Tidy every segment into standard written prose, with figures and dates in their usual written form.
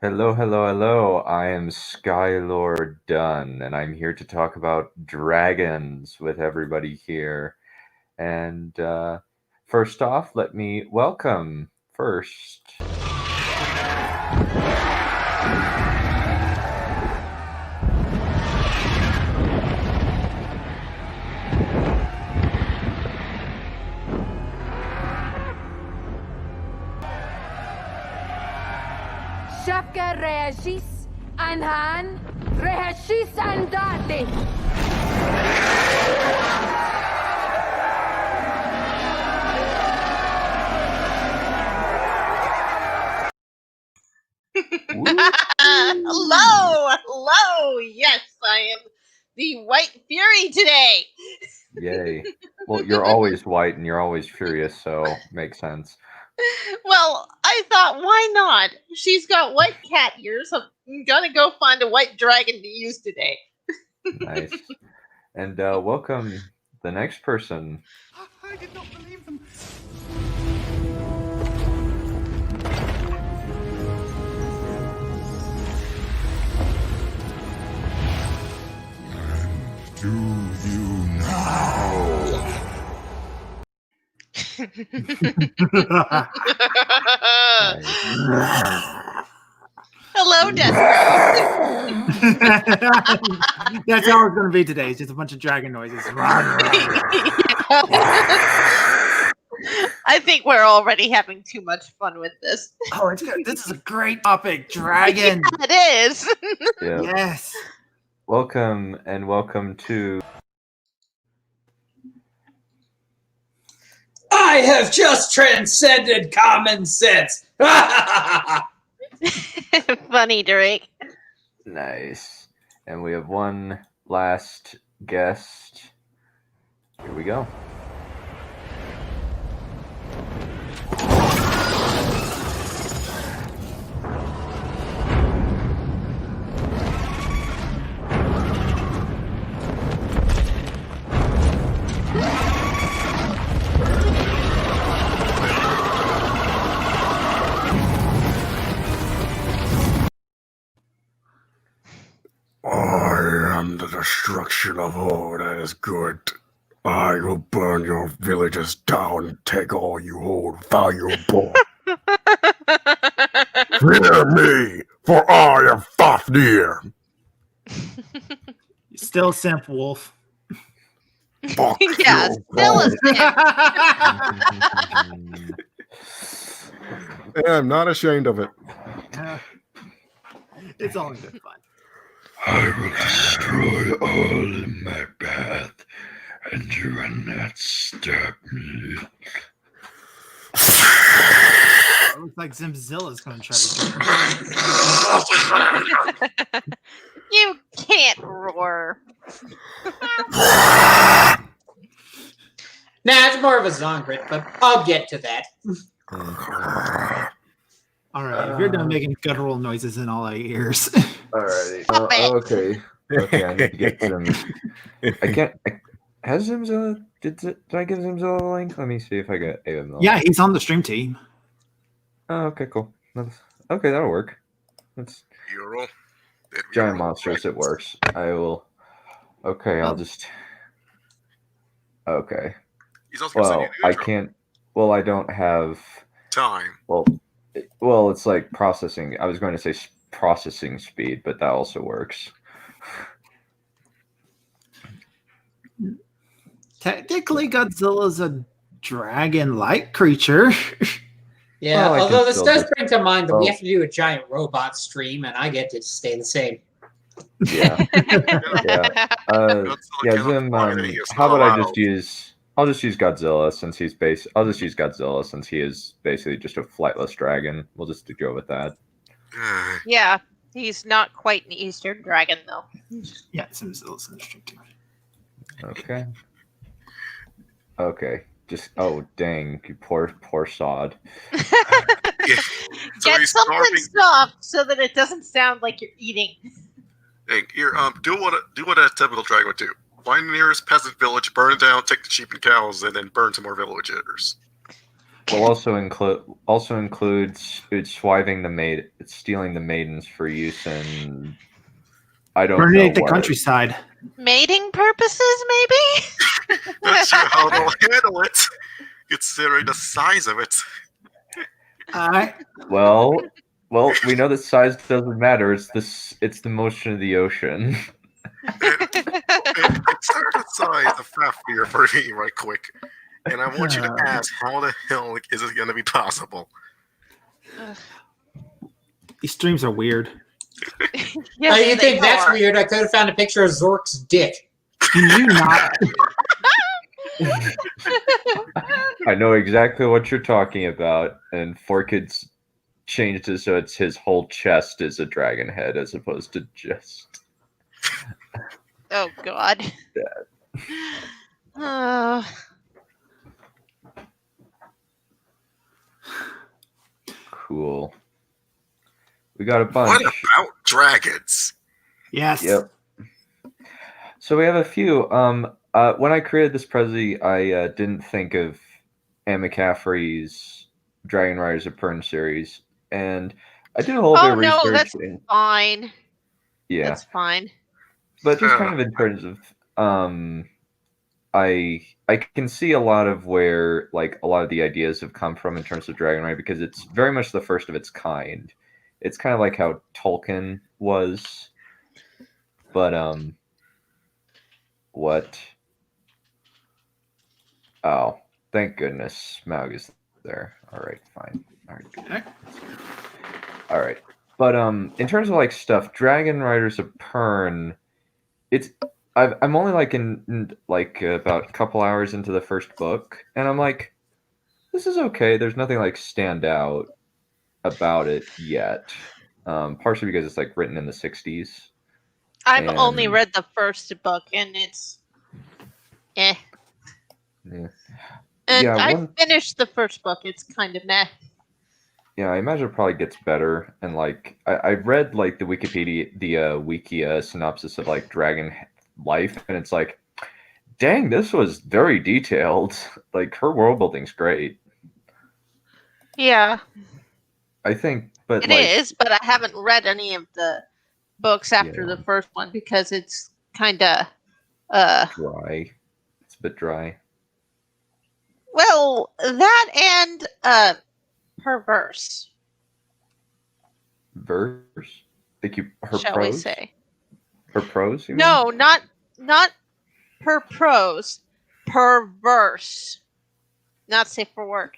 Hello, hello, hello. I am Skylord Dunn, and I'm here to talk about dragons with everybody here. And first off, let me welcome first. Shapka reagis anhan reagis andate. Hello. Yes, I am the White Fury today. Yay. Well, you're always white and you're always furious, so makes sense. Well, I thought, why not? She's got white cat ears. So I'm gonna go find a white dragon to use today. Nice. And welcome the next person. I did not believe them. Do you know? Hello, Destiny. That's how it's going to be today. It's just a bunch of dragon noises. I think we're already having too much fun with this. Oh, it's good. This is a great topic. Dragon. Yeah, it is. Yeah. Yes. Welcome to. I have just transcended common sense. Funny, Drake. Nice. And we have one last guest. Here we go. I am the destruction of all that is good. I will burn your villages down and take all you hold valuable. Fear me, for I am Fafnir. Still simp wolf. Fuck Yeah, you, still a God. I'm not ashamed of it. It's all in good fun. I will destroy all in my path, and you will not stop me. It looks like Zimzilla's going to try to do it. You can't roar. Nah, it's more of a Zongrit, but I'll get to that. All right, if you're done making guttural noises in all our ears. Alrighty. Stop it. Okay. I need to get some. I can't. Has Zimzilla? Did I give Zimzilla a link? Let me see if I got him. Yeah, he's on the stream team. Oh, okay, cool. Okay, that'll work. That's giant monsters. It works. I will. Okay, I'll just. Okay. Well, I can't. Well, I don't have Time. Well, it's like processing. I was going to say processing speed, but that also works. Technically, Godzilla's a dragon-like creature. Yeah, Well, I although can this still does just- bring to mind that we well- have to do a giant robot stream, and I get to stay the same. Yeah. Yeah. Yeah, Zim. How about I just use? I'll just use Godzilla since he's I'll just use Godzilla since he is basically just a flightless dragon. We'll just go with that. Yeah, he's not quite an Eastern dragon, though. Yeah, Zimzilla's on the stream team. Okay. Okay. Just dang, you poor sod. Get something soft so that it doesn't sound like you're eating. Hey, here, do what a typical dragon would do. Find the nearest peasant village, burn it down, take the sheep and cows, and then burn some more villagers. will also includes swiving the maid, stealing the maidens for use in I don't know Coordinate the what. countryside. Mating purposes, maybe? Not sure how they'll handle it, considering the size of it. Well, we know that size doesn't matter. It's the motion of the ocean. It's not the size of Fafnir for me right quick. And I want you to ask, how the hell is it going to be possible? These streams are weird. Yes, you they think that's are. weird? I could have found a picture of Zork's dick. Can you not? I know exactly what you're talking about, and Forkid's changed it so it's his whole chest is a dragon head as opposed to just. Oh, God. Cool. We got a bunch. What about dragons? Yes. Yep. So we have a few. When I created this Prezi, I didn't think of Anne McCaffrey's Dragon Riders of Pern series, and I did a little bit of research. No, that's fine. Yeah, That's fine. but just kind of in terms of, I can see a lot of where like a lot of the ideas have come from in terms of Dragon Rider because it's very much the first of its kind. It's kind of like how Tolkien was, but what? Oh, thank goodness Smaug is there. All right, fine. All right, good. All right. But in terms of like stuff, Dragon Riders of Pern, I'm only like in like about a couple hours into the first book, and I'm like, this is okay. There's nothing like stand out about it yet. Partially because it's like written in the 60s. I've only And- read the first book, and it's eh. Yeah. And Yeah, I one- finished the first book. It's kind of meh. Yeah, I imagine it probably gets better. And like I read like the Wikipedia, the wiki synopsis of like Dragon Life, and it's like, dang, this was very detailed. Like her world building's great. Yeah, I think, but it like, is, but I haven't read any of the books after Yeah. the first one because it's kind of dry. It's a bit dry. well, that and perverse, Verse. Think you her shall prose? we say. Her prose? You mean? No, not per prose, perverse. Not safe for work.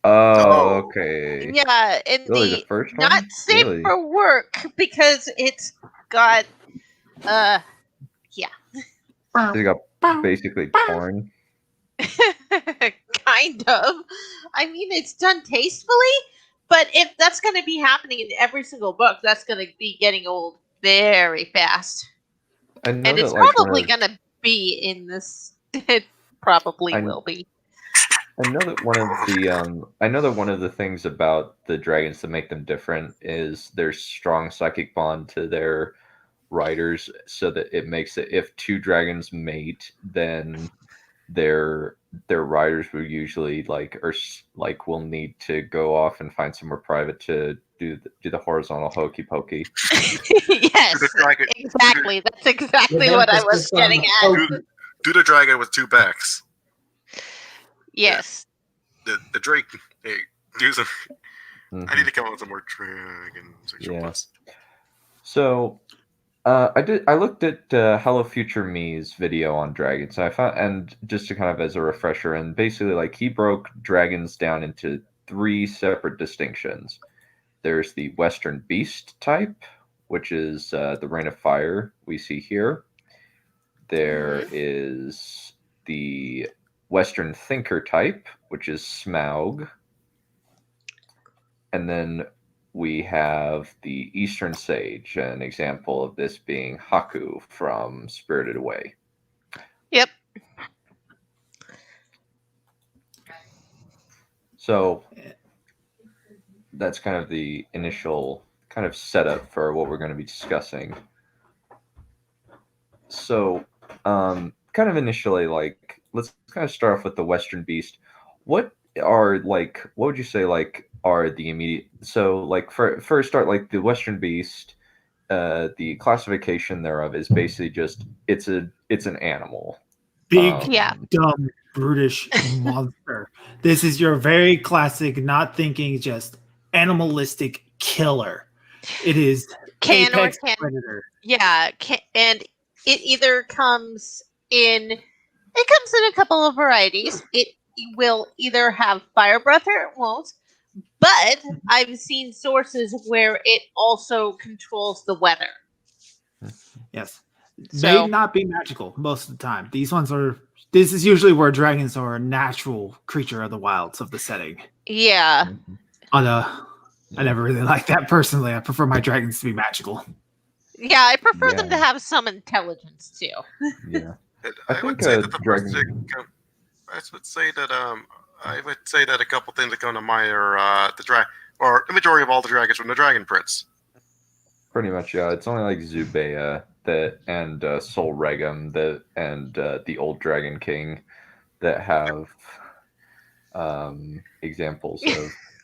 Oh, okay. Yeah, in Really, the the first one? not safe Really? for work because it's got They got basically porn. kind of. I mean, it's done tastefully, but if that's going to be happening in every single book, that's going to be getting old very fast. I know And that, it's like, probably going to be in this. It probably I- will be. I know that one of the things about the dragons that make them different is their strong psychic bond to their riders, so that it makes it if two dragons mate, then their riders will usually will need to go off and find somewhere private to do the horizontal hokey pokey. Yes, Do the dragon, exactly. That's exactly With what I emphasis was on getting at. hope. do the dragon with two backs. Yes. The Drake. Hey, do some. Mhm. I need to come up with some more dragon sexual Yeah. plus. So, I looked at Hello Future Me's video on dragons. I found, and just to kind of as a refresher, and basically like he broke dragons down into 3 separate distinctions. There's the Western Beast type, which is the Rain of Fire we see here. There is the Western Thinker type, which is Smaug. And then we have the Eastern Sage, an example of this being Haku from Spirited Away. Yep. So that's kind of the initial kind of setup for what we're going to be discussing. So, kind of initially, like, let's kind of start off with the Western Beast. What are like, what would you say like are the immediate? So like for a start, like the Western Beast, the classification thereof is basically just it's an animal. Big, Yeah. dumb, brutish monster. This is your very classic, not thinking, just animalistic killer. It is Can or apex can. predator. Yeah, and it either comes in. It comes in a couple of varieties. It will either have fire breath or it won't. But I've seen sources where it also controls the weather. Yes. So- May not be magical most of the time. These ones are. This is usually where dragons are a natural creature of the wilds of the setting. Yeah. I never really liked that personally. I prefer my dragons to be magical. Yeah, I prefer them to Yeah. have some intelligence too. Yeah. And I I would think, say that the dragon- first thing, I would say that a couple things that come to mind are or the majority of all the dragons from the Dragon Prince. Pretty much, yeah. It's only like Zubeia and Sol Regum and the Old Dragon King that have examples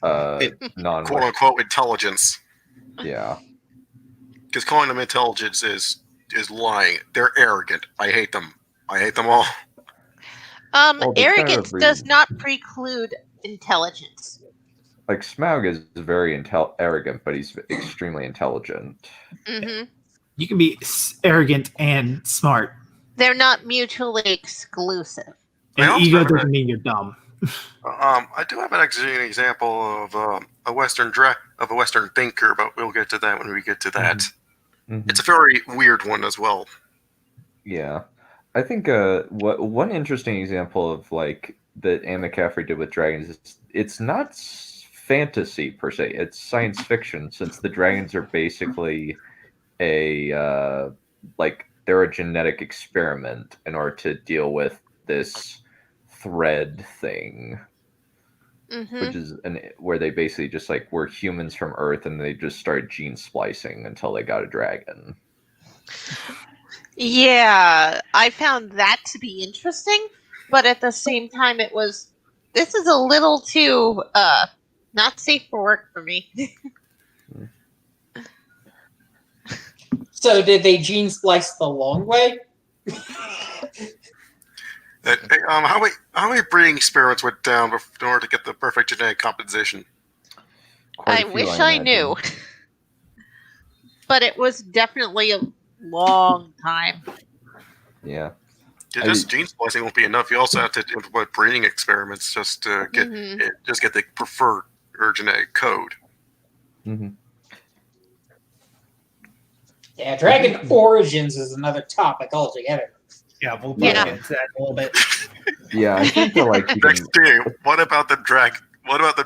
of non Quote unquote intelligence. Yeah. Because calling them intelligence is lying. They're arrogant. I hate them. I hate them all. Well, there's kind of Arrogance a does reason. not preclude intelligence. Like Smaug is very arrogant, but he's extremely intelligent. Hmm. You can be arrogant and smart. They're not mutually exclusive. I And also ego have doesn't mean you're dumb. I do have an example of a Western thinker, but we'll get to that when we get to that. Mhm. It's a very weird one as well. Yeah, I think one interesting example of like that Anne McCaffrey did with dragons is it's not fantasy per se; it's science fiction. Since the dragons are basically like they're a genetic experiment in order to deal with this thread thing, Hmm. which is where they basically just like were humans from Earth and they just started gene splicing until they got a dragon. Yeah, I found that to be interesting, but at the same time, this is a little too not safe for work for me. So did they gene splice the long way? How many breeding experiments went down in order to get the perfect genetic composition? Quite I a few, wish I imagine. knew, but it was definitely a long time. Yeah. Gene splicing won't be enough. You also have to implement breeding experiments just to get the preferred or genetic code. Mm-hmm. Yeah, dragon origins is another topic altogether. Yeah, we'll Yeah. get into that in a little bit. Yeah, I think that like you can, Next day, what about the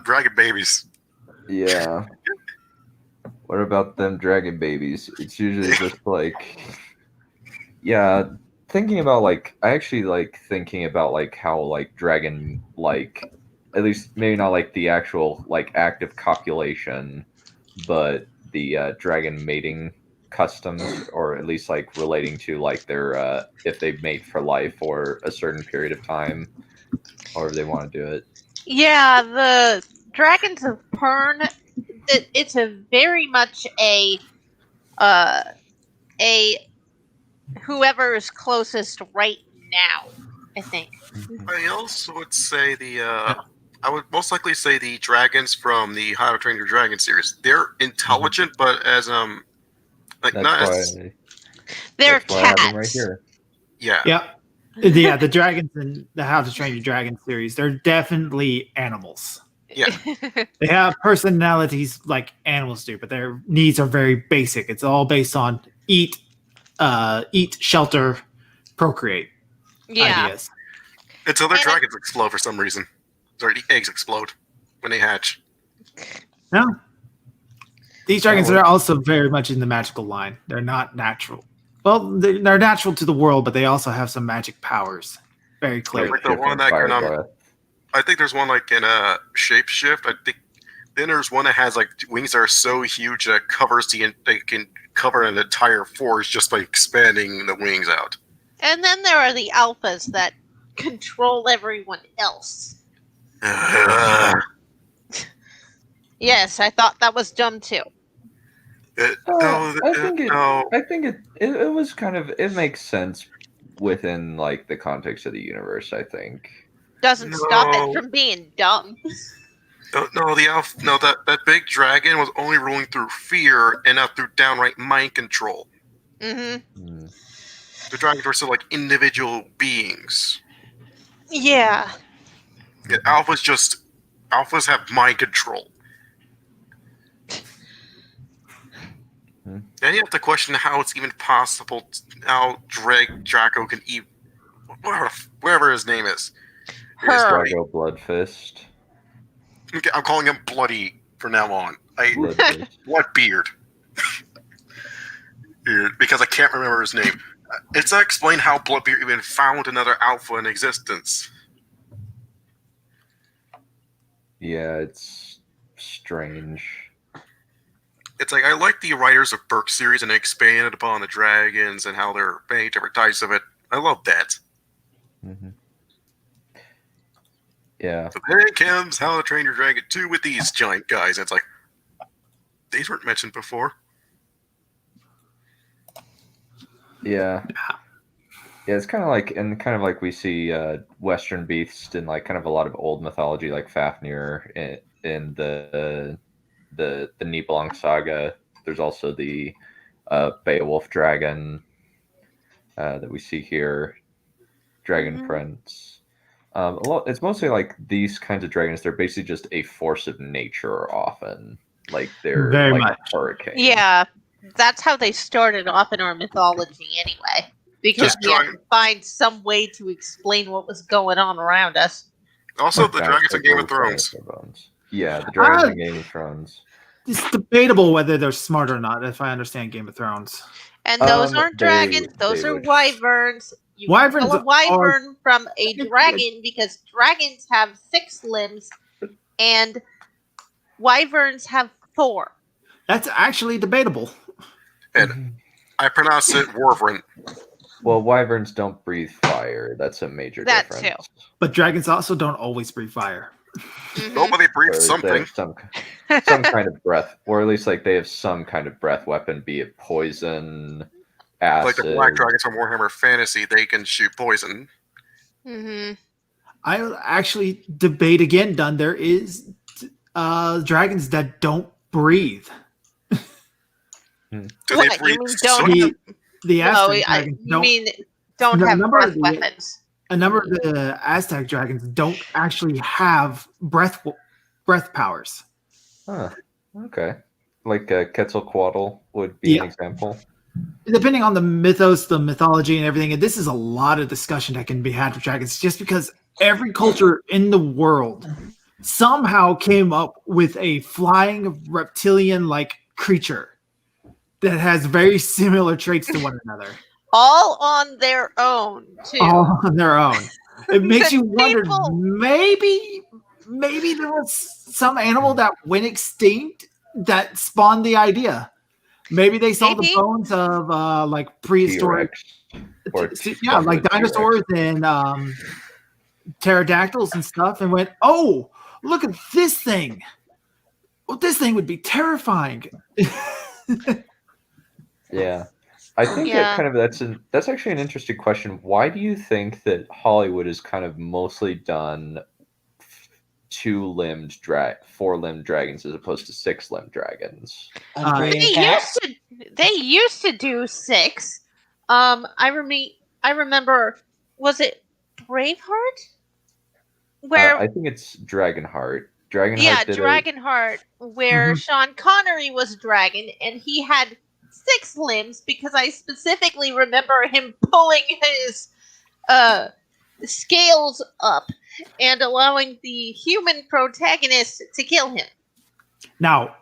dragon babies? yeah. What about them dragon babies? It's usually just like, yeah. Thinking about like, I actually like thinking about like how like dragon like, at least maybe not like the actual like active copulation, but the dragon mating customs, or at least like relating to like their if they mate for life or a certain period of time, however they want to do it. Yeah, the Dragons of Pern. It's a very much a whoever is closest right now. I think. I also would say I would most likely say the dragons from the How to Train Your Dragon series. They're intelligent, but as like That's not why. as They're That's why I have them right cats. here. yeah. Yeah, the dragons in the How to Train Your Dragon series, they're definitely animals. Yeah. They have personalities like animals do, but their needs are very basic. It's all based on eat, shelter, procreate Yeah. ideas. Until their And dragons explode for some reason. Or the eggs explode when they hatch. No. These dragons are also very much in the magical line. They're not natural. Well, they're natural to the world, but they also have some magic powers. Very clearly. Like the one that can I think there's one like in a shapeshift. I think then there's one that has like wings that are so huge that they can cover an entire forest just by expanding the wings out. And then there are the alphas that control everyone else. Yes, I thought that was dumb too. I think it was kind of, it makes sense within like the context of the universe. I think. Doesn't stop it from being dumb. No, that big dragon was only ruling through fear and not through downright mind control. Mm-hmm. The dragons were still like individual beings. Yeah. Alphas have mind control. Then you have to question how it's even possible how Draco can eat whatever his name is. Drago Bloodfist. Okay, I'm calling him Bloody from now on. Bloodbeard. Because I can't remember his name. It's not explained how Bloodbeard even found another alpha in existence. Yeah, it's strange. It's like, I like the writers of Burke series and they expanded upon the dragons and how there are many different types of it. I love that. Mm-hmm. Yeah. So then comes How to Train Your Dragon 2 with these giant guys. And it's like, these weren't mentioned before. Yeah. Yeah, it's kind of like we see Western beasts in like kind of a lot of old mythology, like Fafnir in the Nibelung saga. There's also the Beowulf dragon that we see here, Dragon Prince. It's mostly like these kinds of dragons. They're basically just a force of nature. Often, like they're Very like much. hurricanes. Yeah, that's how they started off in our mythology anyway. Because we had to find some way to explain what was going on around us. Also, the dragons in Game of Thrones. Yeah, the dragons in Game of Thrones. It's debatable whether they're smart or not, if I understand Game of Thrones. And those aren't dragons; those are wyverns. You can kill a wyvern from a dragon because dragons have 6 limbs, and wyverns have 4. That's actually debatable. And I pronounce it Warvern. Well, wyverns don't breathe fire. That's a major difference. Too. But dragons also don't always breathe fire. Nobody breathes something. Some kind of breath, or at least like they have some kind of breath weapon, be it poison, acid. Like the black dragons from Warhammer Fantasy, they can shoot poison. I actually debate again, Dunn. There is dragons that don't breathe. What? You mean don't? The Aztec dragons don't have breath weapons. A number of the Aztec dragons don't actually have breath powers. Huh. Okay. Like Quetzalcoatl would be an example. Depending on the mythos, the mythology, and everything, and this is a lot of discussion that can be had with dragons, just because every culture in the world somehow came up with a flying reptilian-like creature that has very similar traits to one another. All on their own, too. All on their own. It makes you wonder, maybe there was some animal that went extinct that spawned the idea. Maybe they saw the bones of like prehistoric, like dinosaurs and pterodactyls and stuff, and went, "Oh, look at this thing! Well, this thing would be terrifying." Yeah, I think that's actually an interesting question. Why do you think that Hollywood has kind of mostly done 2-limbed 4-limbed dragons as opposed to 6-limbed dragons? They used to do 6. I remember, was it Braveheart? Where I think it's Dragonheart. Dragonheart, where Sean Connery was dragon, and he had 6 limbs because I specifically remember him pulling his scales up and allowing the human protagonist to kill him. Now,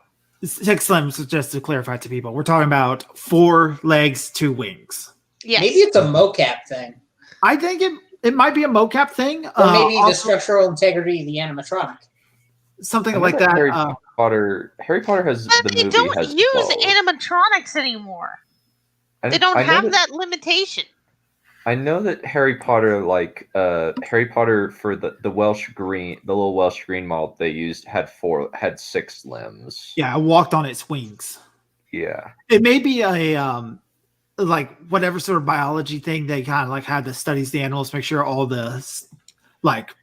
6 limbs, just to clarify to people, we're talking about 4 legs, 2 wings. Yes. Maybe it's a mocap thing. I think it might be a mocap thing. Or maybe the structural integrity of the animatronic. Something like that. Harry Potter has but they don't use animatronics anymore. They don't have that limitation. I know that Harry Potter, Harry Potter for the Welsh green, the little Welsh green malt they used had 6 limbs. Yeah, walked on its wings. Yeah. It may be a like whatever sort of biology thing they kind of like had that studies the animals, make sure all the like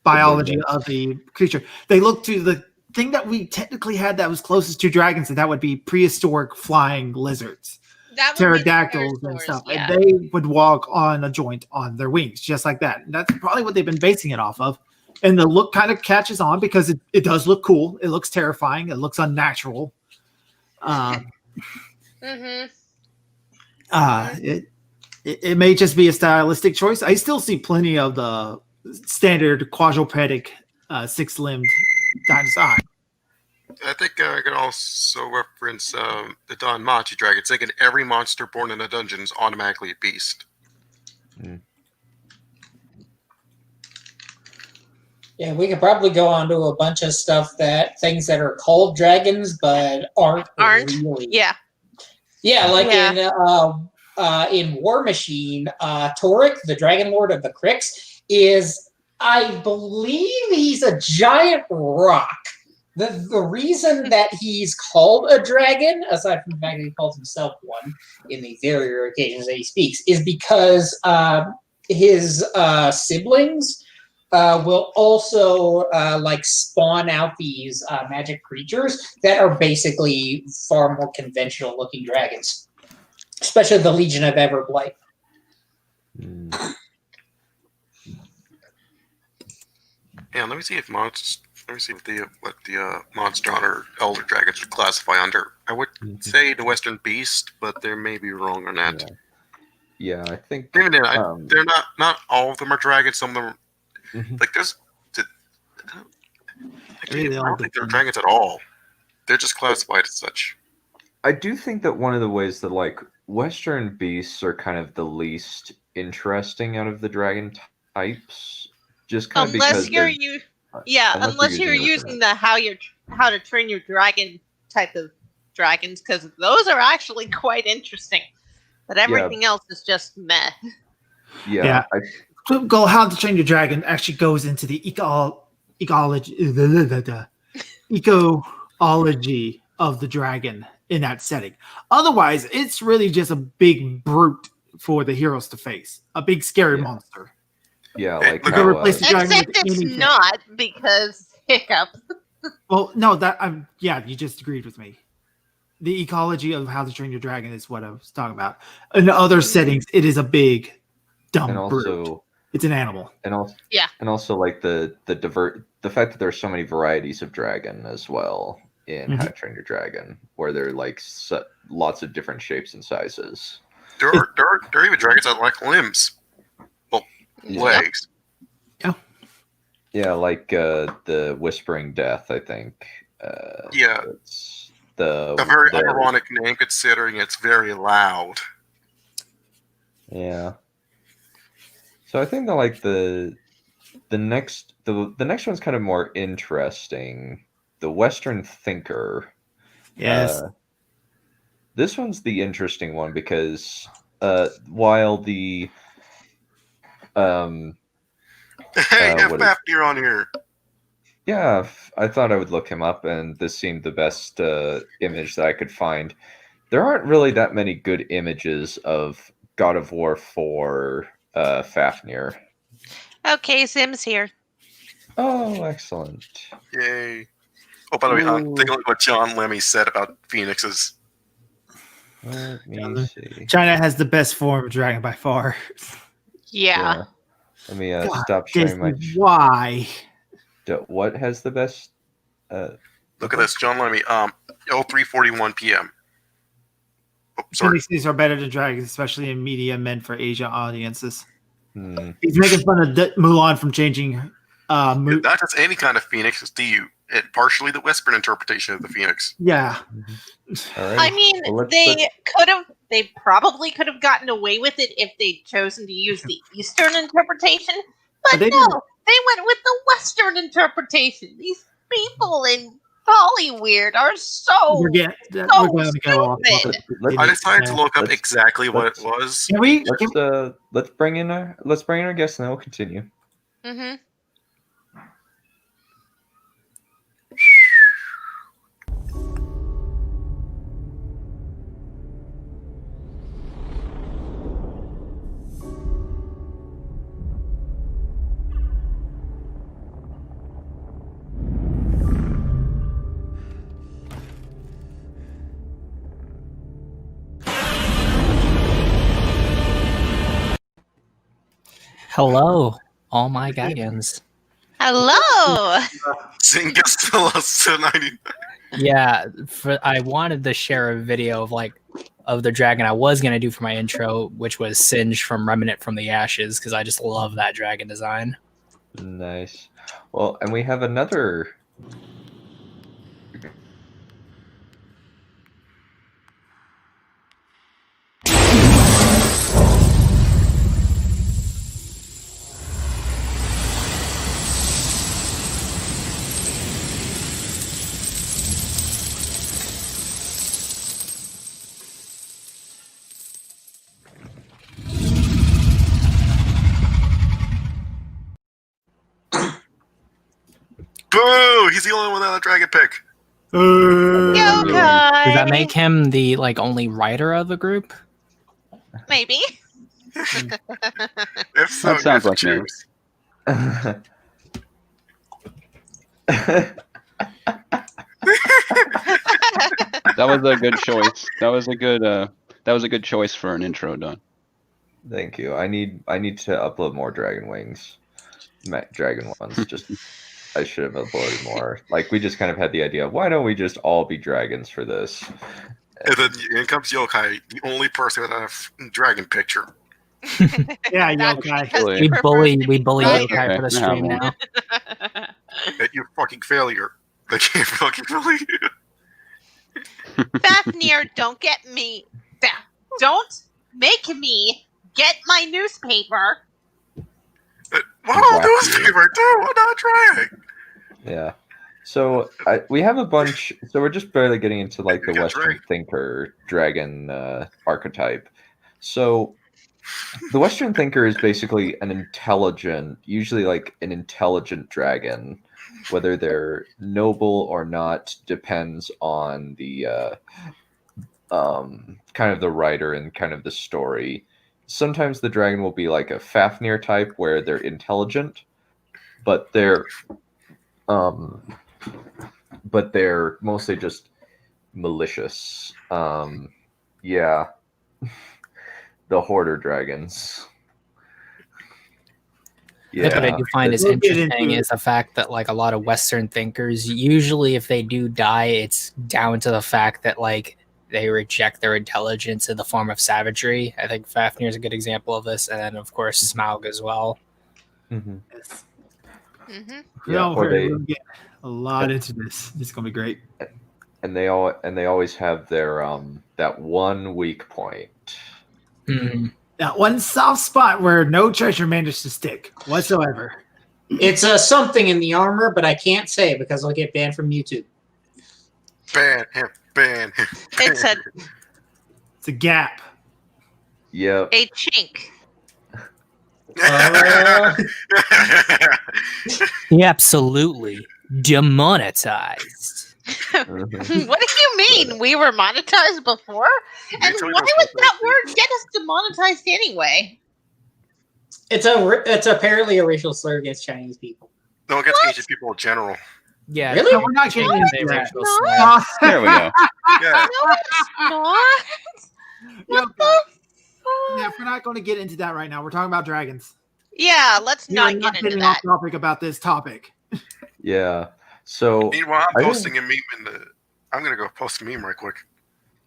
biology of the creature. They look to the thing that we technically had that was closest to dragons, and that would be prehistoric flying lizards, That would be the pterodactyls and pterosaurs, stuff, yeah. and they would walk on a joint on their wings, just like that. And that's probably what they've been basing it off of. And the look kind of catches on because it does look cool. It looks terrifying. It looks unnatural. It may just be a stylistic choice. I still see plenty of the standard quadrupedic 6-limbed dinosaur. I think I can also reference the Don Machi dragon, thinking every monster born in a dungeon is automatically a beast. Mm. Yeah, we could probably go on to a bunch of things that are called dragons, but aren't really. Yeah. Yeah, like in War Machine, Torek, the Dragonlord of the Cryx, is, I believe, he's a giant rock. The reason that he's called a dragon, aside from the fact that he calls himself one in the very rare occasions that he speaks, is because his siblings will also spawn out these magic creatures that are basically far more conventional looking dragons, especially the Legion of Everblight. Yeah, let me see if what the monster or elder dragons would classify under. I would say the Western Beast, but they may be wrong on that. Yeah, I think even then, they're not all of them are dragons. Some of them like there's. I don't think they're dragons at all. They're just classified as such. I do think that one of the ways that Western beasts are kind of the least interesting out of the dragon types, just kind of because unless you're using the how to train your dragon type of dragons, because those are actually quite interesting. But everything else is just meh. Yeah. How to Train Your Dragon actually goes into the ecology of the dragon in that setting. Otherwise, it's really just a big brute for the heroes to face. A big scary monster. Yeah, except it's not, because hiccup. Well, no, you just agreed with me. The ecology of How to Train Your Dragon is what I was talking about. In other settings, it is a big dumb brute. It's an animal. And also the fact that there's so many varieties of dragon as well in How to Train Your Dragon, where they're lots of different shapes and sizes. There are even dragons that lack limbs. Well, legs. Yeah. Yeah, like the Whispering Death, I think. It's a very ironic name considering it's very loud. Yeah. So I think that the next one's kind of more interesting. The Western Thinker. Yes. This one's the interesting one because while the FF, you're on here. Yeah, I thought I would look him up, and this seemed the best image that I could find. There aren't really that many good images of God of War 4 Fafnir. Okay, Sim's here. Oh, excellent. Yay. Oh, by the way, I'm thinking like what John Lemmy said about phoenixes. Let me see. China has the best form of dragon by far. Yeah. Let me stop sharing my... Why? What has the best... Look at this, John Lemmy. 03:41 p.m. Oh, sorry. Phoenixes are better than dragons, especially in media meant for Asia audiences. He's making fun of Mulan from changing... not just any kind of phoenix, it's partially the Western interpretation of the phoenix. Yeah. Right. I mean, they probably could have gotten away with it if they'd chosen to use the Eastern interpretation, but no, they went with the Western interpretation. These people in golly weird are so We're going to go off. stupid. I decided to look up Let's- exactly what it let's- was. Can we? Let's bring in our guest and then we'll continue. Mm-hmm. Hello, all my guardians. Hello. Zingus to 90. Yeah, I wanted to share a video of the dragon I was gonna do for my intro, which was Singe from Remnant from the Ashes, because I just love that dragon design. Nice. Well, and we have another. Boo! He's the only one that had a dragon pick. Yo, Does guys. that make him the only writer of the group? Maybe. If so, That sounds you like me. choose. That was a good choice. That was a good choice for an intro, Don. Thank you. I need to upload more dragon wings. Dragon ones. Just I should have uploaded more. Like we just kind of had the idea. Why don't we just all be dragons for this? And then in comes Yokai, the only person with a dragon picture. Yeah, That's yokai. because Really? he We bully prefers to Yokai be for the Okay, stream I have now. That you fucking failure. They can't fucking believe you. Fafnir, don't get me. Don't make me get my newspaper. Wow, newspaper too. I'm not trying. Yeah. So we have a bunch. So we're just barely getting into like the Yeah, Western dragon. thinker dragon archetype. So the Western thinker is basically an intelligent, usually like an intelligent dragon. Whether they're noble or not depends on the kind of the writer and kind of the story. Sometimes the dragon will be like a Fafnir type where they're intelligent, but they're mostly just malicious. Yeah. The hoarder dragons. I think what I do find is We'll get interesting into is the fact that a lot of Western thinkers, usually if they do die, it's down to the fact that they reject their intelligence in the form of savagery. I think Fafnir is a good example of this, and then of course Smaug as well. Mm-hmm. Yes. Mm-hmm. Yeah, Don't or worry, they- we'll get a lot into this. It's gonna be great. And they always have their that one weak point. Mhm. That one soft spot where no treasure managed to stick whatsoever. It's something in the armor, but I can't say because I'll get banned from YouTube. Ban him. Ban him. It's It's a gap. Yep. a chink. Yeah, absolutely demonetized. Mhm. What do you mean? We were monetized before? And tell you why those would stuff that word get us demonetized anyway? It's apparently a racial slur against Chinese people. No, it gets What? Asian people in general. Yeah, Really? No, we're not getting into they that. racial No. slur. There we go. Yeah. No, it's not. Yo, What the yeah, we're not going to get into that right now. We're talking about dragons. Yeah, let's We not are get not into getting that. off topic about this topic. Yeah. So Meanwhile, I I'm didn't- posting a meme in the. I'm gonna go post a meme right quick.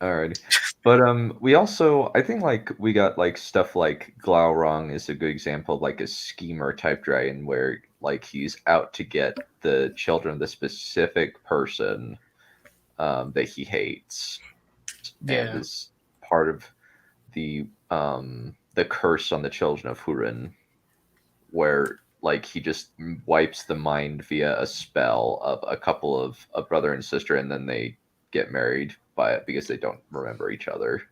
Alrighty. But we also I think we got stuff like Glaurung is a good example of a schemer type dragon where he's out to get the children of the specific person that he hates. Yeah. And is part of the curse on the children of Hurin, where like he just wipes the mind via a spell of a couple of a brother and sister, and then they get married by it because they don't remember each other.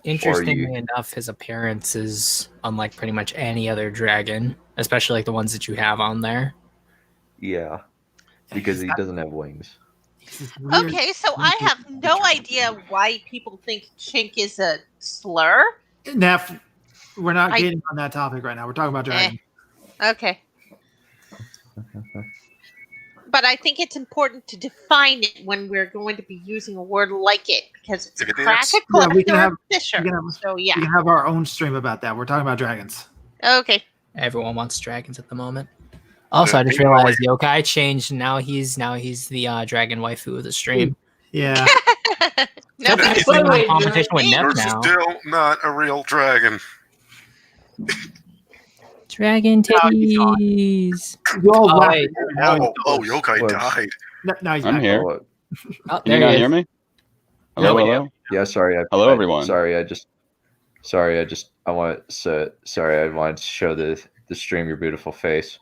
Interestingly enough, his appearance is unlike pretty much any other dragon, especially like the ones that you have on there. Yeah, because he doesn't have wings. Okay, so I have no idea why people think chink is a slur. Neph, we're not getting on that topic right now. We're talking about dragons. Okay. But I think it's important to define it when we're going to be using a word like it, because it's a practical fisher. We can have our own stream about that. We're talking about dragons. Okay. Everyone wants dragons at the moment. Also, I just realized Yokai changed. Now he's the dragon waifu of the stream. Yeah. Tempest is in competition with Neph now. Still not a real dragon. Dragon titties. Yokai died. No, he's I'm back. here. Oh, Can you not hear me? Hello, hello. Yeah, sorry. Hello, everyone. Sorry, I wanted to show the stream your beautiful face.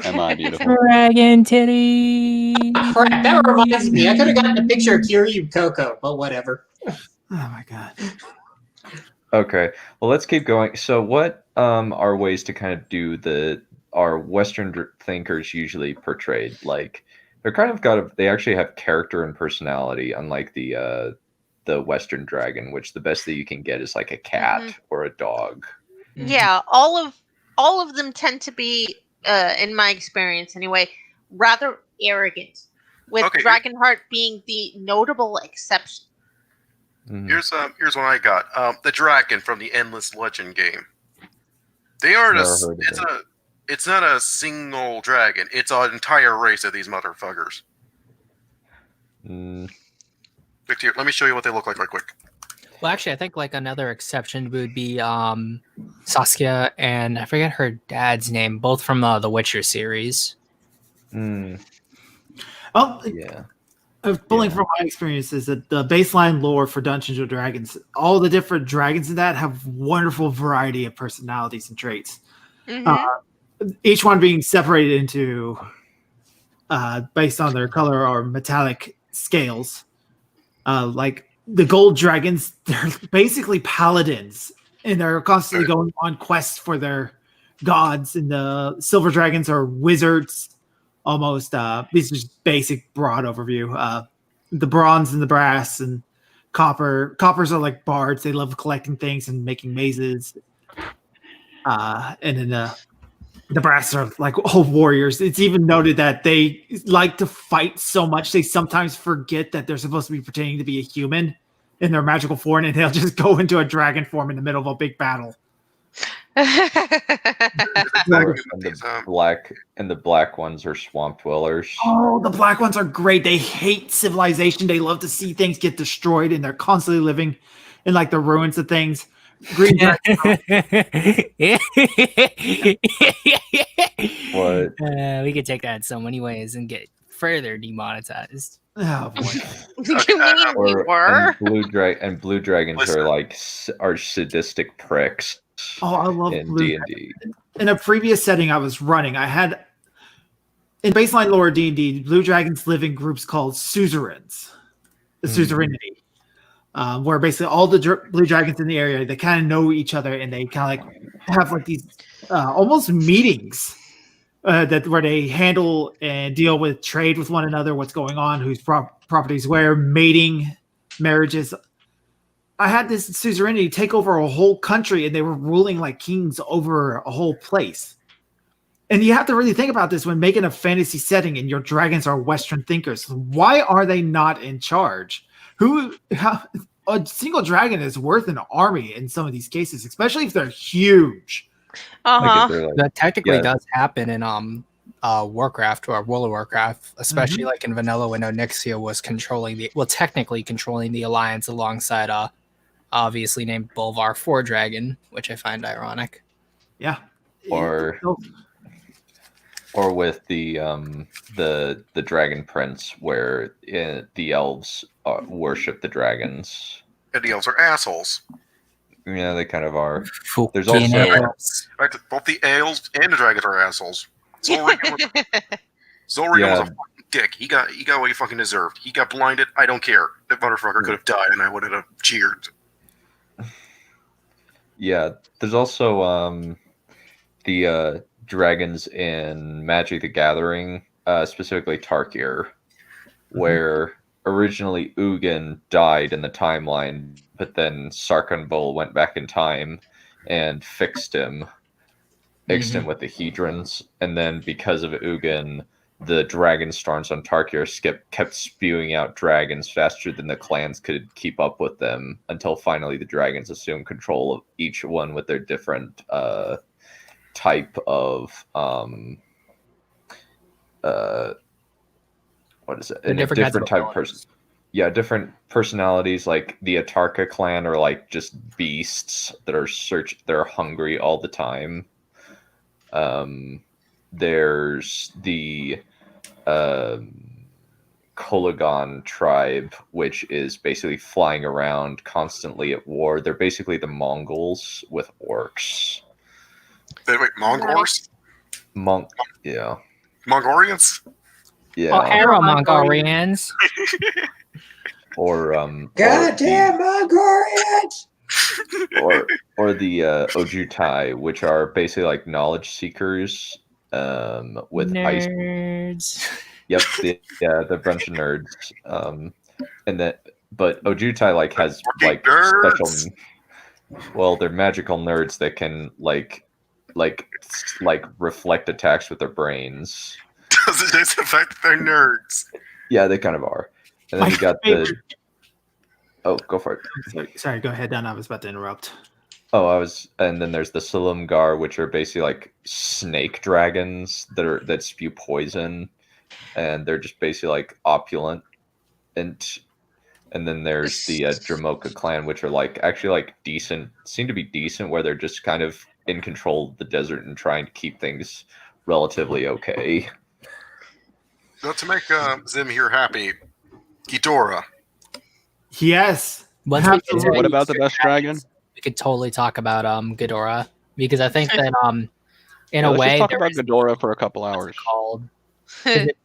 Am I beautiful? Dragon titties. Crap, that reminds me. I could have gotten a picture of Kiryu Coco, but whatever. Oh my god. Okay, well, let's keep going. So what are ways to kind of do our Western thinkers usually portrayed? Like, they're kind of they actually have character and personality, unlike the Western dragon, which the best that you can get is like a cat or a dog. Yeah, all of them tend to be, in my experience anyway, rather arrogant, with Dragonheart being the notable exception. Here's what I got. The dragon from the Endless Legend game. They are it's not a single dragon. It's an entire race of these motherfuckers. Here, let me show you what they look like right quick. Well, actually, I think like another exception would be Saskia and I forget her dad's name, both from the Witcher series. Oh, yeah. Pulling from my experiences, that the baseline lore for Dungeons & Dragons, all the different dragons in that have wonderful variety of personalities and traits. Each one being separated into based on their color or metallic scales. Like the gold dragons, they're basically paladins, and they're constantly going on quests for their gods. And the silver dragons are wizards. Almost these are just basic broad overview. The bronze and the brass and coppers are like bards. They love collecting things and making mazes. And then the brass are like warriors. It's even noted that they like to fight so much they sometimes forget that they're supposed to be pretending to be a human in their magical form, and they'll just go into a dragon form in the middle of a big battle. The black ones are swamp dwellers. Oh, the black ones are great. They hate civilization. They love to see things get destroyed, and they're constantly living in like the ruins of things. Green What? We could take that in so many ways and get further demonetized. Oh boy! Blue dragons are sadistic pricks. Oh, I love in blue D&D. In a previous setting I was running, I had in baseline lore D&D, blue dragons live in groups called suzerains, the suzerainty, where basically all the blue dragons in the area, they kind of know each other, and they kind of like have like these almost meetings where they handle and deal with trade with one another, what's going on, whose properties where, mating, marriages. I had this suzerainty take over a whole country, and they were ruling like kings over a whole place. And you have to really think about this when making a fantasy setting and your dragons are Western thinkers. Why are they not in charge? A single dragon is worth an army in some of these cases, especially if they're huge. That technically does happen in Warcraft or World of Warcraft, especially like in vanilla when Onyxia was technically controlling the alliance alongside obviously named Bolvar 4 Dragon, which I find ironic. Yeah. Or with the Dragon Prince, where the elves worship the dragons. And the elves are assholes. Yeah, they kind of are. There's Fucking also ales. Right, both the ales and the dragons are assholes. Zolrigan was a fucking dick. He got what he fucking deserved. He got blinded. I don't care. That motherfucker could have died, and I would have cheered. Yeah, there's also the dragons in Magic the Gathering, specifically Tarkir, where originally Ugin died in the timeline, but then Sarkhanbul went back in time and fixed him with the Hedrons, and then because of Ugin, the dragon storms on Tarkir kept spewing out dragons faster than the clans could keep up with them, until finally the dragons assumed control of each one with their different type of what is it? They're different type of person. Yeah, different personalities. Like the Atarka clan are like just beasts that are hungry all the time. There's the Kolagon tribe, which is basically flying around constantly at war. They're basically the Mongols with orcs. Wait, Mongols? Yeah. Mongolians? Yeah. Oh, hello, Mongolians. Or Goddamn Mongolians! or the Ojutai, which are basically like knowledge seekers with ice. Nerds. Yep, the bunch of nerds. But Ojutai like has like nerds. special. Well, they're magical nerds that can like reflect attacks with their brains. Does it just affect their nerds? Yeah, they kind of are. And then you got the. Oh, go for it. Sorry, go ahead, Dan. I was about to interrupt. And then there's the Silumgar, which are basically like snake dragons that spew poison, and they're just basically like opulent. And then there's the Dramoka clan, which are actually decent, seem to be decent, where they're just kind of in control of the desert and trying to keep things relatively okay. So to make Zim here happy, Ghidorah. Yes. What about the best dragon? We could totally talk about Ghidorah, because I think that in a let's way just talk about Ghidorah for a couple hours.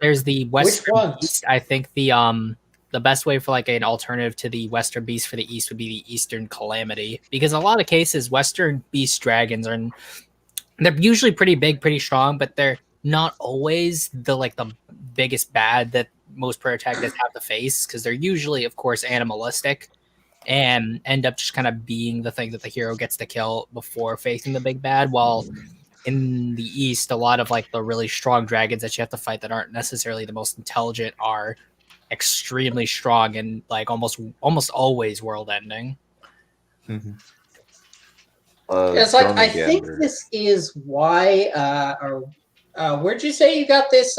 There's the Western Which one? Beast. I think the best way for like an alternative to the Western Beast for the East would be the Eastern Calamity, because in a lot of cases Western Beast dragons they're usually pretty big, pretty strong, but they're not always the biggest bad that most protagonists have to face, because they're usually, of course, animalistic and end up just kind of being the thing that the hero gets to kill before facing the big bad. While in the East, a lot of like the really strong dragons that you have to fight that aren't necessarily the most intelligent are extremely strong and like almost always world ending. Mm-hmm. It's like, I think this is why, where'd you say you got this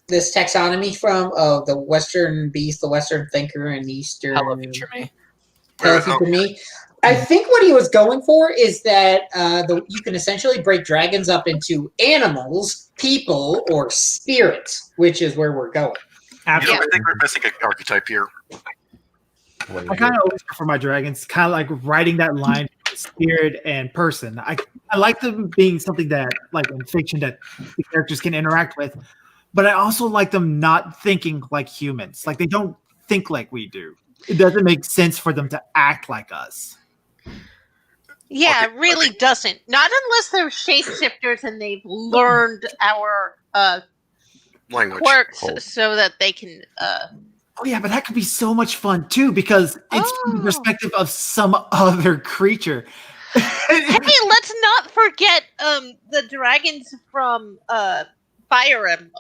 this taxonomy from? The Western Beast, the Western Thinker, and the Eastern. Hello, Future Me. Hello, Future Me. I think what he was going for is that you can essentially break dragons up into animals, people, or spirits, which is where we're going. Absolutely. I think we're missing an archetype here. I kind of always prefer my dragons, kind of like writing that line, spirit and person. I like them being something that, like in fiction, that the characters can interact with, but I also like them not thinking like humans. Like they don't think like we do. It doesn't make sense for them to act like us. Yeah, it really doesn't. Not unless they're shapeshifters and they've learned our language quirks so that they can. Oh yeah, but that could be so much fun too, because it's from the perspective of some other creature. Hey, let's not forget the dragons from Fire Emblem.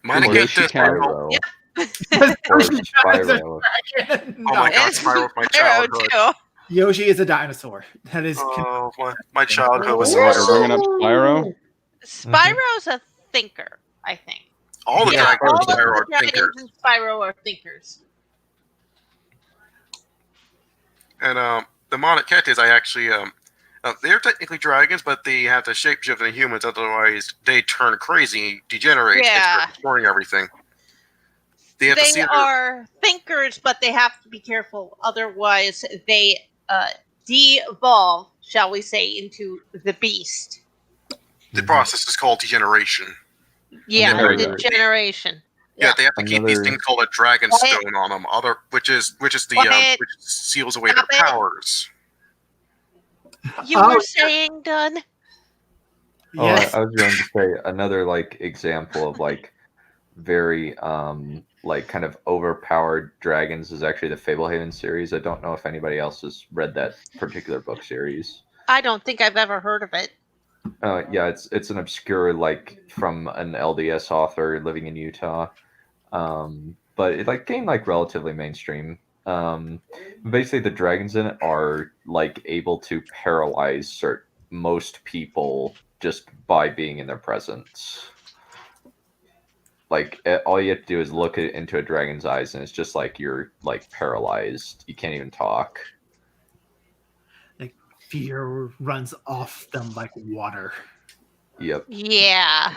Mine get this Spyro. Yep. Spyro. Oh my god, Spyro, my childhood. Yoshi is a dinosaur. That is. Oh, my childhood was Bringing up Spyro. Spyro's a thinker, I think. All the dragons all in Spyro are dragons thinkers. in Spyro are thinkers. And the Monoketes, I actually they're technically dragons, but they have to shapeshift into humans, otherwise they turn crazy, degenerate, and start destroying everything. They have to They see are thinkers, but they have to be careful. Otherwise, they de-evolve, shall we say, into the beast. the process is called degeneration. Yeah, Another- degeneration. Yeah, they have to keep these Another- things called a dragon Quiet. stone on them, which Quiet. which seals away Stop their it. powers. You Oh, were saying, Dunn? Yes. I was going to say another like example of like very like kind of overpowered dragons is actually the Fablehaven series. I don't know if anybody else has read that particular book series. I don't think I've ever heard of it. Yeah, it's an obscure like from an LDS author living in Utah, but it like gained like relatively mainstream. Basically, the dragons in it are like able to paralyze most people just by being in their presence. Like all you have to do is look into a dragon's eyes, and it's just like you're like paralyzed. You can't even talk. Fear runs off them like water. Yep. Yeah.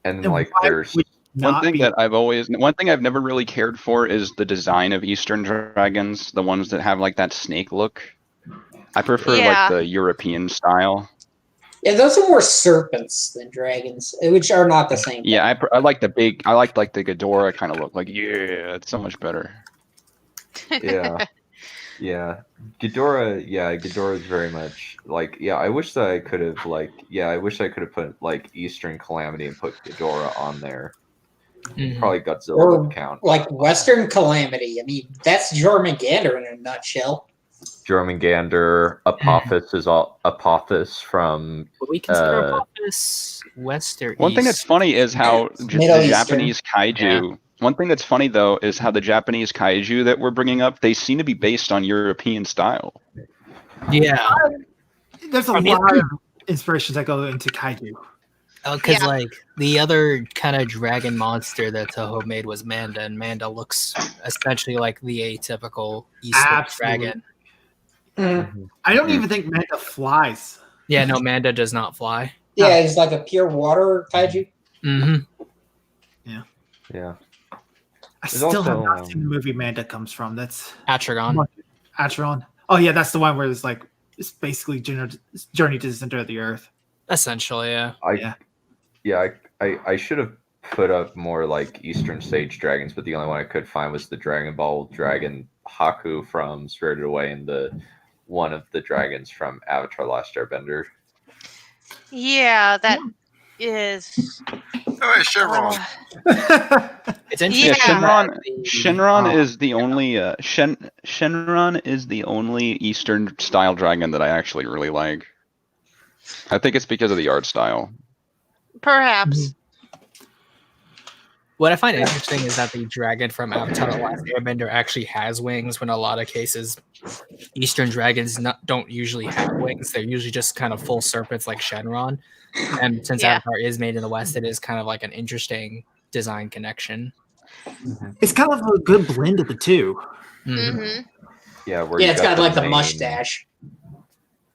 And And like why there's would One not thing be- that I've never really cared for is the design of Eastern dragons, the ones that have like that snake look. I prefer Yeah. like the European style. Yeah, those are more serpents than dragons, which are not the same. Yeah, I like the big. I like the Ghidorah kind of look. Like, yeah, it's so much better. yeah. Yeah, Ghidorah is very much like I wish that I could have put like Eastern Calamity and put Ghidorah on there. Mhm. Probably Godzilla Or would count. like Western Calamity. I mean, that's Jormungandr in a nutshell. Jormungandr, Apophis is all Apophis from Would we consider Apophis West or One thing that's East? funny is how Middle the Eastern. Japanese kaiju. One thing that's funny though is how the Japanese kaiju that we're bringing up, they seem to be based on European style. Yeah, There's a I mean- lot of inspirations that go into kaiju. because Yeah. like the other kind of dragon monster that Toho made was Manda, and Manda looks essentially like the atypical Eastern Absolutely. dragon. I don't even think Manta flies. Yeah, no, Manda does not fly. Yeah, it's like a pure water kaiju. Mm-hmm. Yeah. I There's still have also, not seen the movie Manta comes from. That's Atragon. Atron. Oh yeah, that's the one where it's basically journey to the center of the earth. Essentially, yeah. I should have put up more like Eastern Sage dragons, but the only one I could find was the Dragon Ball dragon Haku from Spirited Away and one of the dragons from Avatar: Last Airbender. Yeah, that is. Oh, hey, Chevron. It's interesting. Yeah. that Shenron is the only Shenron is the only Eastern style dragon that I actually really like. I think it's because of the art style. Perhaps. What I find interesting is that the dragon from Avatar: The Last Airbender actually has wings. When a lot of cases, Eastern dragons don't usually have wings. They're usually just kind of full serpents like Shenron. And since Yeah. Avatar is made in the West, it is kind of like an interesting design connection. It's kind of a good blend of the two. Mhm. Mm-hmm. Yeah, where Yeah, you it's got like the mane, mustache.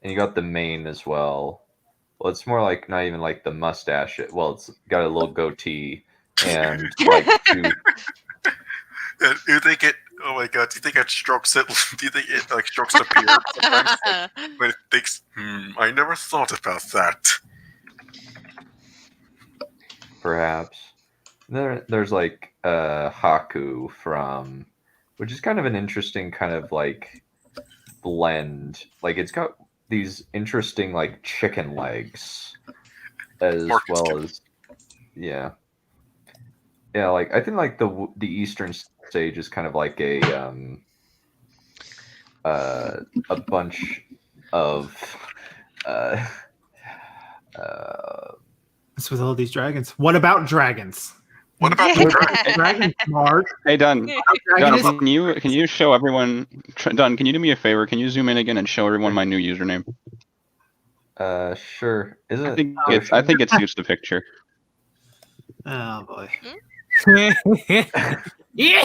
and you got the mane as well. Well, it's more like not even like the mustache. Well, it's got a little goatee and like two. And you think it? Oh my god! Do you think it strokes it? Do you think it like strokes the beard sometimes? Like, when it thinks, I never thought about that. Perhaps. There's like Haku from, which is kind of an interesting kind of like blend. Like it's got these interesting like chicken legs, as Marcus well Kim. as yeah. Like I think like the Eastern Sage is kind of like a bunch of That's with all these dragons. What about dragons? What about the dragon? Dragons, Mark. Hey, Dun, Dragon Dun, can you show everyone? Dun, can you do me a favor? Can you zoom in again and show everyone my new username? Sure. Is it? I think it suits the picture. Oh boy. Yeah.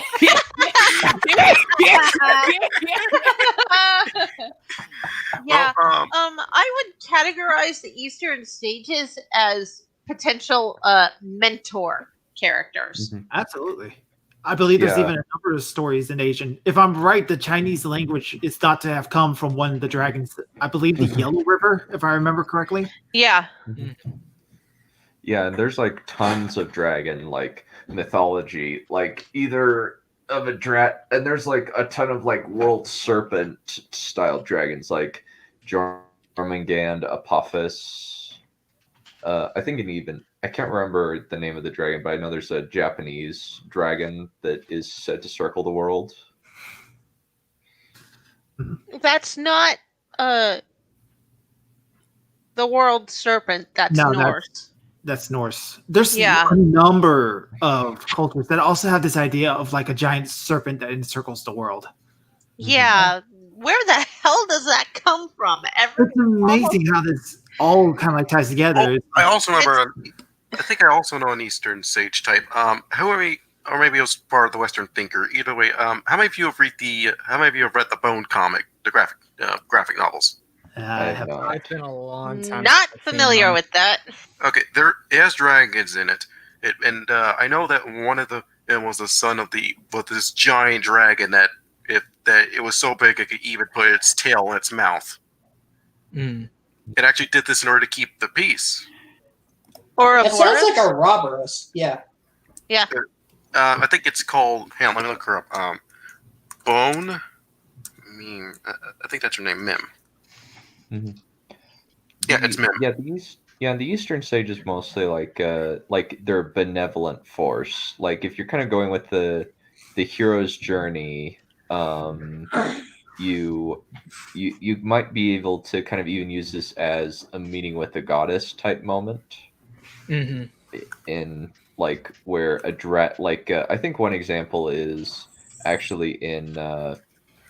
Yeah. Well, I would categorize the Eastern stages as potential mentor characters. Mhm. Absolutely. I believe there's Yeah. even a number of stories in Asian. If I'm right, the Chinese language is thought to have come from one of the dragons. I believe the Yellow River, if I remember correctly. Yeah. Yeah, and there's like tons of dragon like mythology, like either of a and there's like a ton of like world serpent style dragons, like Jormungand, Apophis. I think I can't remember the name of the dragon, but I know there's a Japanese dragon that is said to circle the world. That's not the world serpent. That's No, Norse. That's Norse. There's Yeah. a number of cultures that also have this idea of like a giant serpent that encircles the world. Yeah. Where the hell does that come from? It's amazing how this all kind of like ties together. I also remember. I think I also know an Eastern sage type. Or maybe it was part of the Western thinker. Either way, how many of you have read the Bone comic, the graphic novels? It's been a long time. Not since I've seen familiar one. with that. Okay, it has dragons in it, and I know that one of it was the son of this giant dragon that it was so big it could even put its tail in its mouth. Mm. It actually did this in order to keep the peace. It sounds like a Roberus. Yeah. Yeah. I think it's called. Hang on, let me look her up. Bone. I think that's her name, Mim. Mm-hmm. Yeah, it's Mim. Yeah, the Eastern Sage is mostly like their benevolent force. Like if you're kind of going with the hero's journey, you might be able to kind of even use this as a meeting with the goddess type moment. Mm-hmm. In like where I think one example is actually in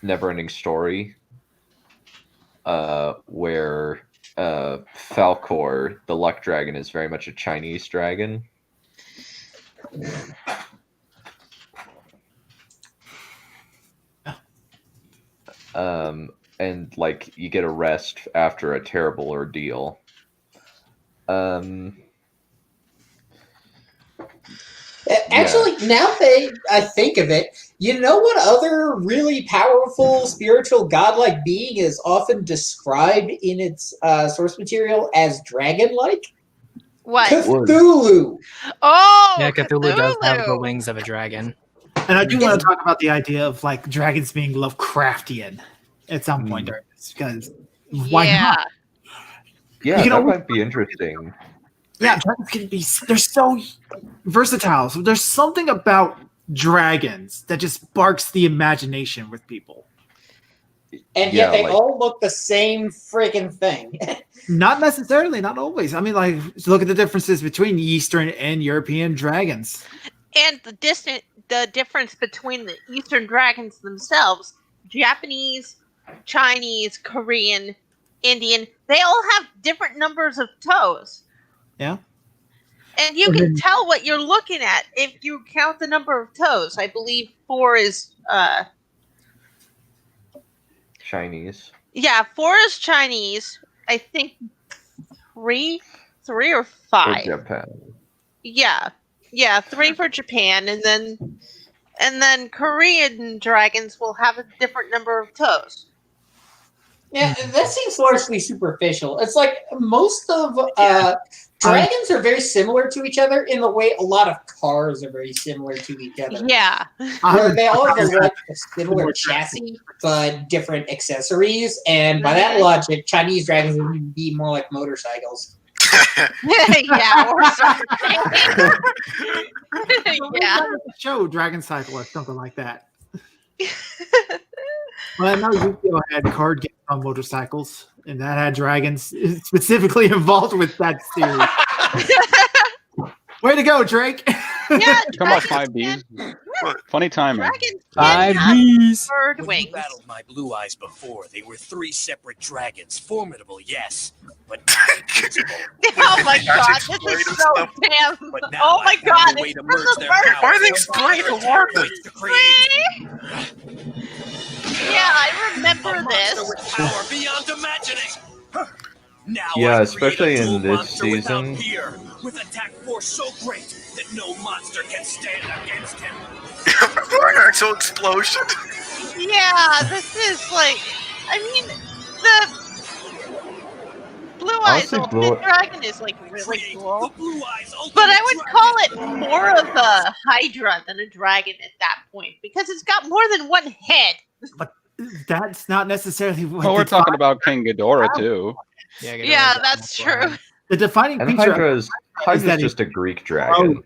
Neverending Story, where Falkor, the luck dragon, is very much a Chinese dragon. And like you get a rest after a terrible ordeal. Actually, now that I think of it, you know what other really powerful spiritual godlike being is often described in its source material as dragon-like? What? Cthulhu. Oh, Yeah, Cthulhu does have the wings of a dragon. And I do want to talk about the idea of like dragons being Lovecraftian at some point during this, because why not? Yeah, that might be interesting. Yeah, dragons can be, they're so versatile. So there's something about dragons that just sparks the imagination with people. And yet they all look the same friggin' thing. Not necessarily, not always. I mean, like, look at the differences between Eastern and European dragons. And the difference between the Eastern dragons themselves, Japanese, Chinese, Korean, Indian, they all have different numbers of toes. Yeah. And you can tell what you're looking at if you count the number of toes. I believe 4 is Chinese. Yeah, 4 is Chinese. I think 3 or 5. For Japan. Yeah, 3 for Japan, and then Korean dragons will have a different number of toes. Yeah, that seems largely superficial. It's like most of dragons are very similar to each other in the way a lot of cars are very similar to each other. Yeah. Where they all have like a similar chassis, but different accessories. And by that logic, Chinese dragons would be more like motorcycles. Yeah, or something. Yeah. Show Dragon Cycle or something like that. Well, I know Yu-Gi-Oh! Had card games on motorcycles, and that had dragons specifically involved with that series. Way to go, Drake! Yeah, come on, 5Bs. Funny timing. 5Bs. Bird wings. I battled my blue eyes before. They were 3 separate dragons. Formidable, yes, but Oh my god, this is so damn. Oh my god, it's from the bird. Why they explain the word? Yeah, I remember this. With power beyond imagining. Now Yeah, I especially create a in dual this monster without season. fear, with attack force so great that no monster can stand against him. actual explosion. Yeah, this is like, I mean, the Blue Eyes Honestly, Ultimate Blue- Dragon is like really Create cool. the Blue Eyes Ultimate But I would call it Dragon. more of a Hydra than a dragon at that point because it's got more than one head. That's not necessarily what Well, we're the talking about King Ghidorah too. Yeah, that's true. The defining And feature. Hydra's that just a Greek dragon.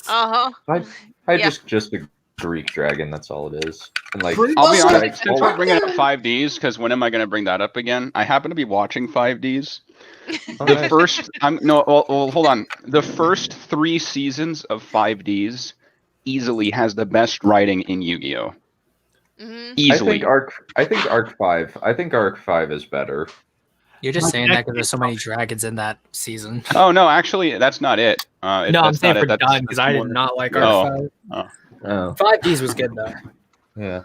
Uh huh. Hydra's just a Greek dragon. That's all it is. And like, I'll be Well, honest, since we're bringing up 5Ds, because when am I going to bring that up again? I happen to be watching 5Ds. The first, hold on. The first 3 seasons of 5Ds easily has the best writing in Yu-Gi-Oh. Easily. I think Arc 5 is better. You're just saying that because there's so many dragons in that season. Oh no, actually, that's not it. No, I'm saying for done because I did not like Arc 5. 5Ds was good though. Yeah.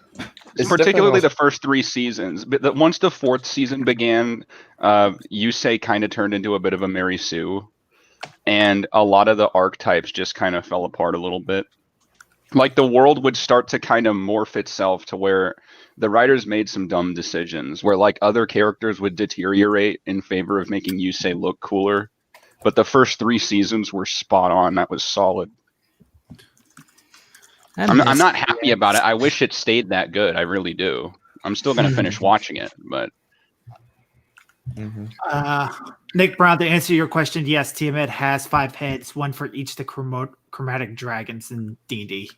It's particularly the first 3 seasons. But once the 4th season began, Yusei kind of turned into a bit of a Mary Sue, and a lot of the archetypes just kind of fell apart a little bit. Like the world would start to kind of morph itself to where the writers made some dumb decisions, where like other characters would deteriorate in favor of making Yusei look cooler. But the first 3 seasons were spot on. That was solid. I'm not happy about it. I wish it stayed that good. I really do. I'm still going to finish watching it, but. Nick Brown, to answer your question, yes, Tiamat has 5 heads, 1 for each the chromatic dragons in D&D.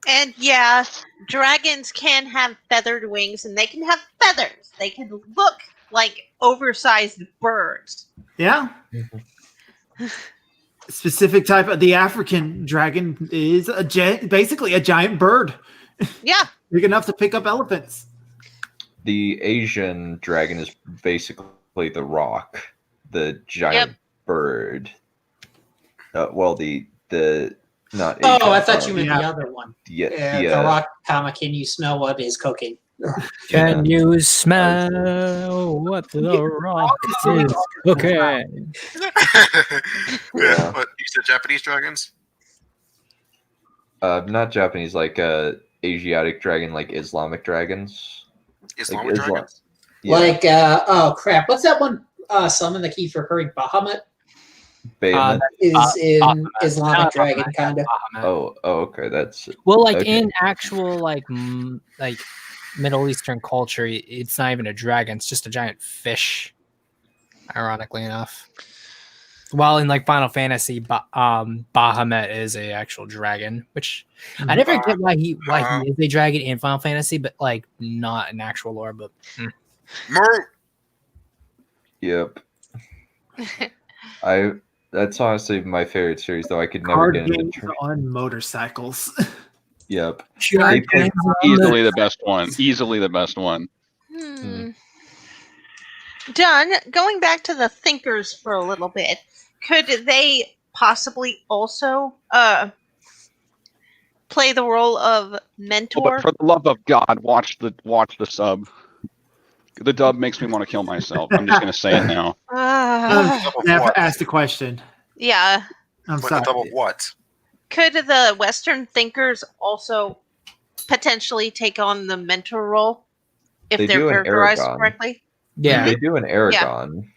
And yeah, dragons can have feathered wings, and they can have feathers. They can look like oversized birds. Yeah. Specific type of the African dragon is basically a giant bird. Yeah. Big enough to pick up elephants. The Asian dragon is basically the rock, the giant bird. Well, the not. Asian, I thought you meant the other one. Yeah, The rock comic. Can you smell what is cooking? Can you smell what the rock is cooking? Yeah. But you said Japanese dragons? Not Japanese, like Asiatic dragon, like Islamic dragons. Islamic dragons? Yeah. Like oh crap, what's that one summon that keeps recurring? Bahamut Bahamut is in Islamic dragon kind of. Oh, okay, that's well, like okay. in actual like Middle Eastern culture, it's not even a dragon; it's just a giant fish. Ironically enough, while in like Final Fantasy, Bahamut is a actual dragon, which I never get why he is a dragon in Final Fantasy, but like not in actual lore. But Yep. That's honestly my favorite series, though. I could never get into games on motorcycles. Yep. Easily the best one. Easily the best one. Done. Going back to the thinkers for a little bit, could they possibly also play the role of mentor? Oh, but for the love of God, watch the sub. The dub makes me want to kill myself. I'm just going to say it now. Never asked the question. Yeah. I'm sorry. Double what? Could the Western thinkers also potentially take on the mentor role if They they're do in characterized Aragon. correctly? Yeah, they do in Aragon.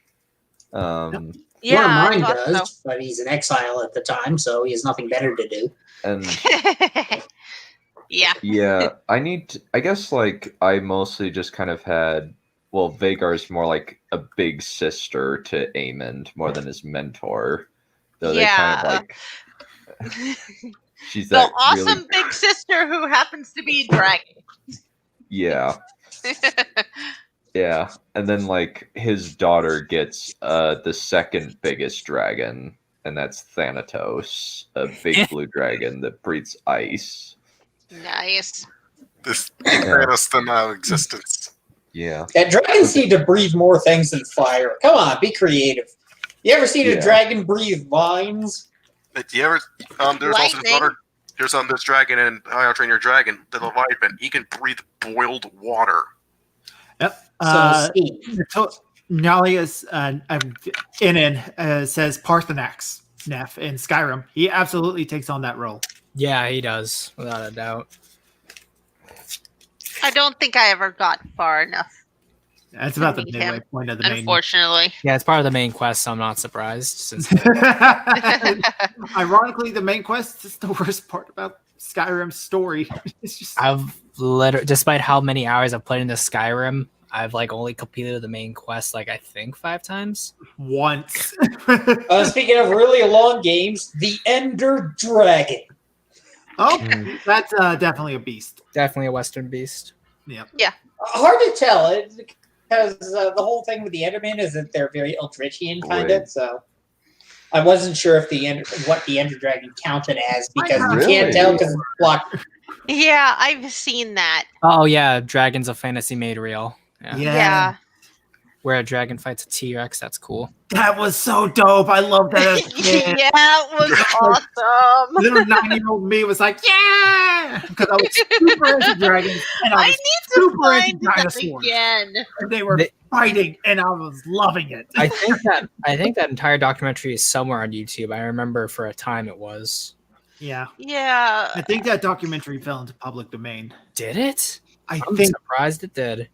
Yeah, mine I does, thought so. but he's in exile at the time, so he has nothing better to do. And yeah. yeah, I guess like I mostly just kind of had. Well, Vagar's more like a big sister to Aemond more than his mentor. Though they kind of like. She's the that awesome really... big sister who happens to be a dragon. Yeah. Yeah. And then like his daughter gets the second biggest dragon, and that's Thanatos, a big blue dragon that breathes ice. Nice. This Thanatos the now existence. Yeah. Dragons need to breathe more things than fire. Come on, be creative. You ever seen a dragon breathe vines? You ever? There's also this other. Here's this dragon in How to Train Your Dragon, the Leviathan. He can breathe boiled water. Yep. So Nalius Inin says Parthenax. Neph in Skyrim. He absolutely takes on that role. Yeah, he does, without a doubt. I don't think I ever got far enough. That's about the meet midway him, point of the main. Unfortunately. Yeah, it's part of the main quest, so I'm not surprised. Since Ironically, the main quest is the worst part about Skyrim's story. It's just I've literally, despite how many hours I've played into Skyrim, I've like only completed the main quest like I think 5 times. once. Speaking of really long games, the Ender Dragon. Oh, that's definitely a beast. Definitely a Western beast. Yeah. Hard to tell because the whole thing with the Enderman is that they're very Eldritchian kind of. So I wasn't sure if what the Ender Dragon counted as because you can't tell because it's blocked. Yeah, I've seen that. Oh yeah, dragons of fantasy made real. Yeah. Where a dragon fights a T-Rex, that's cool. That was so dope. I love that as a kid. Yeah, it was awesome. Little 9-year-old me was like, yeah! Because I was super into dragons and I was need to super find into that dinosaurs. again. And they were fighting and I was loving it. I think that entire documentary is somewhere on YouTube. I remember for a time it was. Yeah. Yeah. I think that documentary fell into public domain. Did it? I'm surprised it did.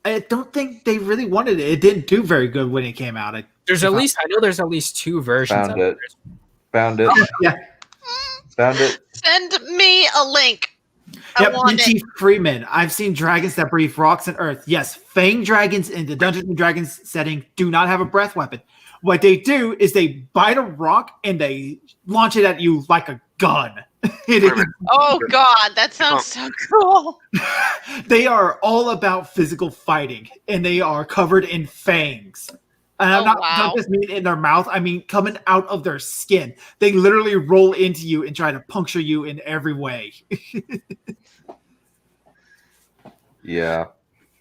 I don't think they really wanted it. It didn't do very good when it came out. I know there's at least 2 versions Found of it. Found it. Yeah. Found it. Send me a link. I want Minty it. Freeman. I've seen dragons that breathe rocks and earth. Yes, Fang dragons in the Dungeons and Dragons setting do not have a breath weapon. What they do is they bite a rock and they launch it at you like a gun. Oh God, that sounds so cool. They are all about physical fighting, and they are covered in fangs. And I'm don't just mean in their mouth, I mean coming out of their skin. They literally roll into you and try to puncture you in every way. Yeah.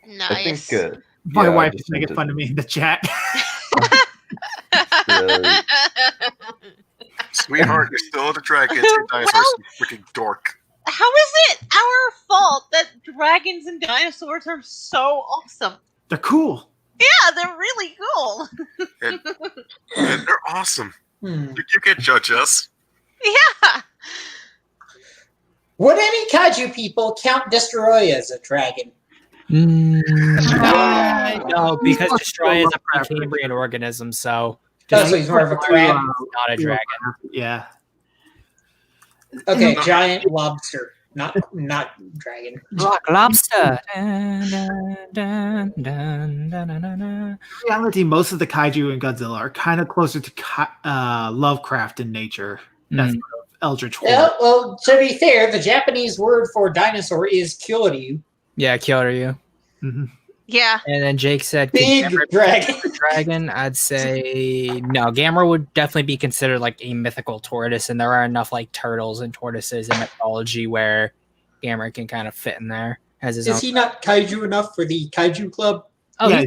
Nice. I think, My wife is making fun of me in the chat. Sweetheart, you're still the dragons and dinosaurs, you freaking dork. How is it our fault that dragons and dinosaurs are so awesome? They're cool. Yeah, they're really cool. And they're awesome. You can't judge us. Yeah. Would any kaiju people count Destroy as a dragon? No, because Destroy is a Precambrian organism, so So he's more of a crab, not a dragon. Yeah. Okay, giant lobster, not dragon. Rock lobster. In reality, most of the kaiju in Godzilla are kind of closer to Lovecraft in nature. That's Eldritch Horror. Yeah, well, to be fair, the Japanese word for dinosaur is Kyoryu. Yeah, Kyoryu. Mm-hmm. Yeah. And then Jake said, Big dragon. I'd say no. Gamera would definitely be considered like a mythical tortoise, and there are enough like turtles and tortoises in mythology where Gamera can kind of fit in there as his own. Is he not kaiju enough for the kaiju club? Oh, yeah.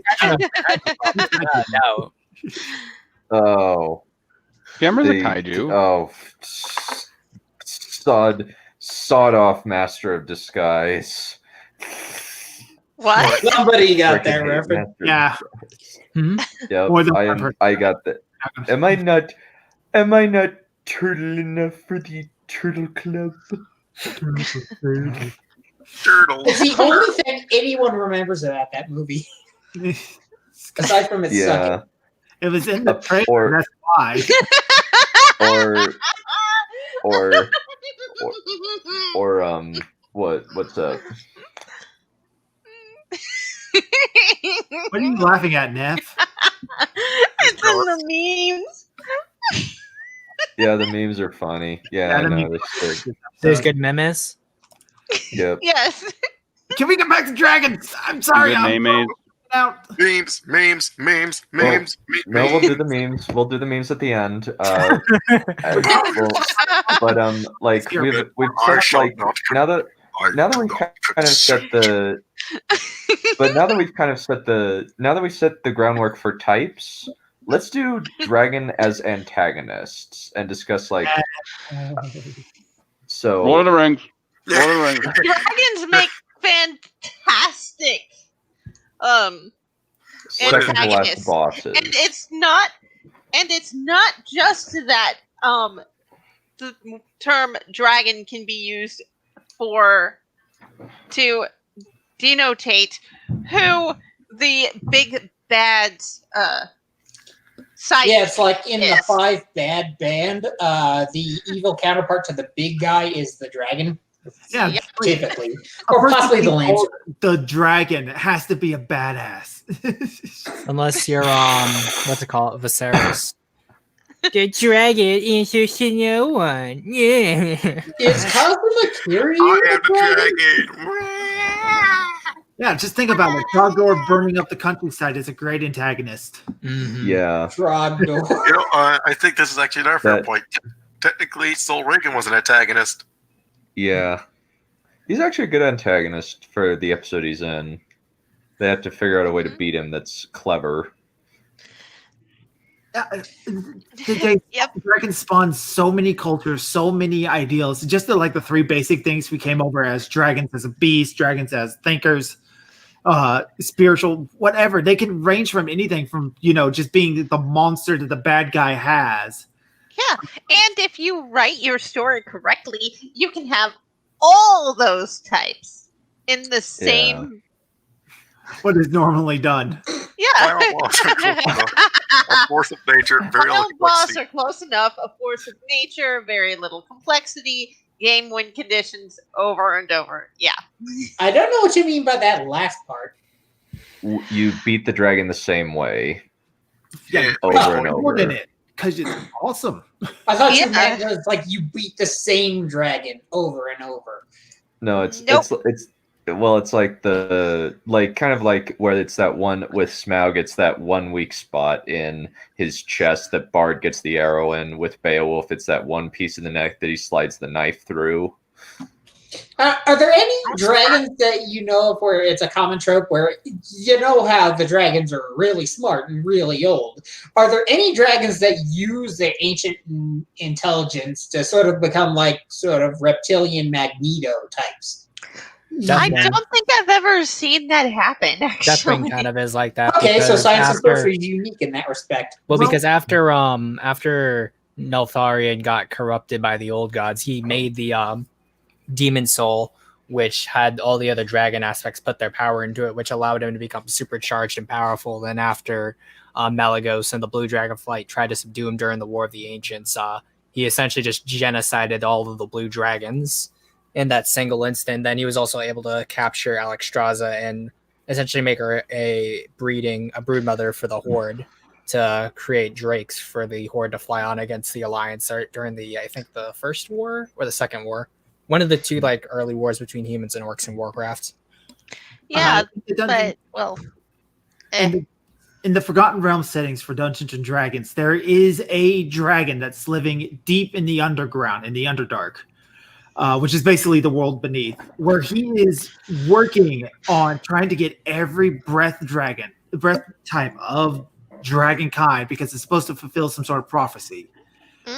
No. Oh. Gamera's a kaiju. Oh. Sawed off master of disguise. What? Somebody got that reference. Yeah. Yep, I got that. Am I not turtle enough for the turtle club? Turtle. It's the only thing anyone remembers about that movie. Aside from it sucking. It was in the trailer, that's why. What's up? What are you laughing at, Neph? It's in the memes. Yeah, the memes are funny. Yeah, I know. There's good memes. Yep. Yes. Can we get back to dragons? I'm sorry. Out. Memes. No, we'll do the memes. We'll do the memes at the end. But like we've set, like now that we've kind of set the now that we set the groundwork for types, let's do dragon as antagonists and discuss like so. Lord of the Rings. Dragons make fantastic second to last antagonists. bosses. And it's not And it's not just that the term dragon can be used to denotate who the big bad side. Yeah, it's like in the Five Bad Band, the evil counterpart to the big guy is the dragon. Yeah, typically, or possibly the lame. The dragon has to be a badass, unless you're what's it called, Viserys. The dragon is just a no one. Yeah, it's Cosmokiri. I am the dragon. Yeah, just think about it. Trogdor burning up the countryside is a great antagonist. Mm-hmm. Yeah. Trogdor. I think this is actually another fair point. Technically, Sol Reagan was an antagonist. Yeah. He's actually a good antagonist for the episode he's in. They have to figure out a way to beat him that's clever. Dragon spawned so many cultures, so many ideals. Just the three basic things we came over as: dragons as a beast, dragons as thinkers, spiritual, whatever. They can range from anything from just being the monster that the bad guy has. Yeah, and if you write your story correctly, you can have all those types in the same. What is normally done. Yeah. A force of nature, very little complexity. Are close enough. A force of nature, very little complexity. Game win conditions over and over. Yeah. I don't know what you mean by that last part. You beat the dragon the same way. Yeah, over and over. More than it, because it's awesome. I thought you meant it was like you beat the same dragon over and over. No, it's like kind of like where it's that one with Smaug gets that 1 weak spot in his chest that Bard gets the arrow in. With Beowulf, it's that one piece in the neck that he slides the knife through. Are there any dragons that you know of where it's a common trope where you know how the dragons are really smart and really old? Are there any dragons that use their ancient intelligence to sort of become like sort of reptilian Magneto types? I don't think I've ever seen that happen. Deathwing kind of is like that. Okay, so science is pretty unique in that respect. Well, because after Neltharion got corrupted by the old gods, he made the demon soul, which had all the other dragon aspects put their power into it, which allowed him to become supercharged and powerful. Then after Malagos and the Blue Dragonflight tried to subdue him during the War of the Ancients, he essentially just genocided all of the blue dragons in that single instant. Then he was also able to capture Alexstrasza and essentially make her a brood mother for the Horde to create drakes for the Horde to fly on against the Alliance during I think the first war or the second war. One of the two early wars between humans and orcs in Warcraft. Yeah, but in the Forgotten Realms settings for Dungeons and Dragons, there is a dragon that's living deep in the underground, in the Underdark. Which is basically the world beneath, where he is working on trying to get every breath type of dragonkind because it's supposed to fulfill some sort of prophecy.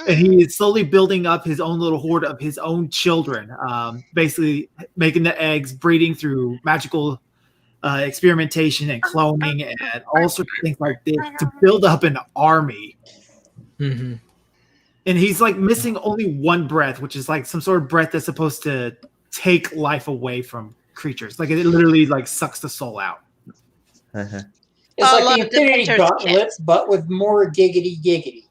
And he is slowly building up his own little horde of his own children, basically making the eggs, breeding through magical experimentation and cloning and all sorts of things like this to build up an army. Mm-hmm. And he's missing only one breath, which is some sort of breath that's supposed to take life away from creatures. It literally sucks the soul out. It's like the Infinity Gauntlets, but with more giggity giggity.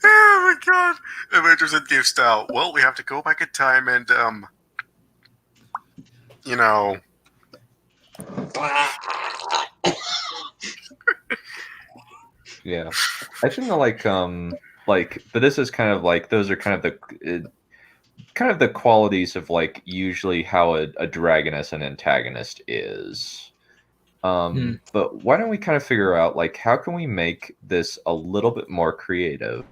Oh my god! Avengers Endgame style. Well, we have to go back in time and Yeah, I think but this is kind of those are kind of the qualities of usually how a dragoness and antagonist is. But why don't we kind of figure out how can we make this a little bit more creative?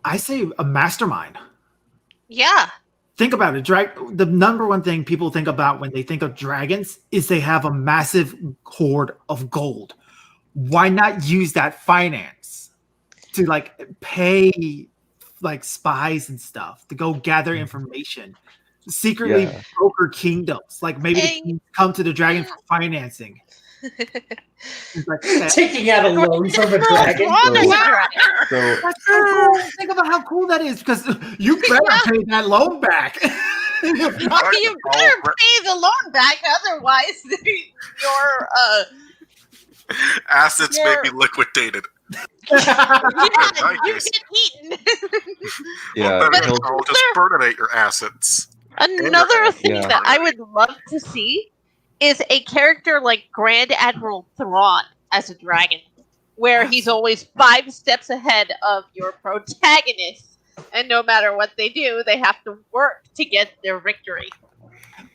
I say a mastermind. Yeah. Think about it. The number one thing people think about when they think of dragons is they have a massive hoard of gold. Why not use that finance to pay spies and stuff to go gather information secretly Yeah. broker kingdoms. Like maybe the kings come to the dragon for financing. Taking out a loan from a dragon. So That's so cool. Think about how cool that is, because you better pay that loan back. You better pay the loan back, otherwise your assets may be liquidated. you get eaten. Yeah, I'll just burnate your assets. Another thing that I would love to see is a character like Grand Admiral Thrawn as a dragon, where he's always 5 steps ahead of your protagonist, and no matter what they do, they have to work to get their victory.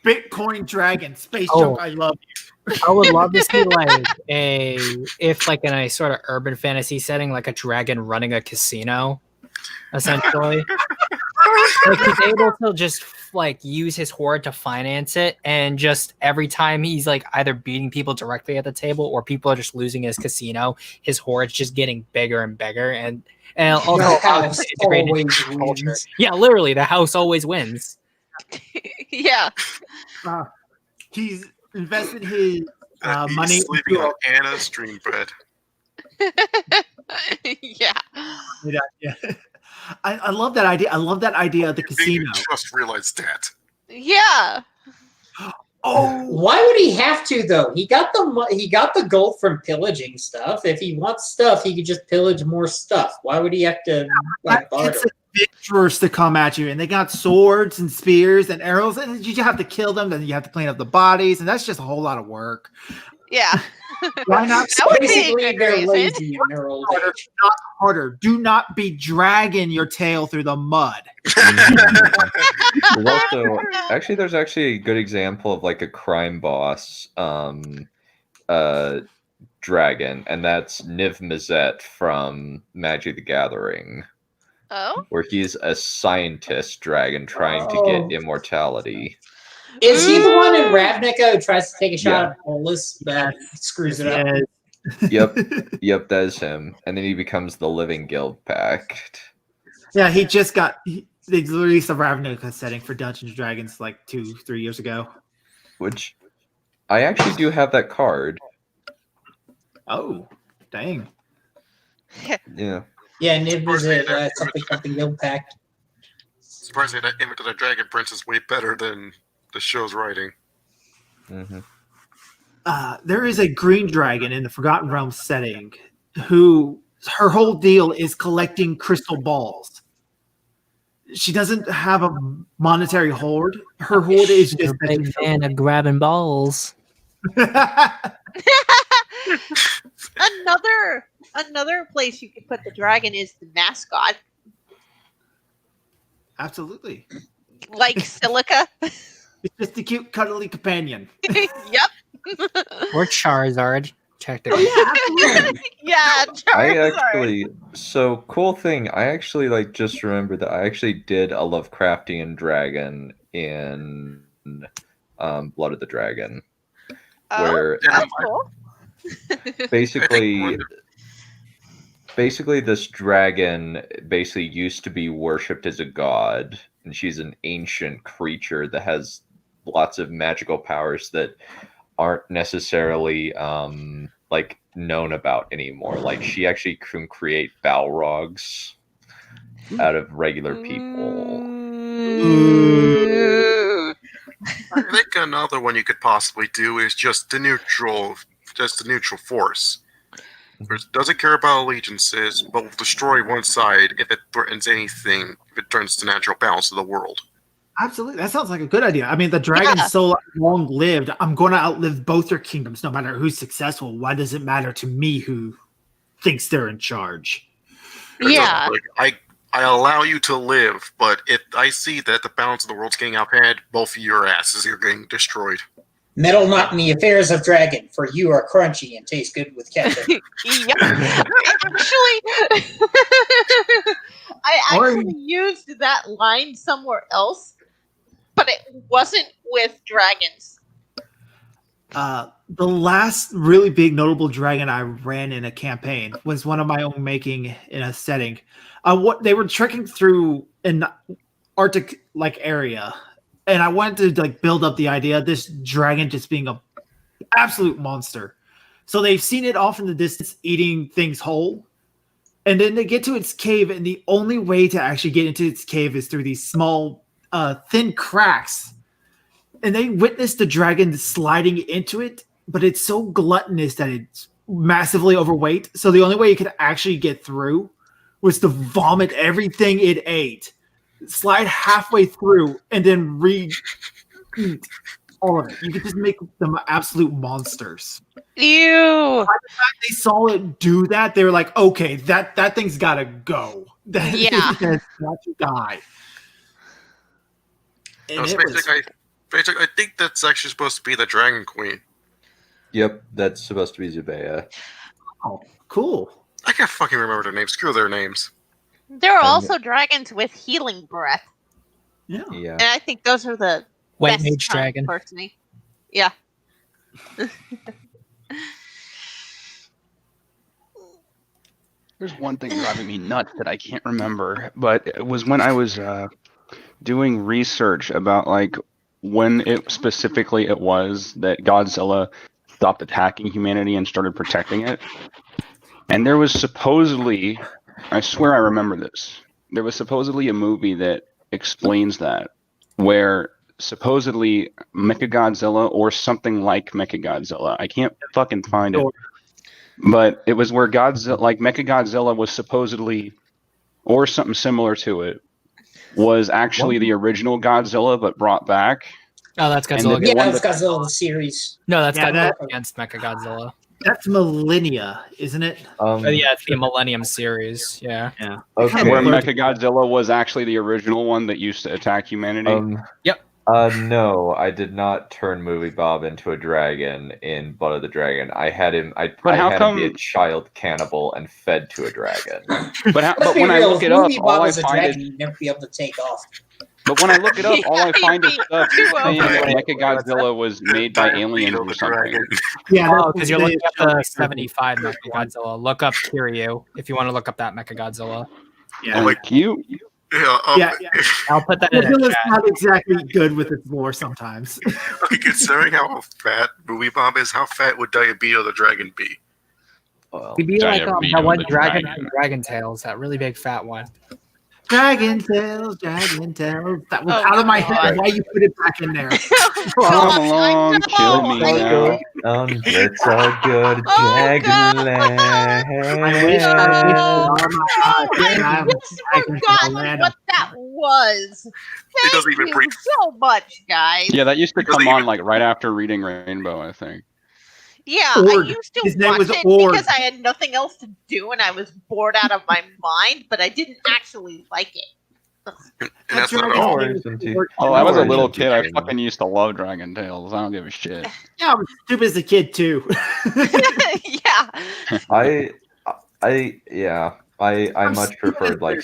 Bitcoin dragon, space junk, I love you. I would love to see like in a sort of urban fantasy setting, like a dragon running a casino, essentially. Like he's able to just like use his hoard to finance it, and just every time he's like either beating people directly at the table or people are just losing his casino, his hoard's just getting bigger and bigger, and also The house always culture. wins. Yeah, literally, the house always wins. Yeah. He's invested his He's money sleeping into on Anna's dream bed. Yeah. Yeah. I love that idea. I love that idea of the casino. You just realized that. Yeah. Oh, why would he have to though? He got the gold from pillaging stuff. If he wants stuff, he could just pillage more stuff. Why would he have to barter? It's adventurers to come at you, and they got swords and spears and arrows, and you have to kill them. Then you have to clean up the bodies, and that's just a whole lot of work. Yeah. Why not? That would be a Basically, good they're reason. lazy in their old Harder, age. not harder. Do not be dragging your tail through the mud. There's also there's actually a good example of like a crime boss dragon, and that's Niv Mizzet from Magic the Gathering, Oh? where he's a scientist dragon trying to get immortality. Is he the one in Ravnica who tries to take a shot at Polus but screws it up? Yep, that is him. And then he becomes the Living Guild Pact. Yeah, he just got. They released a Ravnica setting for Dungeons and Dragons like 2-3 years ago. Which I actually do have that card. Oh, dang. Yeah. Yeah, Niv is something Guild Pact. Surprisingly, that image of the Dragon Prince is way better than the show's writing. Mm-hmm. There is a green dragon in the Forgotten Realms setting who her whole deal is collecting crystal balls. She doesn't have a monetary hoard. Her hoard is just a big fan of grabbing balls. Another place you could put the dragon is the mascot, Absolutely. like Silica. It's just a cute, cuddly companion. Yep. Or Charizard, technically. Yeah, Charizard. Cool thing, I actually like just remembered that I actually did a Lovecraftian dragon in Blood of the Dragon. Where that's cool. basically this dragon basically used to be worshipped as a god, and she's an ancient creature that has lots of magical powers that aren't necessarily like known about anymore. Like she actually can create Balrogs out of regular people. I think another one you could possibly do is just the neutral force. It doesn't care about allegiances, but will destroy one side if it threatens anything, if it turns the natural balance of the world. Absolutely. That sounds like a good idea. I mean, the dragon's so long-lived. I'm going to outlive both your kingdoms, no matter who's successful. Why does it matter to me who thinks they're in charge? Yeah. Like, I allow you to live, but if I see that the balance of the world's getting out of hand, both of your asses are getting destroyed. Meddle not in the affairs of dragon, for you are crunchy and taste good with ketchup. Yep. I actually used that line somewhere else, but it wasn't with dragons. The last really big notable dragon I ran in a campaign was one of my own making in a setting. What they were trekking through an Arctic like area, and I wanted to like build up the idea of this dragon just being a absolute monster. So they've seen it off in the distance eating things whole. And then they get to its cave, and the only way to actually get into its cave is through these small, thin cracks. And they witness the dragon sliding into it, but it's so gluttonous that it's massively overweight. So the only way it could actually get through was to vomit everything it ate, slide halfway through, and then eat all of it. You could just make them absolute monsters. Ew. By the time they saw it do that, they were like, okay, that thing's gotta go. That Yeah. has got to die. No, And it was- I think that's actually supposed to be the Dragon Queen. Yep, that's supposed to be Zubea. oh, cool. I can't fucking remember their names. Screw their names. There are also dragons with healing breath, Yeah. Yeah. and I think those are the White best mage kinds, dragon. personally. Yeah. There's one thing driving me nuts that I can't remember, but it was when I was doing research about like when it specifically it was that Godzilla stopped attacking humanity and started protecting it. And there was supposedly, I swear I remember this, there was supposedly a movie that explains that, where supposedly Mechagodzilla or something like Mechagodzilla, I can't fucking find it, but it was where Godzilla, like Mechagodzilla was supposedly, or something similar to it, was actually the original Godzilla but brought back. Oh, that's And Godzilla. the Yeah, one that's that- Godzilla the series. No, that's Yeah, Godzilla that- against Mechagodzilla. That's Millennia, isn't it? But yeah, it's the Millennium series. Yeah. Yeah. Okay. Where Blurred. Mechagodzilla was actually the original one that used to attack humanity. Yep. No, I did not turn Movie Bob into a dragon in Blood of the Dragon. I had him. I how had him be a come- child cannibal and fed to a dragon. But Let's be when I real, look if it up, Movie all Bob I was a find dragon, is. you'd never be able to take off. But when I look it up, all I find is Yeah, stuff too saying that overrated. Mechagodzilla was made by aliens Beetle or the something. Dragon. Yeah. Oh, because you're looking at the the 75 Mechagodzilla. Look up Kiryu if you want to look up that Mechagodzilla. Yeah. Like you, Yeah, Yeah. I'll put that in the Godzilla's chat. not exactly good with its lore sometimes. Okay, considering how fat Movie Bob is, how fat would Diabeto the Dragon be? Well, He'd be like Diabeto that one the dragon dragon. from Dragon Tales, that really big fat one. Dragon Tales, Dragon Tales. That was Oh out of my my head. God. Why you put it back in there? come along, I kill know, me I now. Let's all go to Oh, God. I wish I No. wished all my I life just forgot what that was. Thank doesn't even you breathe. so much, guys. Yeah, that used to Because come they on even- like right after Reading Rainbow, I think. Yeah, Ord. I used to His name watch was it Ord. because I had nothing else to do and I was bored out of my mind, but I didn't actually like it. And that's not Dragon all. Tales into- Oh, I was a little Origins kid. I Dragon. fucking used to love Dragon Tales. I don't give a shit. Yeah, I was stupid as a kid too. Yeah. I much preferred like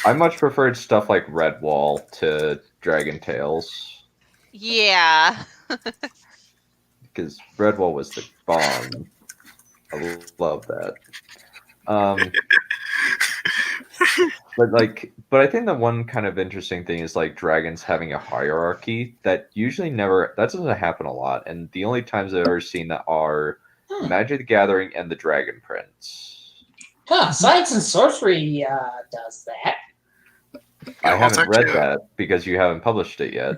I much preferred stuff like Redwall to Dragon Tales Yeah. because Redwall was the bomb. I love that. But I think the one kind of interesting thing is like dragons having a hierarchy that usually that doesn't happen a lot, and the only times I've ever seen that are Magic the Gathering and the Dragon Prince. Huh, Science and Sorcery does that. I Yeah, haven't I'll read check it. that because you haven't published it yet.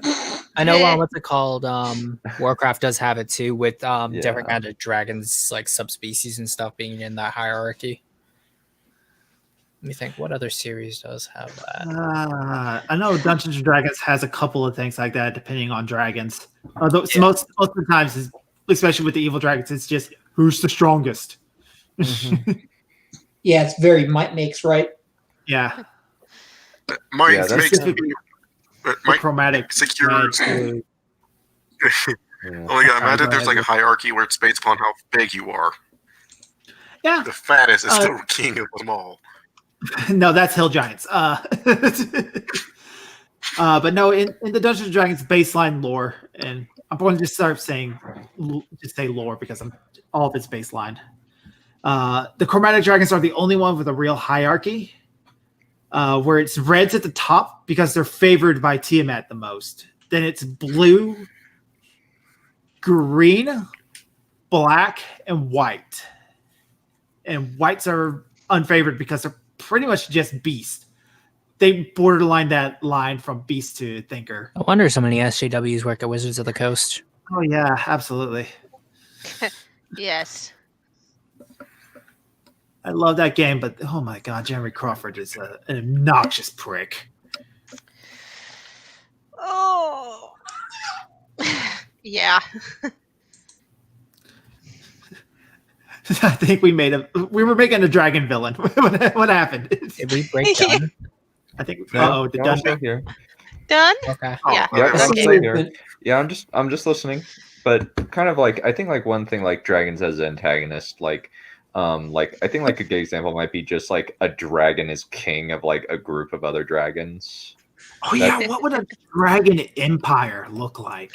I know what's it called? Warcraft does have it too, with different Yeah. kind of dragons, like subspecies and stuff being in that hierarchy. Let me think, what other series does have that? I know Dungeons and Dragons has a couple of things like that, depending on dragons. Although Yeah. most of the times, especially with the evil dragons, it's just who's the strongest. Yeah, it's very might makes right. Yeah, Mike Yeah, that's makes specifically the Mike chromatic. secures. red, Yeah. Oh my god, imagine there's like a hierarchy where it's based upon how big you are. Yeah, The fattest is still king of them all. no, that's Hill Giants. But no, in the Dungeons and Dragons baseline lore, and I'm going to just start saying, just say lore because all of it's baseline. The chromatic dragons are the only one with a real hierarchy, where it's reds at the top because they're favored by Tiamat the most, then it's blue, green, black, and white. And whites are unfavored because they're pretty much just beast. They borderline that line from beast to thinker. I wonder so many SJWs work at Wizards of the Coast. Oh yeah, absolutely. Yes. I love that game, but oh my god, Jeremy Crawford is an obnoxious prick. Oh. Yeah. I think we were making a dragon villain. What happened? Did we break down? I think. No, The no, done. I'm still here. Done? Okay. Yeah. Yeah, I'm Okay. still here. Yeah, I'm just listening. But kind of like I think like one thing like dragons as an antagonist, like I think like a good example might be just like a dragon is king of like a group of other dragons. Oh yeah, what would a dragon empire look like?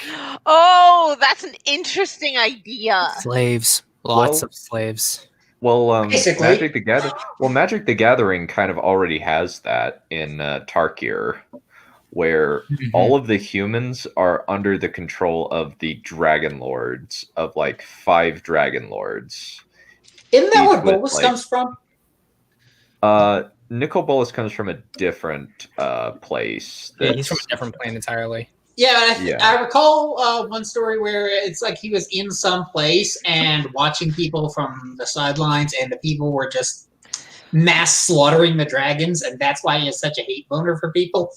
Oh, that's an interesting idea. Slaves. Lots of slaves. Well, Basically. Magic the Gathering kind of already has that in Tarkir, where all of the humans are under the control of the Dragonlords, of like 5 Dragonlords. Isn't that Each where with, Bolus like- comes from? Nicol Bolas comes from a different place. Yeah, he's from a different plane entirely. Yeah, Yeah. I recall one story where it's like he was in some place and watching people from the sidelines, and the people were just mass slaughtering the dragons, and that's why he has such a hate boner for people.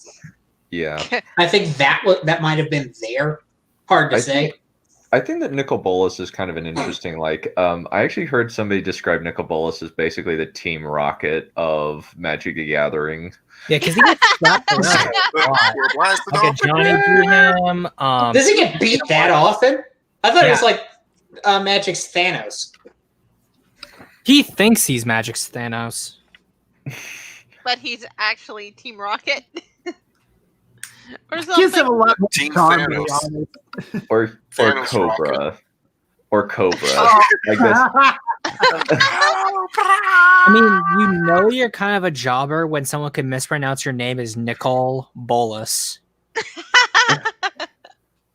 Yeah. I think that might have been there. Hard to say. I think that Nicol Bolas is kind of an interesting, like, I actually heard somebody describe Nicol Bolas as basically the Team Rocket of Magic the Gathering. Yeah, because he gets slapped around a lot. Like a Johnny Graham. Does he get beat that often? I thought it was like Magic's Thanos. He thinks he's Magic's Thanos. But he's actually Team Rocket. Or Gives him a something. lot more Team charm, to be Thanos. honest. Or Thanos Cobra. Rocket. Or Cobra. Oh. Like this. I mean, you know you're kind of a jobber when someone can mispronounce your name as Nicol Bolas.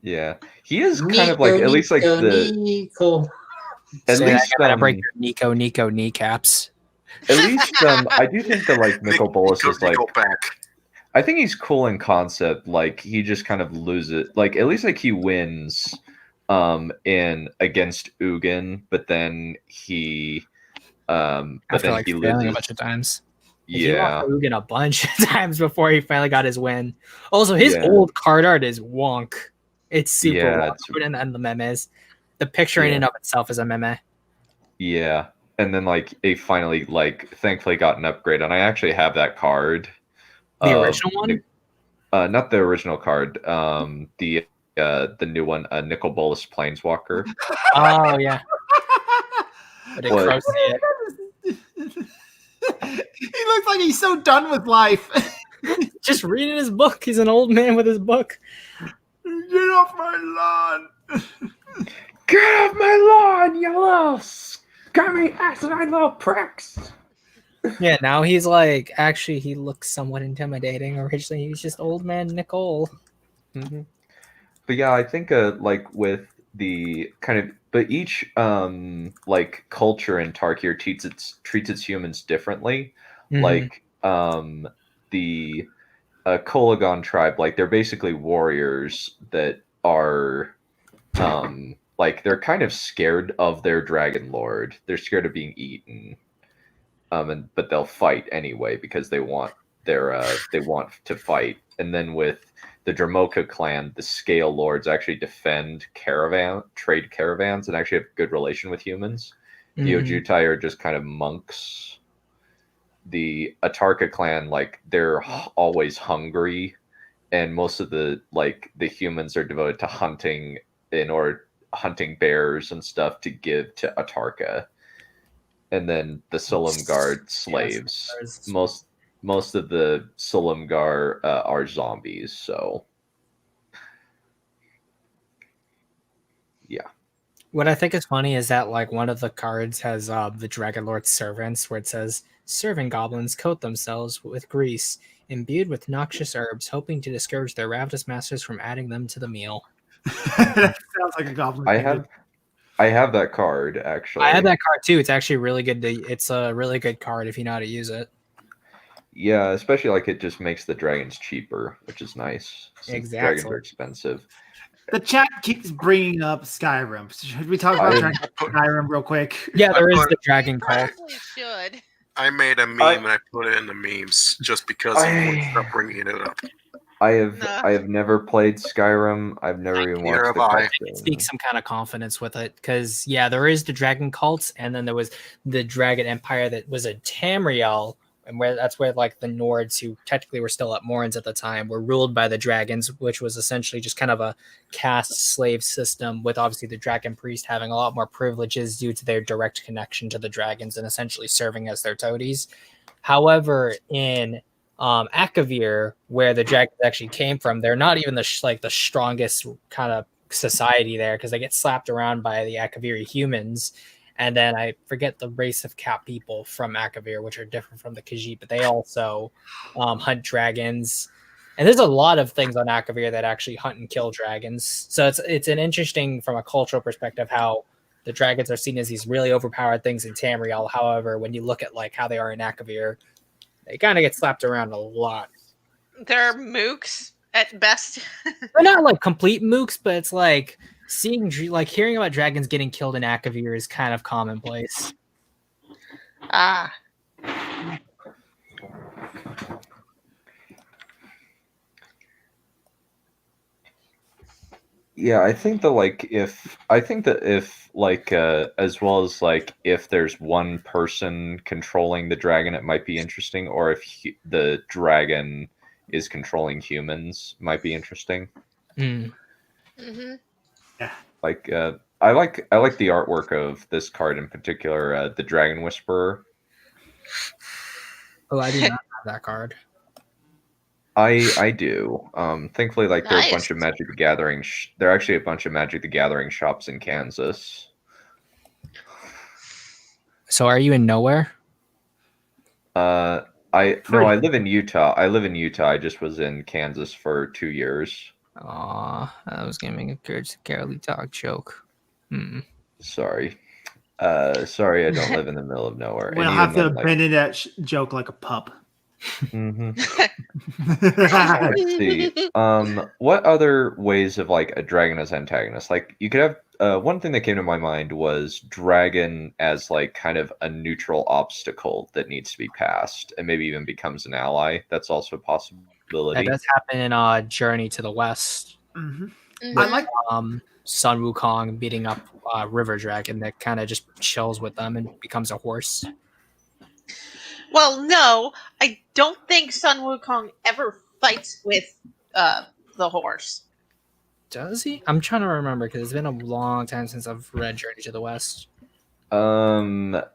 Yeah. He is kind of like, at least like Nico. at So least, I gotta break your Nico kneecaps. at least, I do think that like Nicol Bolas is like, Go back. I think he's cool in concept. Like he just kind of loses. Like at least like he wins, in against Ugin, but then he, but After then like he failing a loses. bunch of times. He Yeah, lost to Ugin a bunch of times before he finally got his win. Also, his old card art is wonk. It's super Yeah, wonk. And the memes. The picture in and of itself is a meme. yeah. And then like they finally like thankfully got an upgrade, and I actually have that card. The original one? Not the original card. The new one, Nicol Bolas Planeswalker. Oh yeah. But it What? crows it. He looks like he's so done with life. Just reading his book. He's an old man with his book. Get off my lawn. Get off my lawn, you little scummy asinine little pricks. Yeah, now he's like, actually, he looks somewhat intimidating. Originally, he was just old man Nicole. Mm-hmm. But yeah, I think like with the kind of, but each like culture in Tarkir treats its humans differently. Mhm. Like the Kolagon tribe, like they're basically warriors that are like they're kind of scared of their Dragonlord. They're scared of being eaten. But they'll fight anyway because they want to fight. And then with the Dramoka clan, the Scale Lords actually defend trade caravans and actually have a good relation with humans. The Ojutai are just kind of monks. The Atarka clan, like they're always hungry, and most of the humans are devoted to hunting hunting bears and stuff to give to Atarka. And then the Silumgar slaves. Most of the Silumgar are zombies, so yeah. What I think is funny is that like one of the cards has the Dragonlord servants, where it says serving goblins coat themselves with grease imbued with noxious herbs, hoping to discourage their ravenous masters from adding them to the meal. That sounds like a goblin. I have that card actually. I have that card too. It's actually really good. It's a really good card if you know how to use it. Yeah, especially like it just makes the dragons cheaper, which is nice. Exactly. Dragons are expensive. The chat keeps bringing up Skyrim. Should we talk about Skyrim real quick? Yeah, there is the dragon cult. We should. I made a meme and I put it in the memes just because I stopped bringing it up. I have never played Skyrim. I've never even watched the I can speak some kind of confidence with it because there is the dragon cults, and then there was the dragon empire that was a Tamriel, and that's where like the Nords, who technically were still at Morns at the time, were ruled by the dragons, which was essentially just kind of a caste slave system, with obviously the dragon priest having a lot more privileges due to their direct connection to the dragons and essentially serving as their toadies. However, in Akavir, where the dragons actually came from, they're not even the strongest kind of society there, because they get slapped around by the Akaviri humans. And then I forget the race of cat people from Akavir, which are different from the Khajiit, but they also hunt dragons. And there's a lot of things on Akavir that actually hunt and kill dragons. So it's an interesting, from a cultural perspective, how the dragons are seen as these really overpowered things in Tamriel. However, when you look at like how they are in Akavir, they kind of get slapped around a lot. They're mooks at best. They're not like complete mooks, but it's like hearing about dragons getting killed in Akavir is kind of commonplace. Ah. Yeah, I think that if as well as like if there's one person controlling the dragon, it might be interesting, or if the dragon is controlling humans, might be interesting. Mm-hmm. Yeah. Like I like the artwork of this card in particular, the Dragon Whisperer. Oh, I do not have that card. I do. Thankfully, like there are a Nice. bunch of Magic the Gathering. There are actually a bunch of Magic the Gathering shops in Kansas. So, are you in nowhere? I live in Utah. I just was in Kansas for 2 years. Aw, I was gonna make a Carolee dog joke. Sorry. Sorry, I don't live in the middle of nowhere. We'll And have even to then, abandon that joke like a pup. Let's see. What other ways of like a dragon as antagonist? Like you could have one thing that came to my mind was dragon as like kind of a neutral obstacle that needs to be passed, and maybe even becomes an ally. That's also a possibility. That does happen in Journey to the West. Mm-hmm. I like Sun Wukong beating up River Dragon that kind of just chills with them and becomes a horse. Well, no, I don't think Sun Wukong ever fights with the horse. Does he? I'm trying to remember because it's been a long time since I've read Journey to the West. That's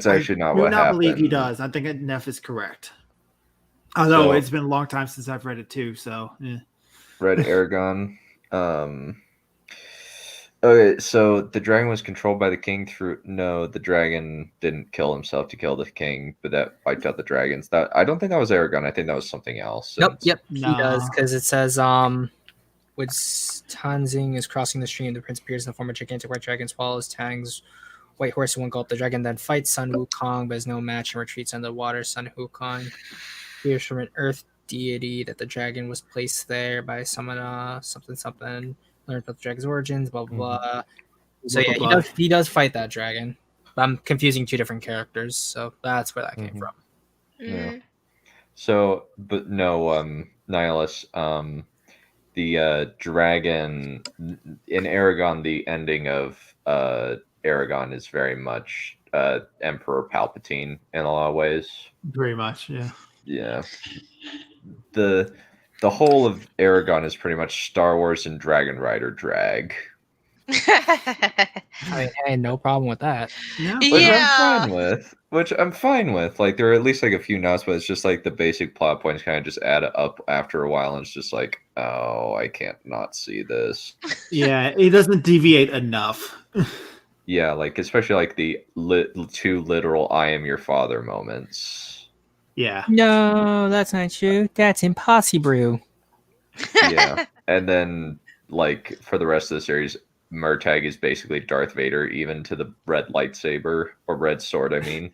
actually not I what do not happened. believe he does. I think Neph is correct. Although So- it's been a long time since I've read it too, so yeah. Read Aragon. Okay, so the dragon was controlled by the king through. No, the dragon didn't kill himself to kill the king, but that wiped out the dragons. That I don't think that was Aragon. I think that was something else. Yep, he No. does because it says when Tanzing is crossing the stream, the prince appears in the form of gigantic white dragon, swallows Tang's white horse in one gulp. The dragon then fights Sun Wukong, but is no match and retreats under the water. Sun Wukong appears from an earth deity that the dragon was placed there by someone something. Learned about the dragon's origins, blah blah blah. So yeah, Blah, blah, he does fight that dragon. I'm confusing two different characters, so that's where that came from. Yeah. So, but no, Nihilus, the dragon in Aragon, the ending of Aragon is very much Emperor Palpatine in a lot of ways. Very much, yeah. Yeah. The whole of Aragon is pretty much Star Wars and Dragon Rider drag. I mean, hey, no problem with that. Yeah. Which I'm fine with. Like there are at least like a few nods, but it's just like the basic plot points kind of just add up after a while, and it's just like, oh, I can't not see this. Yeah, it doesn't deviate enough. Yeah, like especially like the two literal "I am your father" moments. Yeah. No, that's not true. That's impossible. Yeah. And then, like, for the rest of the series, Murtagh is basically Darth Vader, even to the red lightsaber, or red sword, I mean.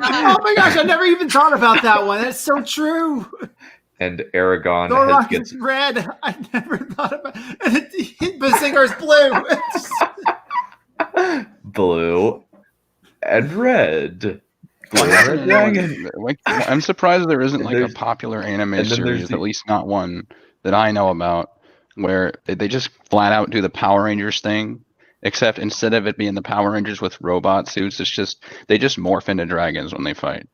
Oh my gosh, I never even thought about that one. That's so true. And Aragorn Thorok gets is red. I never thought about it. Bazingar's blue. blue and red. Blue and red dragon. Like, I'm surprised there isn't like a There's- popular anime and then there's series, the- at least not one that I know about, where they just flat out do the Power Rangers thing, except instead of it being the Power Rangers with robot suits, it's just they just morph into dragons when they fight.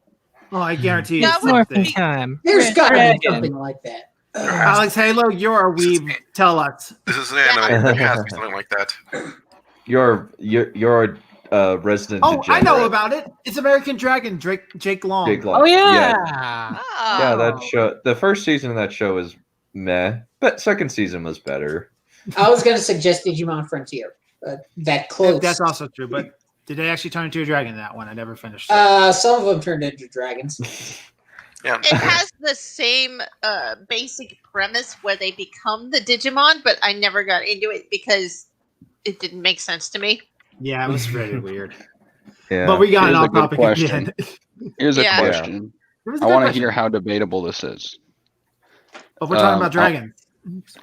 Oh, I guarantee That it's would something. be- time. There's got to be Dragon. something like that. Alex Halo, you're a weeb. Tell us. This is an anime. There has to be something like that. You're a resident Oh, I know degenerate. about it. It's American Dragon, Jake Long. Big Long. Oh yeah. Yeah, that show. The first season of that show was meh, but second season was better. I was going to suggest Digimon Frontier. That close. That's also true, but did they actually turn into a dragon in that one? I never finished. Some of them turned into dragons. Yeah. It has the same basic premise where they become the Digimon, but I never got into it because it didn't make sense to me. Yeah, it was really weird. Yeah. But we got Here's an a off good topic question. again. Here's a Yeah. question. It was a I good want to question. hear how debatable this is. But we're talking about I'll- dragons.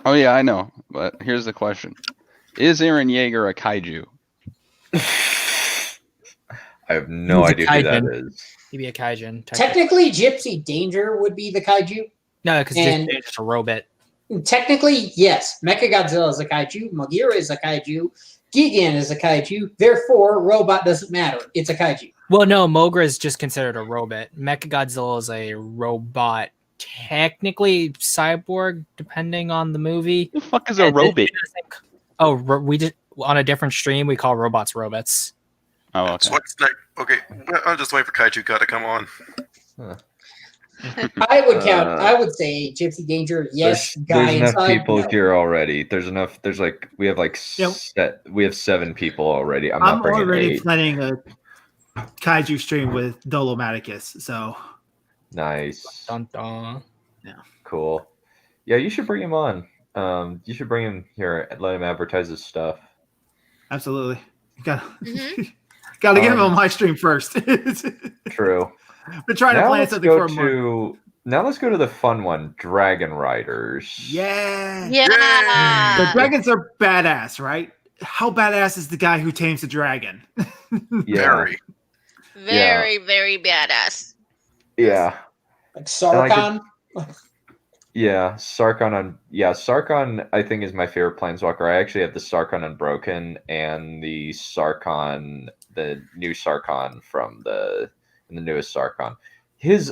Oh yeah, I know. But here's the question: is Eren Yeager a kaiju? I have no He's a idea who that kaijin. is. He'd be a kaijin. Technically, Gypsy Danger would be the kaiju. No, because and- it's just a robot. Technically, yes. Mechagodzilla is a kaiju. Magira is a kaiju. Gigan is a kaiju. Therefore, robot doesn't matter. It's a kaiju. Well, no, Mogra is just considered a robot. Mechagodzilla is a robot, technically cyborg, depending on the movie. The fuck is a robot? Oh, we just on a different stream we call robots robots. Oh, okay. So what's next? Okay, well, I'll just wait for Kaiju God to come on. I would count. I would say Gypsy Danger. Yes, guy there's enough inside. people no. here already. There's enough. There's like we have like we have 7 people already. I'm not bringing already 8. planning a kaiju stream with Dolomaticus. So Nice. Dun, dun. Cool. Yeah, you should bring him on. You should bring him here and let him advertise his stuff. absolutely, got Mhm. to get him on my stream first. True. We're trying to Now plan let's something go for a month. to now let's go to the fun one, Dragon Riders. Yeah. Yeah. The dragons are badass, right? How badass is the guy who tames the dragon? Yeah. Very, very badass. Yeah. Like Sarkon. Yeah, Sarkon I think is my favorite planeswalker. I actually have the Sarkon Unbroken and the new Sarkon from the newest Sarkon. His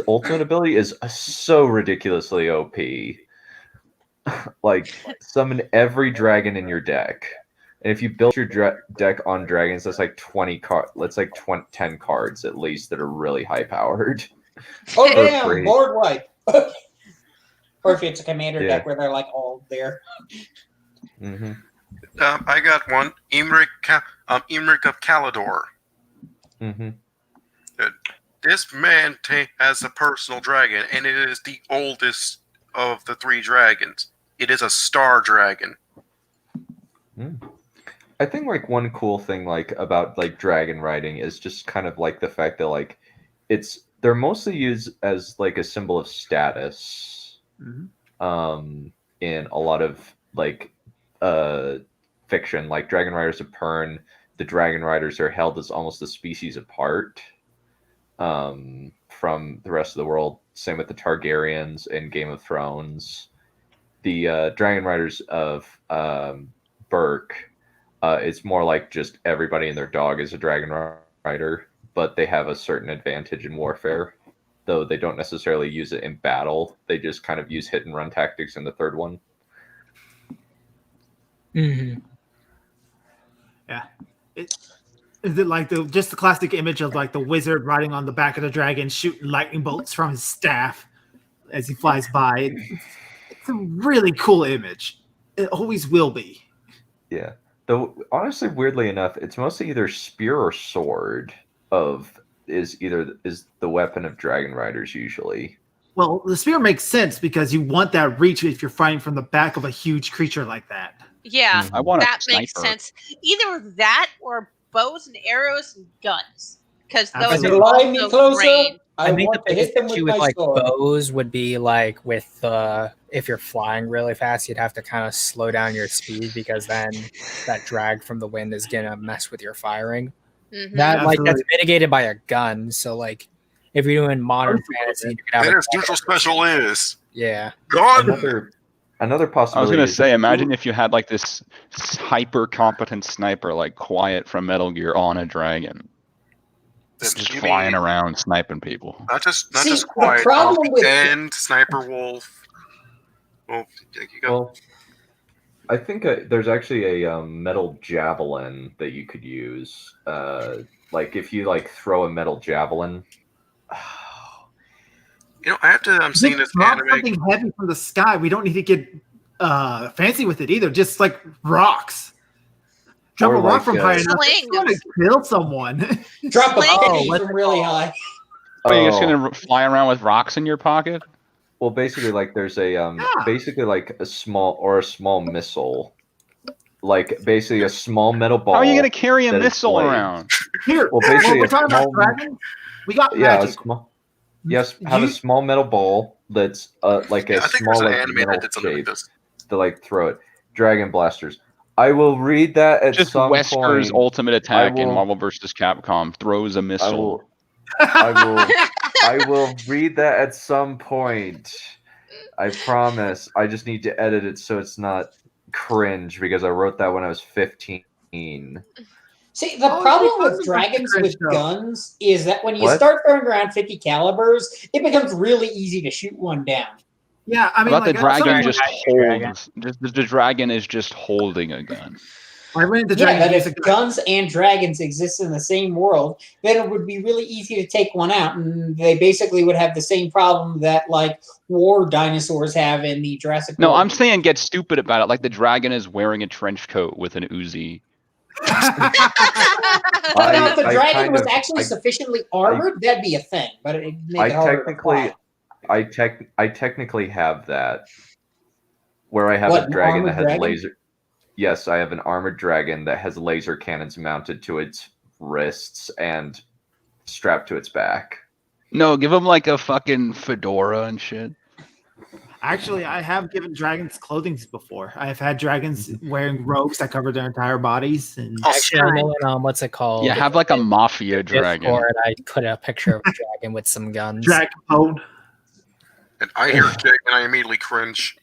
ultimate ability is so ridiculously OP. Like summon every dragon in your deck. And if you build your deck on dragons, that's like 10 cards at least that are really high powered. Oh For damn! free. Board wipe. Or if it's a commander Yeah. deck where they're like all there. Mm-hmm. I got one. Imrik of Calidor. Mm-hmm. This man has a personal dragon, and it is the oldest of the 3 dragons. It is a star dragon. I think like one cool thing like about like dragon riding is just kind of like the fact that like they're mostly used as like a symbol of status. Mhm. In a lot of like fiction, like Dragon Riders of Pern, the Dragon Riders are held as almost a species apart from the rest of the world. Same with the Targaryens in Game of Thrones. The Dragon Riders of Berk, it's more like just everybody and their dog is a Dragon Rider, but they have a certain advantage in warfare, though they don't necessarily use it in battle. They just kind of use hit and run tactics in the third one. Mm-hmm. Yeah. Is it like just the classic image of like the wizard riding on the back of the dragon, shooting lightning bolts from his staff as he flies by? It's a really cool image. It always will be. Yeah. Though honestly, weirdly enough, it's mostly either spear or sword is the weapon of dragon riders usually. Well, the spear makes sense because you want that reach if you're fighting from the back of a huge creature like that. Yeah, I want that a makes sniper. sense. Either that or bows and arrows and guns, because those Absolutely. are Lie me also closer. range. I think the want to hit biggest them with issue my with like sword. bows would be like with if you're flying really fast, you'd have to kind of slow down your speed because then that drag from the wind is gonna mess with your firing. Mhm. That like that's Absolutely. mitigated by a gun. So like if you're doing modern fantasy, you could have Then a its neutral special is yeah. gun. Another I was possibility. gonna say, imagine if you had like this hyper competent sniper like Quiet from Metal Gear on a dragon, Then just maybe flying around sniping people. not just See, the quiet. problem with- and Sniper Wolf. Well, there you go. Well, I think there's actually a metal javelin that you could use. Like if you like throw a metal javelin. You know, I'm seeing this Just drop anime. something heavy from the sky. We don't need to get fancy with it either. Just like rocks. Drop Or a rock like, from high enough. It's slings. going to kill someone. Drop a Slings. penny what's from it really called? high. Are you just gonna fly around with rocks in your pocket? Well, basically, like there's a basically like a small missile, like basically a small metal ball. How are you gonna carry a that is missile blades. around? Here, Well, basically, we're a talking about small- dragons. We got Yeah, magic. have a You- small metal ball that's like a I think small there's an like anime metal that did something like shape this. to like throw it. Dragon blasters. I will read that at Just some Wesker's point. ultimate attack in will- Marvel vs. Capcom throws a I missile. will. I will read that at some point. I promise. I just need to edit it so it's not cringe because I wrote that when I was 15. See, the Oh, problem it's with fun dragons to with show. guns is that when you What? start throwing around 50 calibers, it becomes really easy to shoot one down. Yeah, I mean, How about the like, dragon also, just Dragon. holds? The dragon is just holding a gun. I ran into Yeah, dragon that use if a gun. guns and dragons exist in the same world, then it would be really easy to take one out, and they basically would have the same problem that like war dinosaurs have in the Jurassic No, World. I'm saying get stupid about it. Like the dragon is wearing a trench coat with an Uzi. But now, if the I dragon kind was of- actually I- sufficiently armored, that'd be a thing. But it'd make it harder to fly. I technically have that, where I have What, a an dragon armored that has dragon? laser. Yes, I have an armored dragon that has laser cannons mounted to its wrists and strapped to its back. No, give him like a fucking fedora and shit. Actually, I have given dragons clothing before. I have had dragons wearing robes that cover their entire bodies. And Actually, I know what's it called? Yeah, have like a mafia dragon. Discord, I put a picture of a dragon with some guns. dragon code. And I hear Jake and I immediately cringe.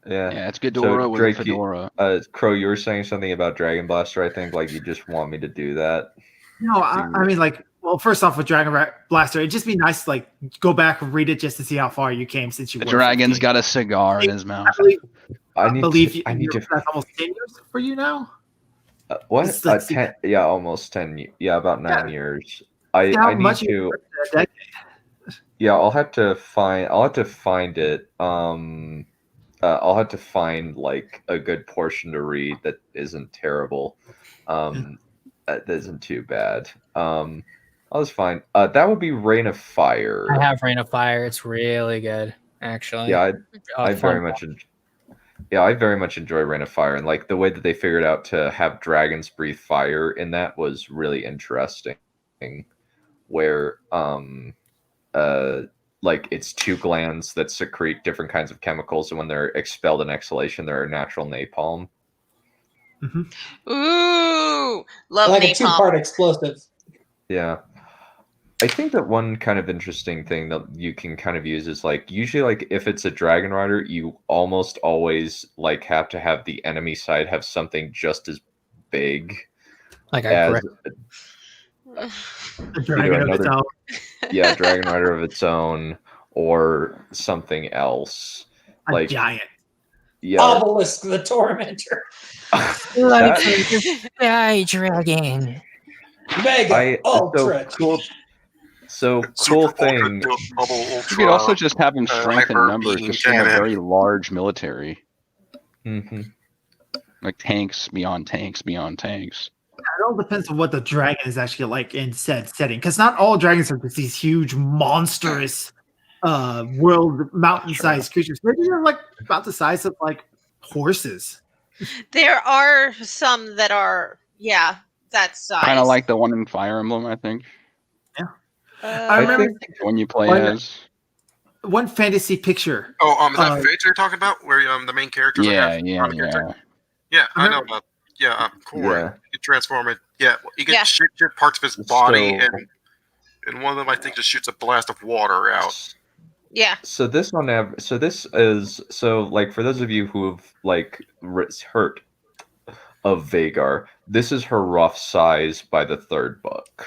Yeah. Yeah, it's Ghidorah with Drake, a fedora. Crow, you were saying something about Dragon Blaster. I think like you just want me to do that. No, I mean, like, well, first off, with Dragon Blaster, it'd just be nice to like go back and read it just to see how far you came since you. The were dragon's 15. got a cigar in his mouth. I need believe to. I need to. that's almost 10 years for you now. What? It's like 10, yeah, almost 10. Yeah, about 9 years. I See how need much to. you worked in a decade. Yeah, I'll have to find it. I'll have to find like a good portion to read that isn't terrible. That isn't too bad. I'll just find. That would be Rain of Fire. I have Rain of Fire. It's really good, actually. Yeah, I fun. very much. I very much enjoy Rain of Fire, and like the way that they figured out to have dragons breathe fire in that was really interesting. Where like it's two glands that secrete different kinds of chemicals, and when they're expelled in exhalation, they're natural napalm. Ooh, love Like a napalm. two-part explosive. Yeah. I think that one kind of interesting thing that you can kind of use is like usually like if it's a dragon rider, you almost always like have to have the enemy side have something just as big Like a as grip. A dragon of its another- own. yeah, dragon rider of its own or something else. A Like giant. yeah, Obelisk the Tormentor. Die, dragon. Mega Ultra. So Super cool Ultra thing. Double You Ultra. could also just have him strength in hyper numbers beam just from a cannon. very large military. Mhm. Like tanks beyond tanks beyond tanks. It all depends on what the dragon is actually like in said setting, because not all dragons are just these huge, monstrous, world mountain-sized creatures. Maybe they're like about the size of like horses. There are some that are, that size. Kind of like the one in Fire Emblem, I think. I remember When you play One- as. one fantasy picture. Oh, is that Fate you're talking about? Where the main character? Yeah. Yeah, I know about. Yeah, Core. Yeah. You can transform it. Yeah, you can shoot parts of his body, So- and one of them I think just shoots a blast of water out. Yeah. So this like for those of you who have like heard of Vagar, this is her rough size by the third book.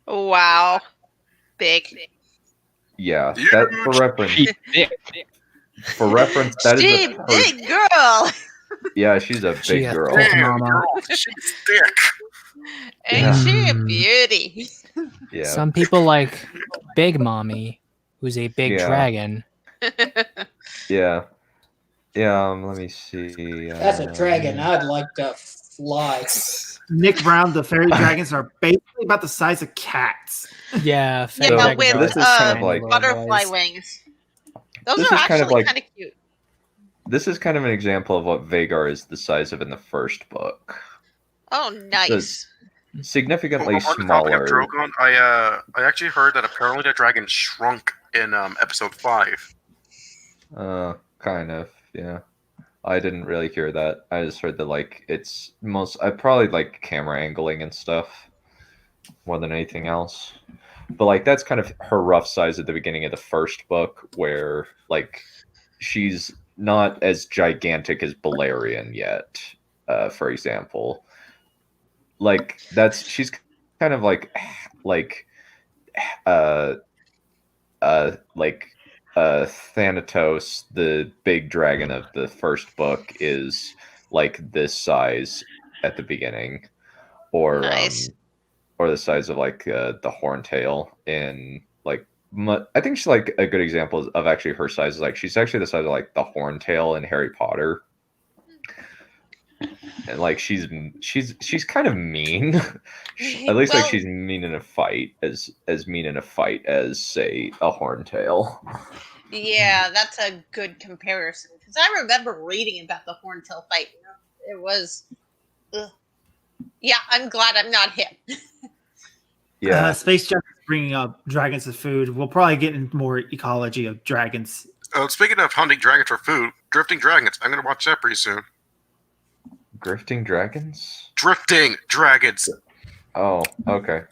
Wow. Big. Yeah, that for reference. For reference, that She is big girl. Yeah, she's a She big a girl. thick mama. She's thick. Ain't she a beauty? Yeah. Some people like Big Mommy, who's a big Yeah. dragon. Yeah. Let me see. That's a dragon. I'd like to fly. Nick Brown, the fairy dragons are basically about the size of cats. Yeah, Yeah, So- but with so this is kind of like- butterfly wings. Those This are is kind of actually like- kind of cute. This is kind of an example of what Vagar is the size of in the first book. Oh, nice. Significantly On the topic of smaller. Drogon, I actually heard that apparently the dragon shrunk in episode 5. Kind of, yeah. I didn't really hear that. I just heard that like it's I probably like camera angling and stuff more than anything else. But like that's kind of her rough size at the beginning of the first book, where like she's not as gigantic as Balerion yet, for example. Like she's kind of like Thanatos, the big dragon of the first book, is like this size at the beginning, or Nice. or the size of like the Horntail in like. I think she's like a good example of actually her size is like she's actually the size of like the Horntail in Harry Potter. And like she's kind of mean. At least like she's mean in a fight, as mean in a fight as say a Horntail. Yeah, that's a good comparison. Because I remember reading about the Horntail fight. It was. Ugh. Yeah, I'm glad I'm not him. Yeah. Space Junk is bringing up dragons as food. We'll probably get into more ecology of dragons. Speaking of hunting dragons for food, drifting dragons. I'm gonna watch that pretty soon. Drifting dragons? Drifting dragons. Oh, okay.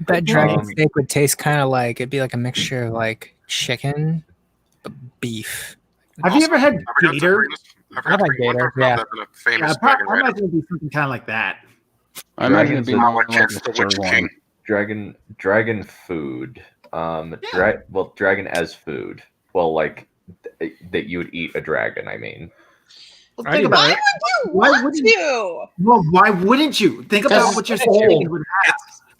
That dragon steak would taste kind of like it'd be like a mixture of like chicken, but beef. Have you ever had gator? I've I've had gator, yeah. That's a famous Yeah, dragon I rider. imagine it'd be something kind of like that. I imagine it'd be Dragons more is- like Chance the the Witch sirloin. King. Dragon food. Dragon as food. Well, like that you would eat a dragon. I mean, Well, think about Why it. would you Why want wouldn't- to? Well, why wouldn't you? Think about Because what you're it's saying. old. would have.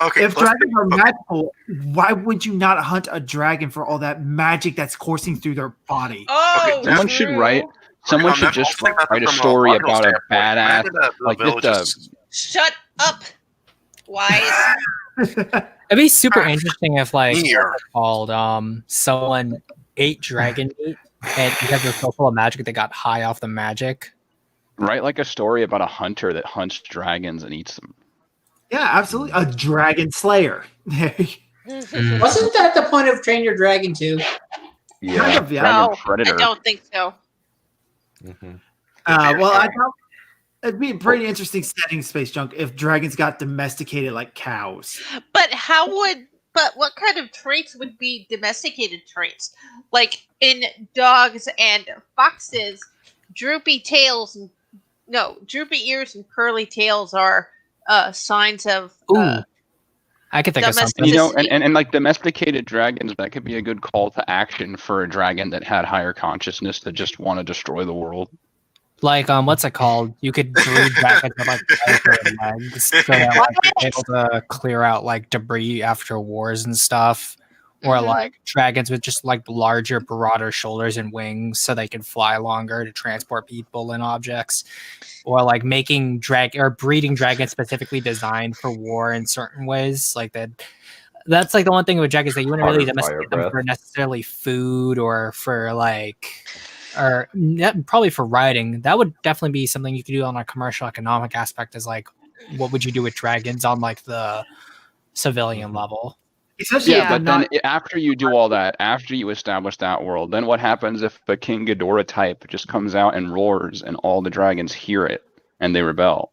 Okay, If let's dragons are okay. magical, why would you not hunt a dragon for all that magic that's coursing through their body? Oh, Someone should write. Someone should just write a story about a badass, like just a. Shut up, wise. It'd be super interesting if like Here. what's it called someone ate dragon meat and because they're so full of magic they got high off the magic. Write like a story about a hunter that hunts dragons and eats them. Yeah, absolutely. A dragon slayer. Wasn't that the point of Train Your Dragon 2? Kind yeah. of, yeah. No, Predator. I don't think so. Mhm. Well, I thought it'd be a pretty interesting setting, Space Junk, if dragons got domesticated like cows. But what kind of traits would be domesticated traits? Like in dogs and foxes, droopy ears and curly tails are signs of I could think of something. You know, and like domesticated dragons, that could be a good call to action for a dragon that had higher consciousness that just want to destroy the world. Like what's it called? You could breed dragons with like legs so that like, you're able to clear out like debris after wars and stuff. or like dragons with just like larger, broader shoulders and wings so they can fly longer to transport people and objects, or like making breeding dragons specifically designed for war in certain ways. Like that's like the one thing with dragons that you wouldn't really domesticate them for necessarily food or for like, or probably for riding. That would definitely be something you could do on a commercial economic aspect, is like, what would you do with dragons on like the civilian level? Yeah, but then after you do all that, after you establish that world, then what happens if a King Ghidorah type just comes out and roars and all the dragons hear it and they rebel?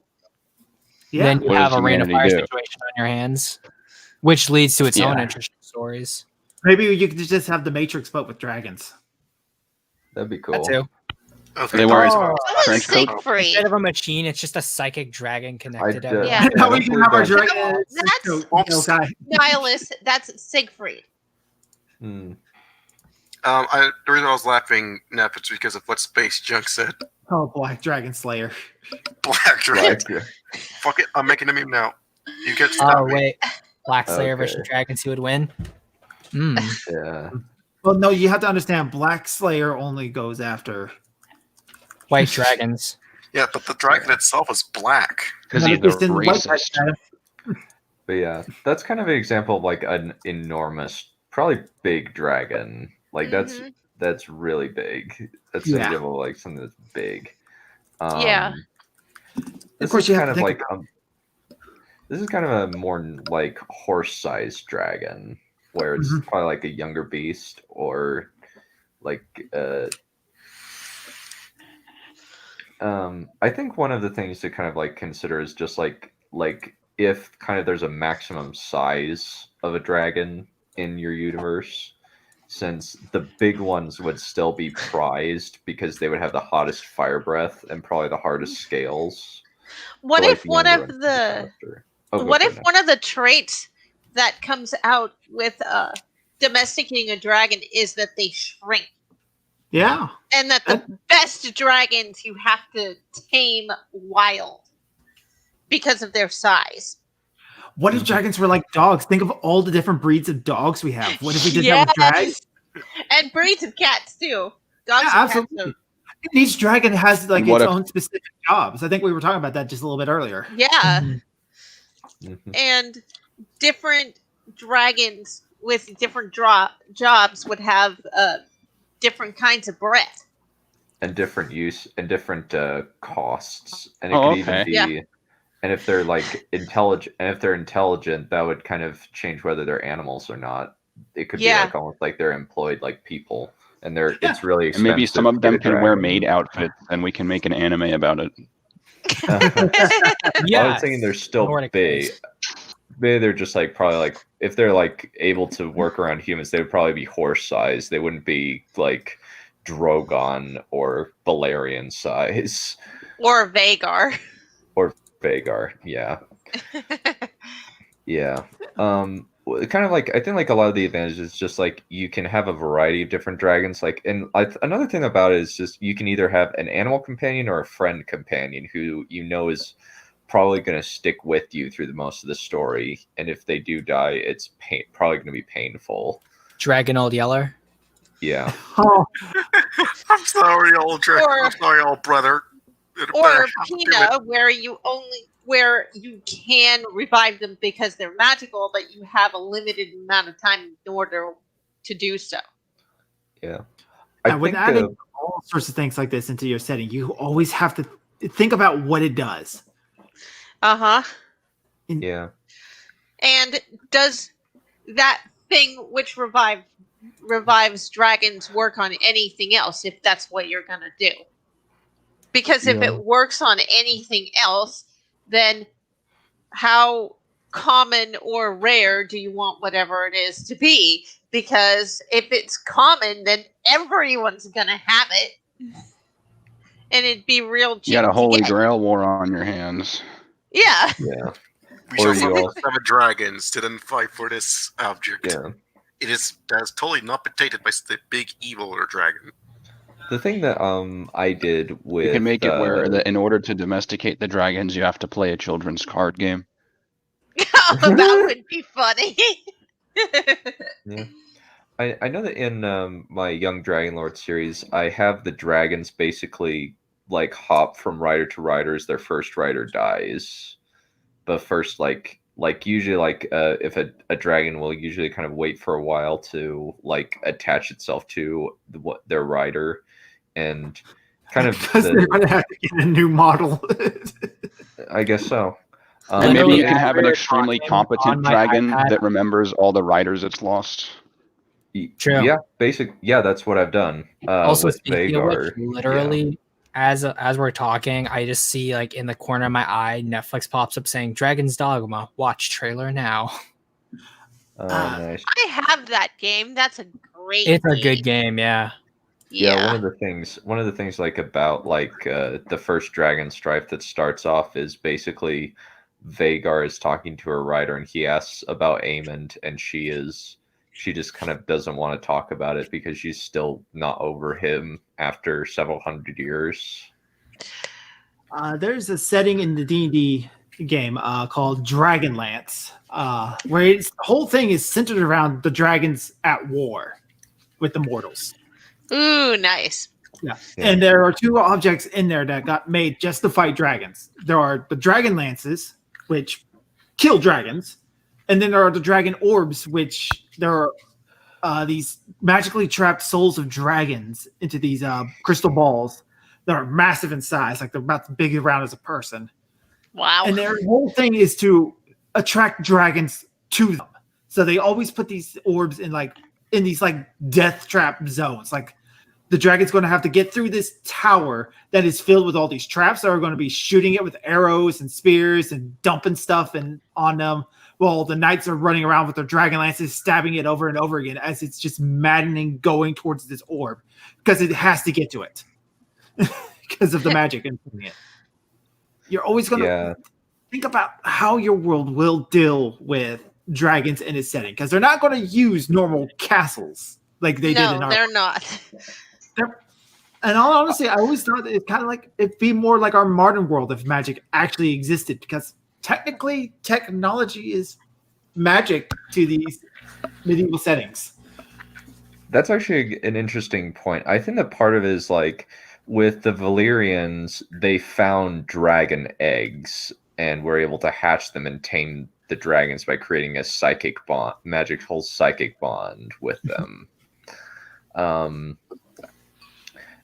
Yeah. Then you What have does a Rain of humanity Fire do? situation on your hands, which leads to its own Yeah. interesting stories. Maybe you could just have the Matrix but with dragons. That'd be That cool. too. They wear Oh, trench coat. Siegfried. Instead of a machine, it's just a psychic dragon connected to everyone. Yeah. Now we can have our dragon. That's guy. Nihilus. That's Siegfried. Hmm. The reason I was laughing, Neph, is because of what Space Junk said. Oh boy, Dragon Slayer. Black Dragon. Fuck it, I'm making a meme now. You get Oh wait, Black Slayer Okay. versus Dragons, who would win? Hmm. Yeah. Well, no, you have to understand. Black Slayer only goes after White dragons. Yeah, but the dragon itself is black. Because he's It's in a white guys, racist. Adam. But yeah, that's kind of an example of like an enormous, probably big dragon. Like that's really big. That's an Yeah. example of like something that's big. Yeah. This Of course, is you have kind to of think like this is kind of a more like horse-sized dragon, where it's probably like a younger beast, or like I think one of the things to kind of like consider is just like if kind of there's a maximum size of a dragon in your universe, since the big ones would still be prized because they would have the hottest fire breath and probably the hardest scales. What but, like, if one younger of ones would be the faster. Oh, go what for if it, one of the traits that comes out with domesticating a dragon is that they shrink? Yeah. And that the best dragons you have to tame wild because of their size. What if dragons were like dogs? Think of all the different breeds of dogs we have. What if we did that with dragons? And breeds of cats too. Dogs Yeah, and cats absolutely. too. And each dragon has like And what its if- own specific jobs. I think we were talking about that just a little bit earlier. Yeah. Mhm. And different dragons with different jobs would have different kinds of breath. And different use and different costs, and it Oh, could even okay. be. Yeah. And if they're like intelligent, that would kind of change whether they're animals or not. It could be Yeah. like almost like they're employed like people, and it's really And expensive. maybe some to of get them a can wear dragon. maid outfits, and we can make an anime about it. I was thinking they're still Nordic big. based. Maybe they're just like probably like if they're like able to work around humans, they would probably be horse size. They wouldn't be like Drogon or Valerian size Or Vagar. or Vagar. Yeah, yeah. Kind of like I think like a lot of the advantages is just like you can have a variety of different dragons. Like, and another thing about it is just you can either have an animal companion or a friend companion who you know is probably going to stick with you through the most of the story. And if they do die, it's probably going to be painful. Dragon Old Yeller. Yeah. Oh, I'm sorry, old dragon. I'm sorry, old brother. Or Pina, where you can revive them because they're magical, but you have a limited amount of time in order to do so. Yeah. and with adding all sorts of things like this into your setting, you always have to think about what it does. Uh-huh. Yeah. And does that thing which revives dragons work on anything else if that's what you're going to do? Because if Yeah. it works on anything else, then how common or rare do you want whatever it is to be? Because if it's common, then everyone's going to have it. And it'd be real cheap. You got a to holy get. grail war on your hands. Yeah. Yeah. We Or shall you summon also- 7 dragons to then fight for this object. Yeah. That's totally not been tainted by the big evil or dragon. The thing that I did with You can make it where in order to domesticate the dragons, you have to play a children's card game. That would be funny. Yeah. I know that in my Young Dragonlord series, I have the dragons basically like hop from rider to rider as their first rider dies. But first, usually if a dragon will usually kind of wait for a while to like attach itself to their rider, and kind of because they're going to have to get a new model. I guess so. And maybe Literally, you can have an after extremely talking on competent my dragon iPad- that remembers all the riders it's lost. True. Yeah, that's what I've done. Also, With speaking of Vagar, which, literally, as we're talking, I just see like in the corner of my eye, Netflix pops up saying "Dragon's Dogma." Watch trailer now. Nice. I have that game. That's a great. It's a good game, yeah. Yeah, one of the things like about the first Dragon Strife that starts off is basically Vagar is talking to her rider and he asks about Aemond, and she just kind of doesn't want to talk about it because she's still not over him after several hundred years. There's a setting in the D&D game called Dragonlance, where the whole thing is centered around the dragons at war with the mortals. Ooh, nice. Yeah. And there are two objects in there that got made just to fight dragons. There are the dragon lances, which kill dragons, and then there are the dragon orbs, which there are these magically trapped souls of dragons into these crystal balls that are massive in size, like they're about as big around as a person. Wow. And their whole thing is to attract dragons to them. So they always put these orbs in these death trap zones. Like the dragon's going to have to get through this tower that is filled with all these traps that are going to be shooting it with arrows and spears and dumping stuff on them, while the knights are running around with their dragon lances, stabbing it over and over again as it's just maddening going towards this orb because it has to get to it because of the magic in it. You're always going to think about how your world will deal with dragons in its setting, because they're not going to use normal castles like they did in our. No, they're not. And all honesty, I always thought it's kind of like it'd be more like our modern world if magic actually existed, because technically technology is magic to these medieval settings. That's actually an interesting point. I think that part of it is like with the Valyrians, they found dragon eggs and were able to hatch them and tame the dragons by creating a psychic bond, magical psychic bond with them.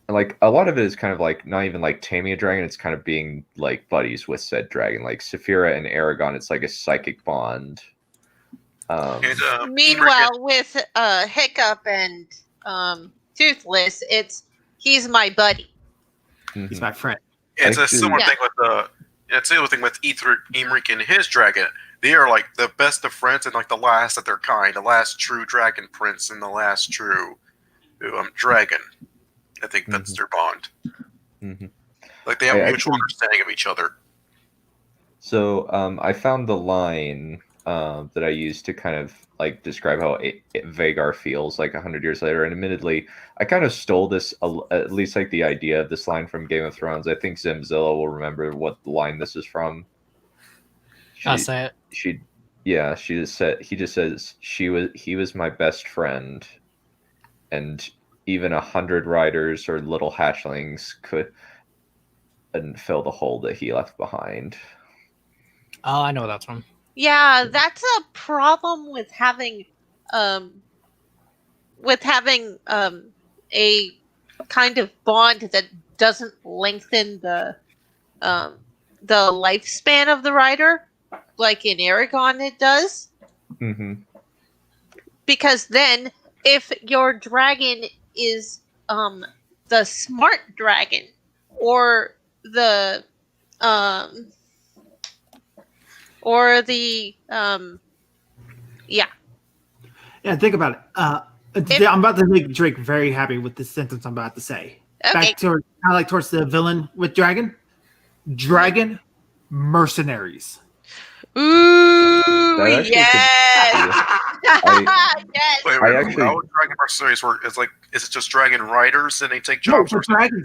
Like a lot of it is kind of like not even like taming a dragon, it's kind of being like buddies with said dragon. Like Saphira and Aragon, it's like a psychic bond. Meanwhile, with Hiccup and Toothless, he's my buddy. He's my friend. It's a similar thing with Emric and his dragon. They are like the best of friends and like the last of their kind, the last true dragon prince and the last true dragon. I think that's their bond. Mm-hmm. Like they have a mutual understanding of each other. So I found the line that I used to kind of like describe how Vagar feels like 100 years later. And admittedly, I kind of stole this, at least like the idea of this line from Game of Thrones. I think Zimzilla will remember what line this is from. I'll say it. He just says he was my best friend, and even 100 riders or little hatchlings couldn't fill the hole that he left behind. Oh, I know that's one. Yeah, that's a problem with having a kind of bond that doesn't lengthen the lifespan of the rider, like in Aragon it does. Mm-hmm. Because then, if your dragon is the smart dragon or the think about it. I'm about to make Drake very happy with this sentence I'm about to say. Okay. Back to kind of like towards the villain with dragon mercenaries. Ooh, yes. Yes. Wait, how dragon mercenaries work? Is it just dragon riders and they take jobs? No,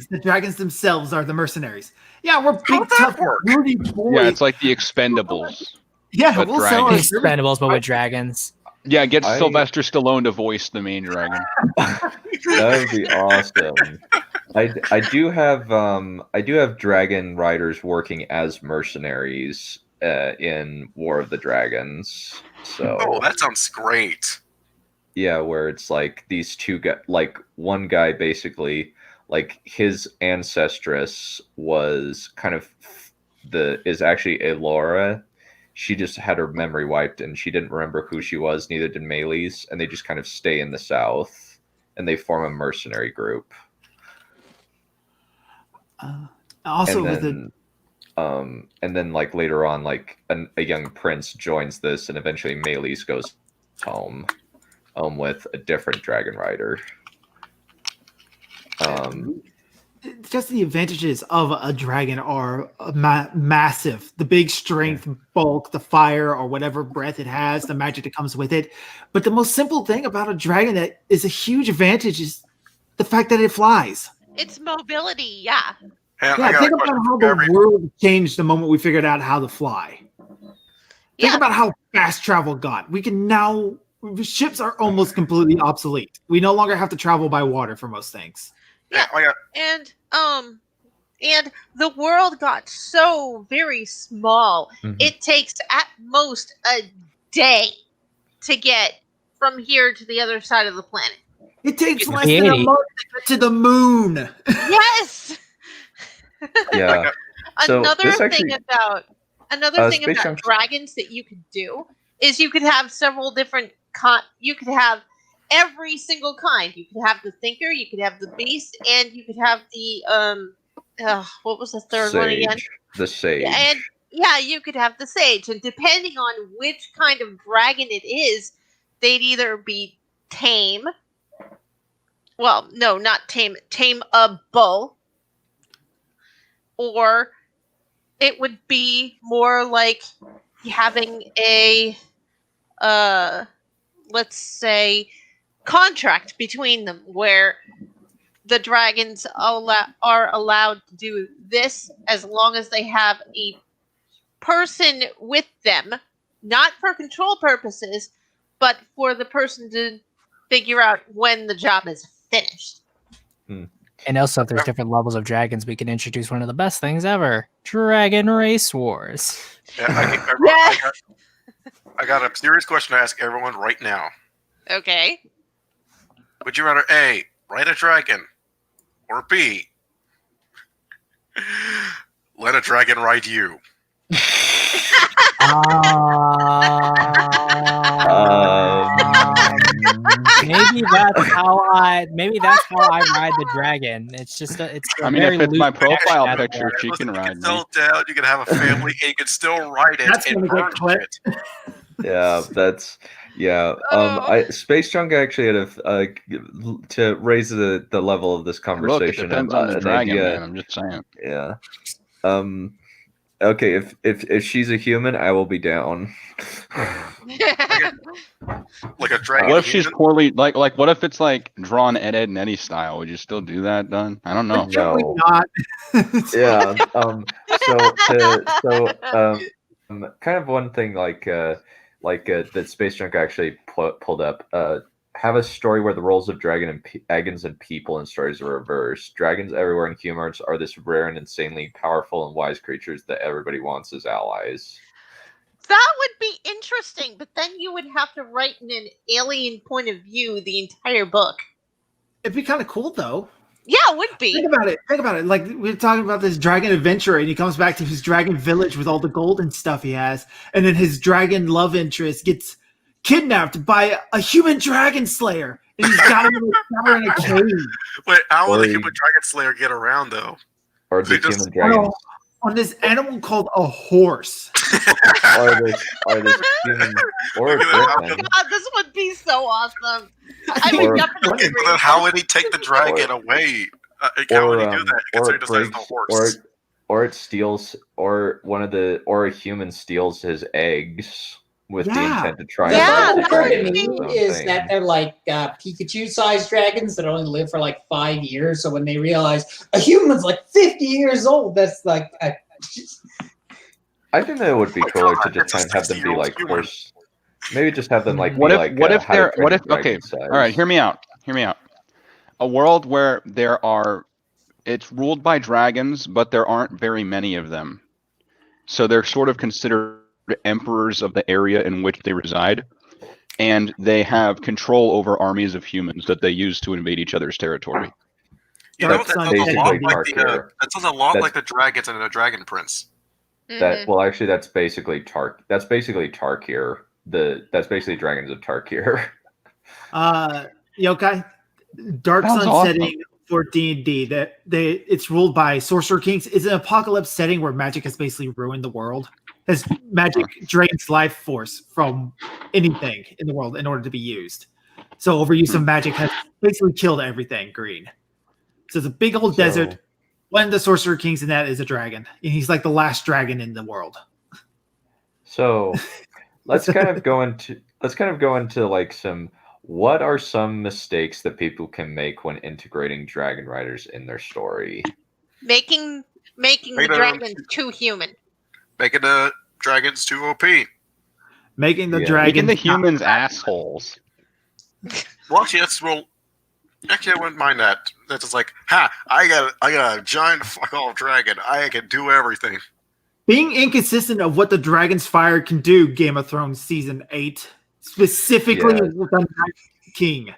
the dragons themselves are the mercenaries. Yeah, we're big tough broody boys. Yeah, it's like the Expendables. Yeah, we'll sell Expendables, but with dragons. Yeah, get Sylvester Stallone to voice the main dragon. That would be awesome. I do have dragon riders working as mercenaries in War of the Dragons. So that sounds great. yeah, where it's like these two guys, like one guy basically, like his ancestress was kind of is actually Elora. She just had her memory wiped and she didn't remember who she was, neither did Melis, and they just kind of stay in the south and they form a mercenary group. Also, and then like later on, like a young prince joins this, and eventually Melis goes home with a different dragon rider. Just the advantages of a dragon are massive. The big strength, bulk, the fire, or whatever breath it has, the magic that comes with it. But the most simple thing about a dragon that is a huge advantage is the fact that it flies. It's mobility, yeah. Think about how the world changed the moment we figured out how to fly. Think about how fast travel got. We can now... Ships are almost completely obsolete. We no longer have to travel by water for most things. Yeah, and the world got so very small. Mm-hmm. It takes at most a day to get from here to the other side of the planet. It takes less than a month to get to the moon. Yes. Yeah. Another thing about dragons that you could do is you could have several different. You could have every single kind. You could have the thinker, you could have the beast, and you could have the what was the third one again? The sage. And you could have the sage. And depending on which kind of dragon it is, they'd either be tame. Well, no, not tame. Tameable. Or it would be more like having a let's say, contract between them where the dragons are allowed to do this as long as they have a person with them, not for control purposes, but for the person to figure out when the job is finished. And also, if there's different levels of dragons, we can introduce one of the best things ever: Dragon Race Wars. I got a serious question to ask everyone right now. Okay. Would you rather A, ride a dragon, or B, let a dragon ride you? Maybe that's how I ride the dragon. It's just if it's my profile picture, she can ride me. Settle down. You can have a family, and you can still ride it. That's gonna get clipped. Yeah, that's Space Junk actually had to raise the level of this conversation. Look, it depends on the dragon, man. I'm just saying. Yeah. Okay, if she's a human, I will be down. Like a dragon. What if she's poorly like what if it's like drawn Ed, Edd and Eddy style? Would you still do that, Dunn? I don't know. No. Not. Yeah. Kind of one thing that Space Junk actually pulled up. Have a story where the roles of dragons and people in stories are reversed. Dragons everywhere in humors are this rare and insanely powerful and wise creatures that everybody wants as allies. That would be interesting, but then you would have to write in an alien point of view the entire book. It'd be kind of cool, though. Yeah, it would be. Think about it. Like, we're talking about this dragon adventurer, and he comes back to his dragon village with all the gold and stuff he has, and then his dragon love interest gets kidnapped by a human dragon slayer, and he's got him in a cave. Wait, how will the human dragon slayer get around, though? Or the human dragon... on this animal called a horse. or this human... Or a griffin. God, this would be so awesome. I would definitely agree. Then how would he take the dragon away? How would he do that? Considering this is the horse. Or it steals, or a human steals his eggs with the intent to try. What occurred to me is that they're like Pikachu-sized dragons that only live for like 5 years. So when they realize a human's like 50 years old, that's like. I think that it would be cooler to just kind of have them be like horse. Maybe just have them like What be if like what if How to they're Train what Your if okay, Dragon size. all right, hear me out. Hear me out. A world where there are it's ruled by dragons, but there aren't very many of them. So they're sort of considered emperors of the area in which they reside, and they have control over armies of humans that they use to invade each other's territory. You know, That's that sounds a basically lot like Tarkir. that sounds a lot That's- like the dragons in the Dragon Prince. That well, actually, that's basically Tarkir. That's basically Dragons of Tarkir. Yokai, Dark Sounds Sun awesome. setting for D&D that it's ruled by sorcerer kings. It's an apocalypse setting where magic has basically ruined the world. As magic drains life force from anything in the world in order to be used. So overuse of magic has basically killed everything green. So it's a big old desert. One of the sorcerer kings in that is a dragon, and he's like the last dragon in the world. So let's kind of go into like what are some mistakes that people can make when integrating dragon riders in their story? Making the dragons too human. Making the dragons too OP. Making the Yeah. dragons Making the humans assholes. Well, actually, actually, I wouldn't mind that. That's just like, ha! I got a giant fuck all dragon. I can do everything. being inconsistent of what the Dragon's Fire can do. Game of Thrones season 8, specifically with the Night King.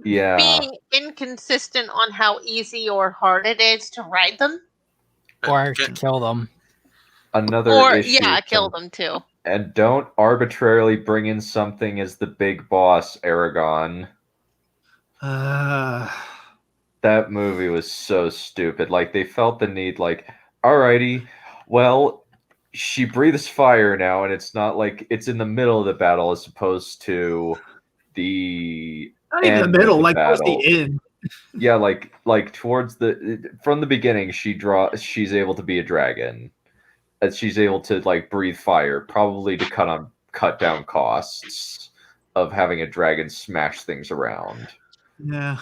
Yeah. Being inconsistent on how easy or hard it is to ride them. Or to kill them. Another issue. Kill them too. And don't arbitrarily bring in something as the big boss, Aragon. That movie was so stupid. Like, they felt the need, like, alrighty, well, she breathes fire now, and it's not like it's in the middle of the battle as opposed to the not even the middle, like towards battle. the end. Yeah, like towards from the beginning, she's able to be a dragon. That she's able to like breathe fire, probably to cut down costs of having a dragon smash things around. Yeah.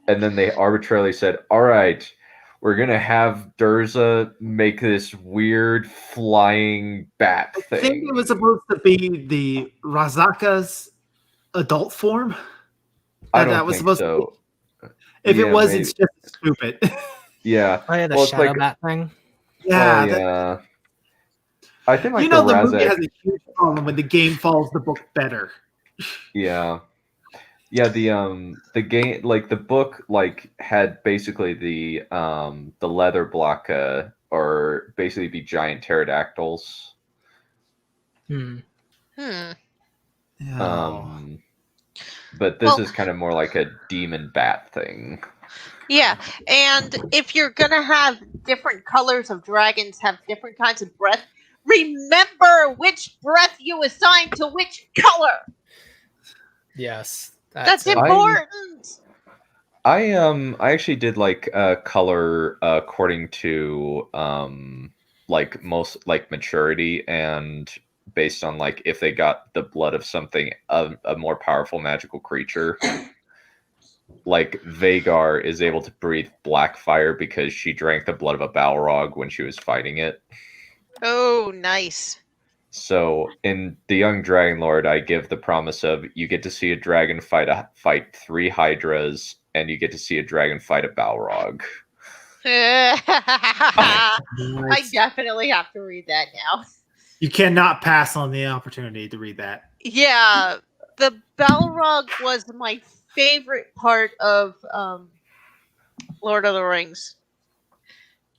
And then they arbitrarily said, all right, we're going to have Durza make this weird flying bat thing. I think it was supposed to be the Razaka's adult form. I don't that was think supposed so. to be. If Yeah, it was, maybe. it's just stupid. Yeah. Oh yeah, the Well, it's shadow like- bat thing. Yeah. yeah. I think like you know the Razak, movie has a huge problem when the game follows the book better. Yeah. Yeah, the game, like the book, like had basically the leather block or basically be giant pterodactyls. But this is kind of more like a demon bat thing. Yeah, and if you're gonna have different colors of dragons have different kinds of breath, remember which breath you assign to which color. Yes, that's important. I actually did like color according to like most like maturity and based on like if they got the blood of something a more powerful magical creature. Like Vagar is able to breathe black fire because she drank the blood of a Balrog when she was fighting it. Oh, nice. So in the Young Dragonlord, I give the promise of you get to see a dragon fight 3 hydras, and you get to see a dragon fight a Balrog. I definitely have to read that now. You cannot pass on the opportunity to read that. Yeah, the Balrog was my favorite part of Lord of the Rings.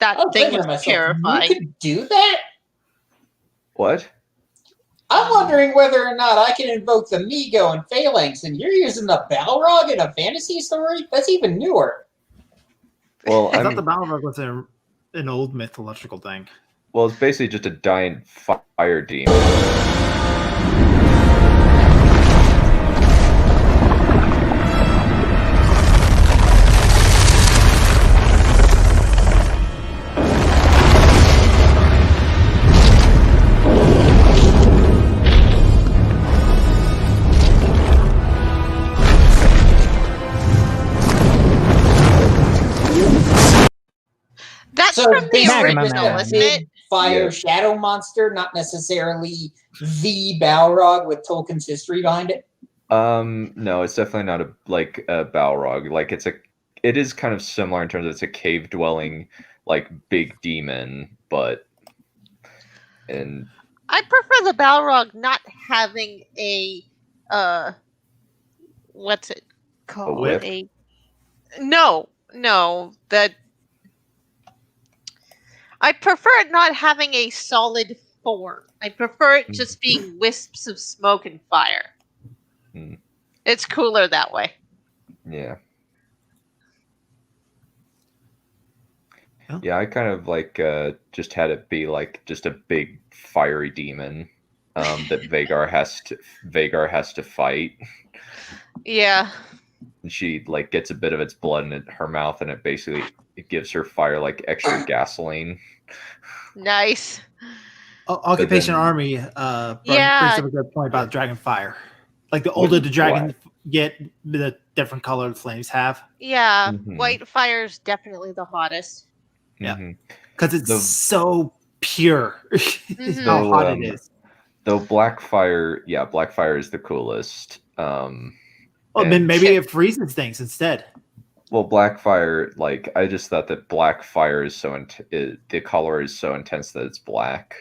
That thing was terrifying. You could do that? What? I'm wondering whether or not I can invoke the Migo and Phalanx, and you're using the Balrog in a fantasy story? That's even newer. Well, I thought the Balrog was an old mythological thing. Well, it's basically just a giant fire demon. That's So from the basically original, just isn't it? fire shadow monster, not necessarily the Balrog with Tolkien's history behind it? No, it's definitely not a Balrog. Like it is kind of similar in terms of it's a cave dwelling, like big demon, but I prefer the Balrog not having a what's it called? A whip? No, that I prefer it not having a solid form. I prefer it just being wisps of smoke and fire. It's cooler that way. Yeah. Yeah, I kind of just had it be like just a big fiery demon that Vagar has to fight. Yeah. And she gets a bit of its blood in her mouth, and it gives her fire like extra gasoline. Nice. Occupation Army brings up a good point about dragon fire. Like the older the dragon get, the different color the flames have. Yeah, white fire is definitely the hottest. Yeah, because it's so pure. How hot it is. Though black fire is the coolest. Then maybe it freezes things instead. Well, black fire, I just thought that black fire is the color is so intense that it's black.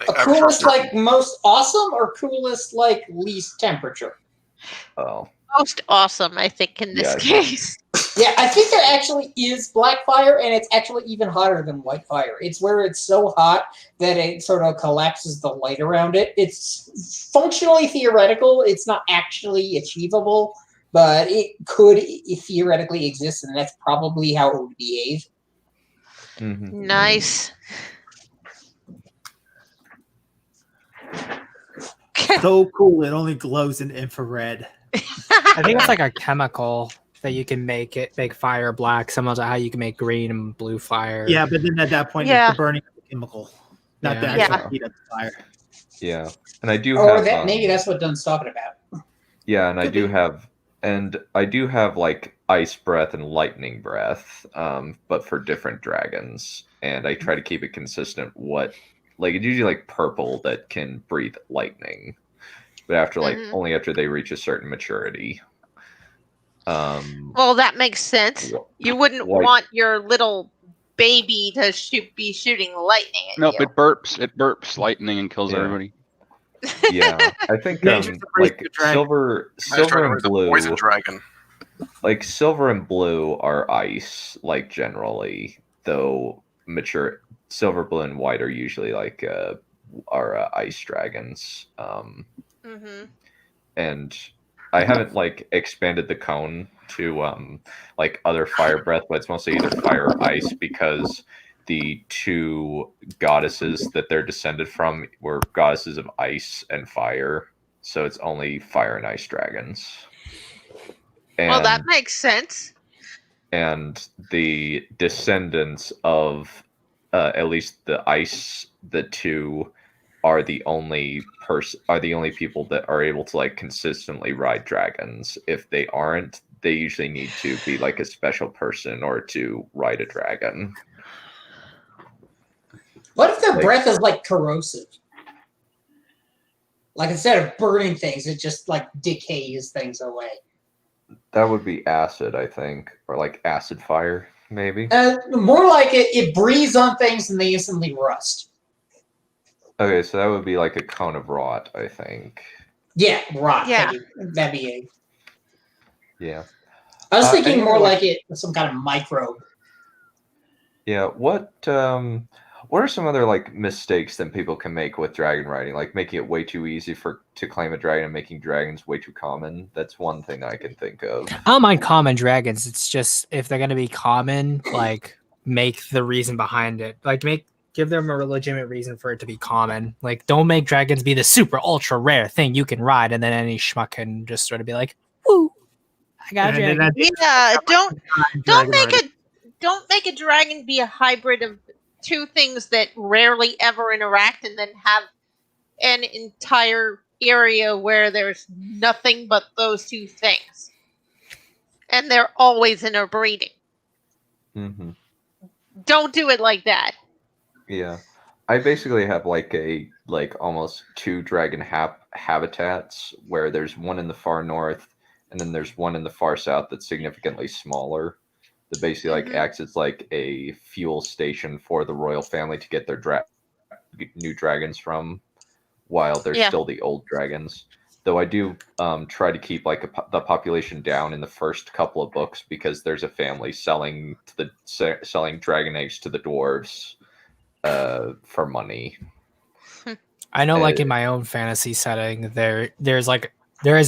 Coolest most awesome, or coolest least temperature? Oh, most awesome, I think, in this case. Yeah, I think there actually is black fire, and it's actually even hotter than white fire. It's where it's so hot that it sort of collapses the light around it. It's functionally theoretical. It's not actually achievable, but it could theoretically exist, and that's probably how it would behave. Nice. So cool, it only glows in infrared. I think it's like a chemical that you can make fire black, similar to how you can make green and blue fire. Yeah, but then at that point, it's the burning of the chemical, not the actual heat of the fire. Yeah, and I do have. Maybe that's what Dunn's talking about. Yeah, and I do have ice breath and lightning breath, but for different dragons, and I try to keep it consistent. It's usually purple that can breathe lightning, but after only after they reach a certain maturity. Well, that makes sense. You wouldn't want your little baby to be shooting lightning at you. Nope, it burps lightning and kills everybody. Yeah, I think silver and blue. Poison dragon. Silver and blue are ice, generally, though mature silver, blue, and white are usually ice dragons. And I haven't expanded the cone to other fire breath, but it's mostly either fire or ice because the two goddesses that they're descended from were goddesses of ice and fire, so it's only fire and ice dragons. Well, that makes sense. And the descendants of at least the two are the only people that are able to consistently ride dragons. If they aren't, they usually need to be a special person in order to ride a dragon. What if their breath is corrosive? Instead of burning things, it just decays things away. That would be acid, I think, or acid fire, maybe. More like it breathes on things and they instantly rust. Okay, so that would be a cone of rot, I think. Yeah, rot. Yeah. That'd be it. Yeah. I was thinking more some kind of microbe. Yeah, what are some other mistakes that people can make with dragon riding? Making it way too easy to claim a dragon and making dragons way too common. That's one thing I can think of. I don't mind common dragons. It's just if they're gonna be common, make the reason behind it. Give them a legitimate reason for it to be common. Don't make dragons be the super ultra rare thing you can ride, and then any schmuck can just sort of be like, "Woo, I got a dragon." Yeah, don't make a dragon be a hybrid of two things that rarely ever interact, and then have an entire area where there's nothing but those two things, and they're always interbreeding. Mm-hmm. Don't do it like that. Yeah. I basically have almost two dragon habitats where there's one in the far north and then there's one in the far south that's significantly smaller. That basically acts as like a fuel station for the royal family to get their new dragons from while they're still the old dragons. Though I do try to keep the population down in the first couple of books because there's a family selling dragon eggs to the dwarves for money. I know, like in my own fantasy setting, there is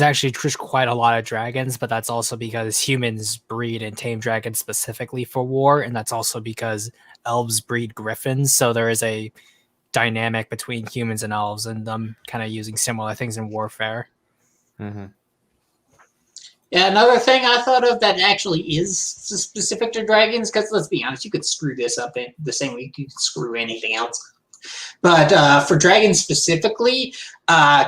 actually quite a lot of dragons, but that's also because humans breed and tame dragons specifically for war, and that's also because elves breed griffins. So there is a dynamic between humans and elves, and them kind of using similar things in warfare. Mm-hmm. Yeah, another thing I thought of that actually is specific to dragons, because let's be honest, you could screw this up in the same way you could screw anything else. But for dragons specifically,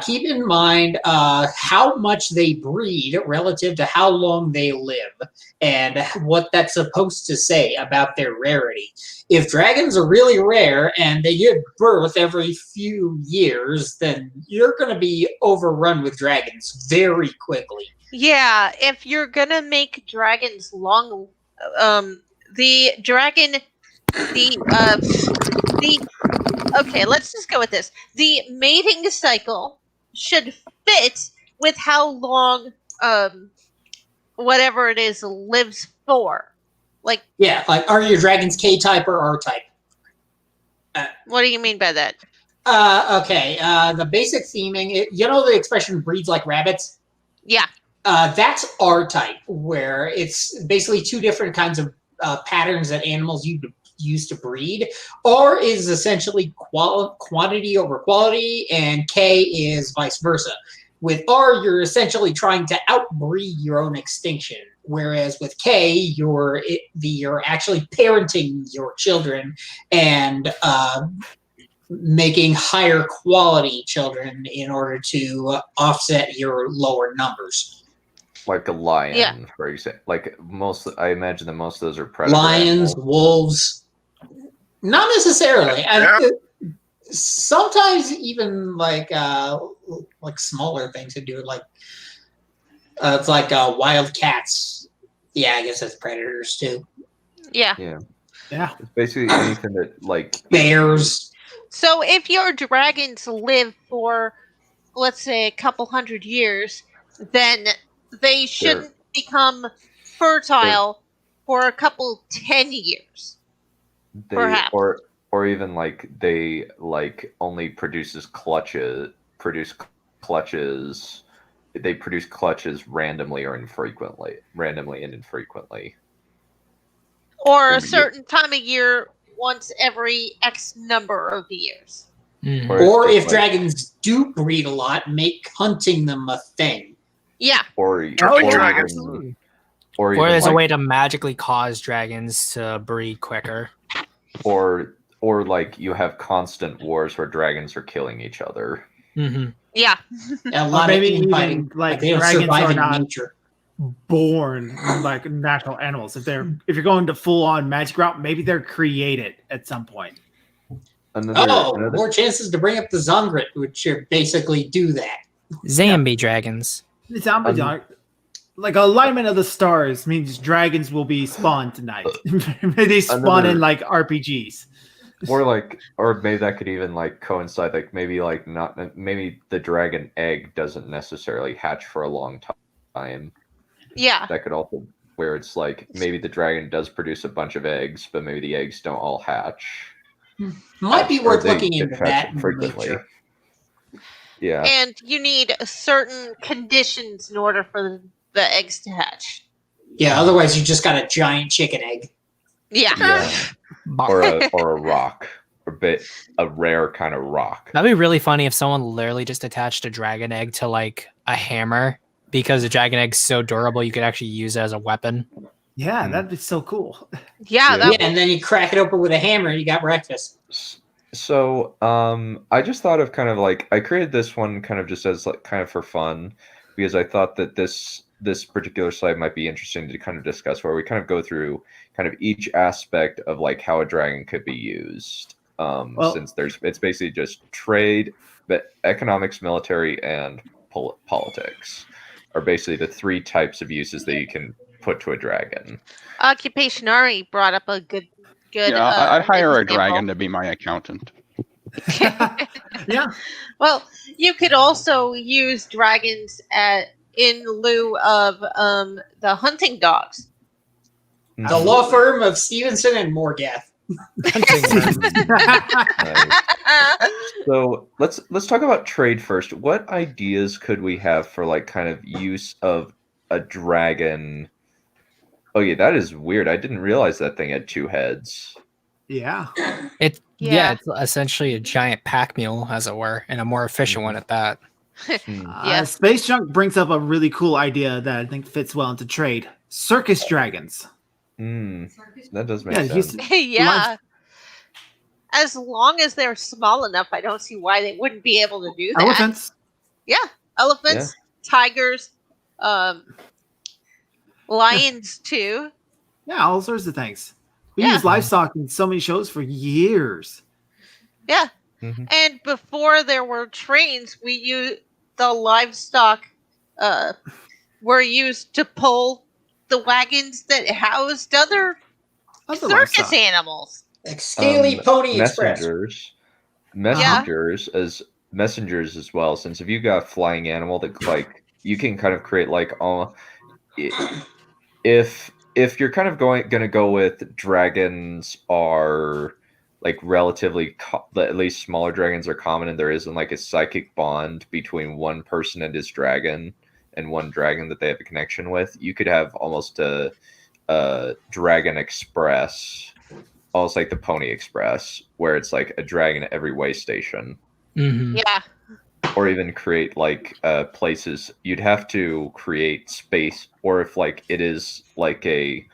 keep in mind how much they breed relative to how long they live and what that's supposed to say about their rarity. If dragons are really rare and they give birth every few years, then you're going to be overrun with dragons very quickly. Yeah, if you're going to make dragons long, okay, let's just go with this. The mating cycle should fit with how long whatever it is lives for. Like, yeah, like are your dragons K-type or R-type? What do you mean by that? Okay, the basic theming, you know the expression breeds like rabbits? Yeah. That's R-type, where it's basically two different kinds of patterns that animals use to breed. R is essentially quantity over quality, and K is vice versa. With R, you're essentially trying to outbreed your own extinction, whereas with K, you're actually parenting your children and making higher quality children in order to offset your lower numbers. Like a lion, for example. I imagine that most of those are predator lions, animals. wolves. Not necessarily. Sometimes even like smaller things to do it, like it's like wild cats. Yeah, I guess that's predators too. Yeah. It's basically anything that like bears. So if your dragons live for, let's say, a couple hundred years, then they shouldn't become fertile for a couple 10 years. Perhaps. Or even like they like only produce clutches. They produce clutches randomly and infrequently. Or a certain time of year once every X number of years. Mm-hmm. Or if dragons do breed a lot, make hunting them a thing. Yeah. Or there's a way to magically cause dragons to breed quicker. Or like you have constant wars where dragons are killing each other. Mm-hmm. Yeah. A lot of infighting. Like they don't dragons survive are in not nature. Born like natural animals. If you're going to full on magic route, maybe they're created at some point. More chances to bring up the Zongrit, which basically do that. Zombie dragons. Zombie like alignment of the stars means dragons will be spawned tonight. They spawn in like RPGs. Or maybe that could even like coincide, like maybe the dragon egg doesn't necessarily hatch for a long time. Yeah. That could also where it's like maybe the dragon does produce a bunch of eggs, but maybe the eggs don't all hatch. Might be worth looking into that frequently. Yeah. And you need certain conditions in order for the eggs to hatch. Yeah, otherwise you just got a giant chicken egg. Yeah. or a rock. A rare kind of rock. That'd be really funny if someone literally just attached a dragon egg to like a hammer, because the dragon egg's so durable you could actually use it as a weapon. Yeah, that'd be so cool. Yeah, and then you crack it open with a hammer and you got breakfast. So, I just thought of kind of like I created this one kind of just as like kind of for fun, because I thought that this particular slide might be interesting to kind of discuss, where we kind of go through kind of each aspect of like how a dragon could be used. Since it's basically just trade, but economics, military, and politics are basically the 3 types of uses that you can put to a dragon. Occupation Ari brought up a good. Yeah, I'd hire a example. dragon to be my accountant. Yeah. Well, you could also use dragons in lieu of the hunting dogs. The law firm of Stevenson and Morgath. Nice. So let's talk about trade first. What ideas could we have for like kind of use of a dragon? Oh yeah, that is weird. I didn't realize that thing had 2 heads. Yeah. It's essentially a giant pack mule, as it were, and a more efficient one at that. Space Junk brings up a really cool idea that I think fits well into trade. Circus dragons. That does make sense. Yeah. As long as they're small enough, I don't see why they wouldn't be able to do that. Elephants. Yeah. Elephants, tigers, lions too. Yeah, all sorts of things. We use livestock in so many shows for years. Yeah. And before there were trains, we used the livestock were used to pull the wagons that housed other circus livestock. Animals. Like Scaly Pony Express. Messengers as well. Since if you got a flying animal that like you can kind of create like if you're kind of gonna go with dragons are like relatively at least smaller dragons are common, and there isn't like a psychic bond between one person and his dragon and one dragon that they have a connection with. You could have almost a Dragon Express, almost like the Pony Express, where it's like a dragon at every way station. Yeah. Or even create like places. You'd have to create space, or if like it is like a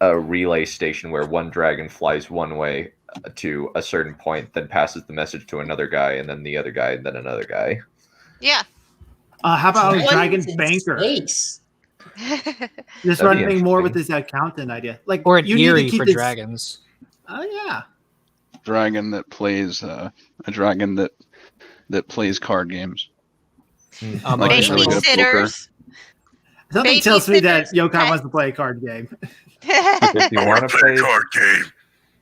relay station where one dragon flies one way to a certain point, then passes the message to another guy, and then the other guy, and then another guy. Yeah. How about a dragon banker? Just running more with this accountant idea, like or an you Eerie need to keep for this... dragons. Oh yeah. Dragon that plays a dragon that plays card games. Like babysitters. Something tells me that Yokai wants to play a card game. If you want to play a card game,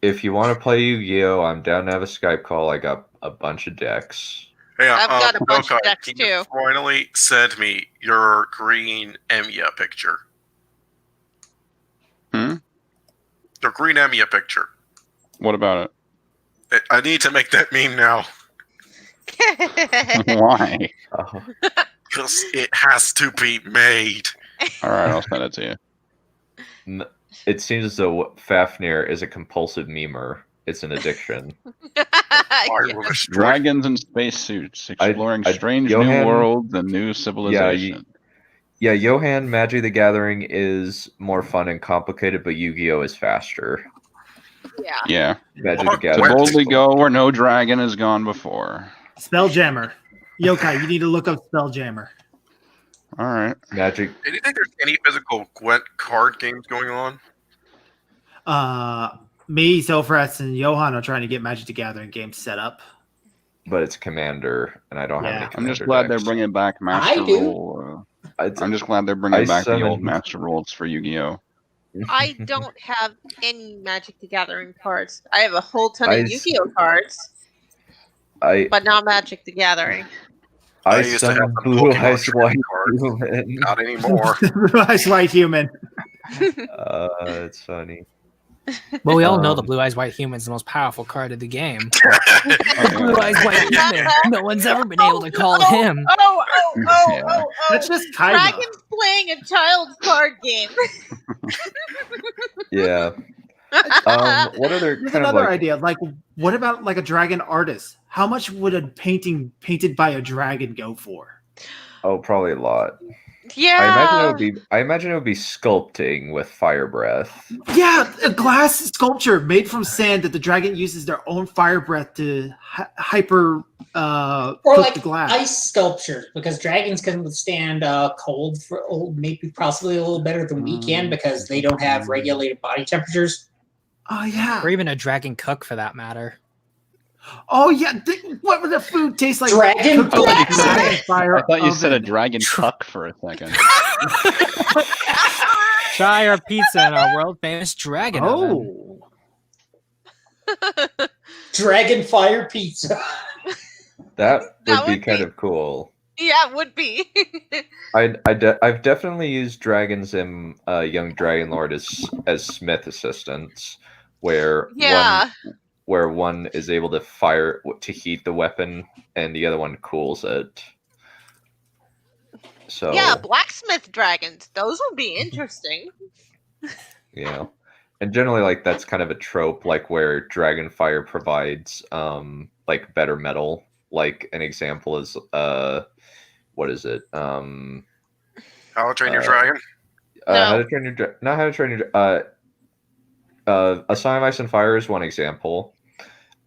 if you want to play Yu-Gi-Oh, I'm down to have a Skype call. I got a bunch of decks. Hey, I've got a bunch of decks can too. You finally send me your green Emiya picture. Your green Emiya picture. What about it? I need to make that meme now. Why? Because it has to be made. All right, I'll send it to you. It seems as though Fafnir is a compulsive memer. It's an addiction. Dragons in spacesuits, exploring strange new worlds and new civilizations. Yeah, Johan, Magic the Gathering is more fun and complicated, but Yu-Gi-Oh is faster. Yeah. Magic the To Gathering. boldly go where no dragon has gone before. Spelljammer. Yokai, you need to look up Spelljammer. All right. Magic. Do you think there's any physical Gwent card games going on? Me, Sofrats, and Johan are trying to get Magic the Gathering games set up. But it's Commander, and I don't have any Commander I'm just glad decks. they're bringing back Master Rule. I'm just glad they're bringing back the old Master Rules for Yu-Gi-Oh! I don't have any Magic the Gathering cards. I have a whole ton of Yu-Gi-Oh cards, but not Magic the Gathering. I used to have Blue Eyes White Human. Not anymore. Blue Eyes White Human. It's funny. Well, we all know the Blue Eyes White Human is the most powerful card of the game. Blue Eyes White Human. No one's ever been able to call him. That's just Kaiba. Dragon's playing a child card game. Yeah. What other Here's kind of another idea? Like, what about like a dragon artist? How much would a painting painted by a dragon go for? Oh, probably a lot. Yeah. I imagine it would be sculpting with fire breath. Yeah, a glass sculpture made from sand that the dragon uses their own fire breath to hyper or cook like the glass. ice sculptures, because dragons can withstand cold for maybe possibly a little better than we can because they don't have regulated body temperatures. Oh yeah. Or even a dragon cook for that matter. Oh yeah. What would the food taste like? Dragon cooked over pizza. dragon fire I thought you said a oven? dragon tuck for a second. Try our pizza in our world famous dragon oven. Dragon fire pizza. That That would be would kind be- of cool. Yeah, it would be. I've definitely used dragons in Young Dragonlord as smith assistants, where Yeah. one is able to heat the weapon and the other one cools it. So Yeah, blacksmith dragons. Those would be interesting. yeah, and generally like that's kind of a trope, like where dragon fire provides like better metal. Like an example is what is it? How to Train Your Dragon? How to Train Your not How to Train Your A Song of Ice and Fire is one example.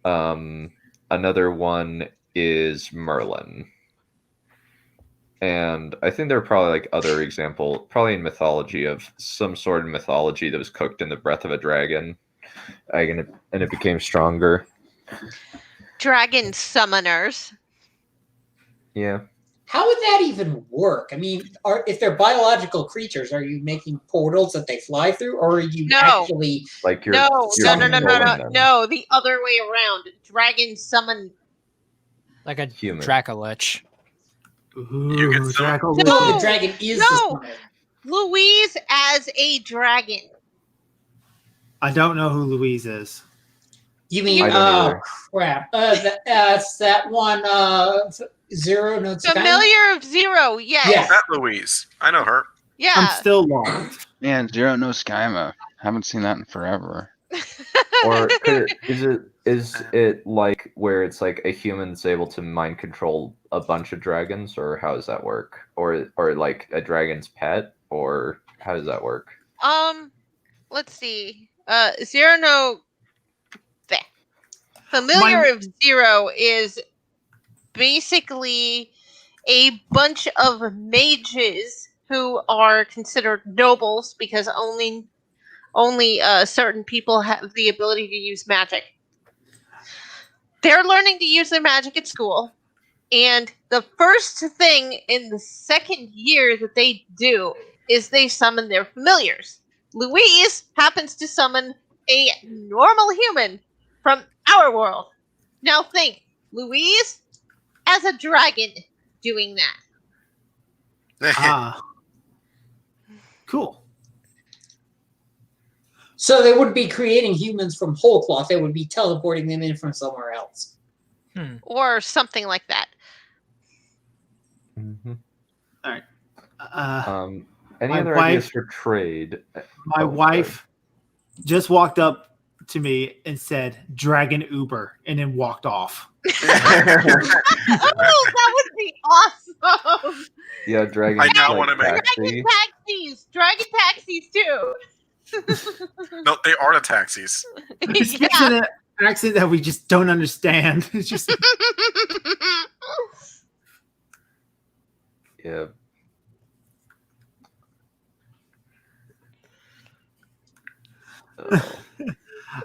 Another one is Merlin. And I think there are probably like other example, probably in mythology, of some sort of mythology that was cooked in the breath of a dragon, and it became stronger. Dragon summoners. Yeah. How would that even work? I mean, if they're biological creatures, are you making portals that they fly through, or are you actually like you're no, controlling them? the other way around. Dragon summon like a human Dracolich. No, the dragon is the summoner. Louise as a dragon. I don't know who Louise is. You mean? I don't either. Crap! It's that one. Zero no. Familiar of Zero. Yes. Yeah. That Louise. I know her. Yeah. I'm still lost. Man, Zero no Skyma. Haven't seen that in forever. Or is it like where it's like a human's able to mind control a bunch of dragons, or how does that work? Or like a dragon's pet, or how does that work? Let's see. Zero no. Familiar of Zero is basically a bunch of mages who are considered nobles because only certain people have the ability to use magic. They're learning to use their magic at school, and the first thing in the second year that they do is they summon their familiars. Louise happens to summon a normal human from our world. Now think, Louise as a dragon doing that. Cool. So they wouldn't be creating humans from whole cloth. They would be teleporting them in from somewhere else. Or something like that. Mm-hmm. All right. Any my other wife- ideas for trade? My wife just walked up to me and said "Dragon Uber" and then walked off. Oh, that would be awesome! Yeah, dragon. I now want to make Dragon taxis too. No, they are the taxis. He speaks in an accent that we just don't understand. It's just yeah.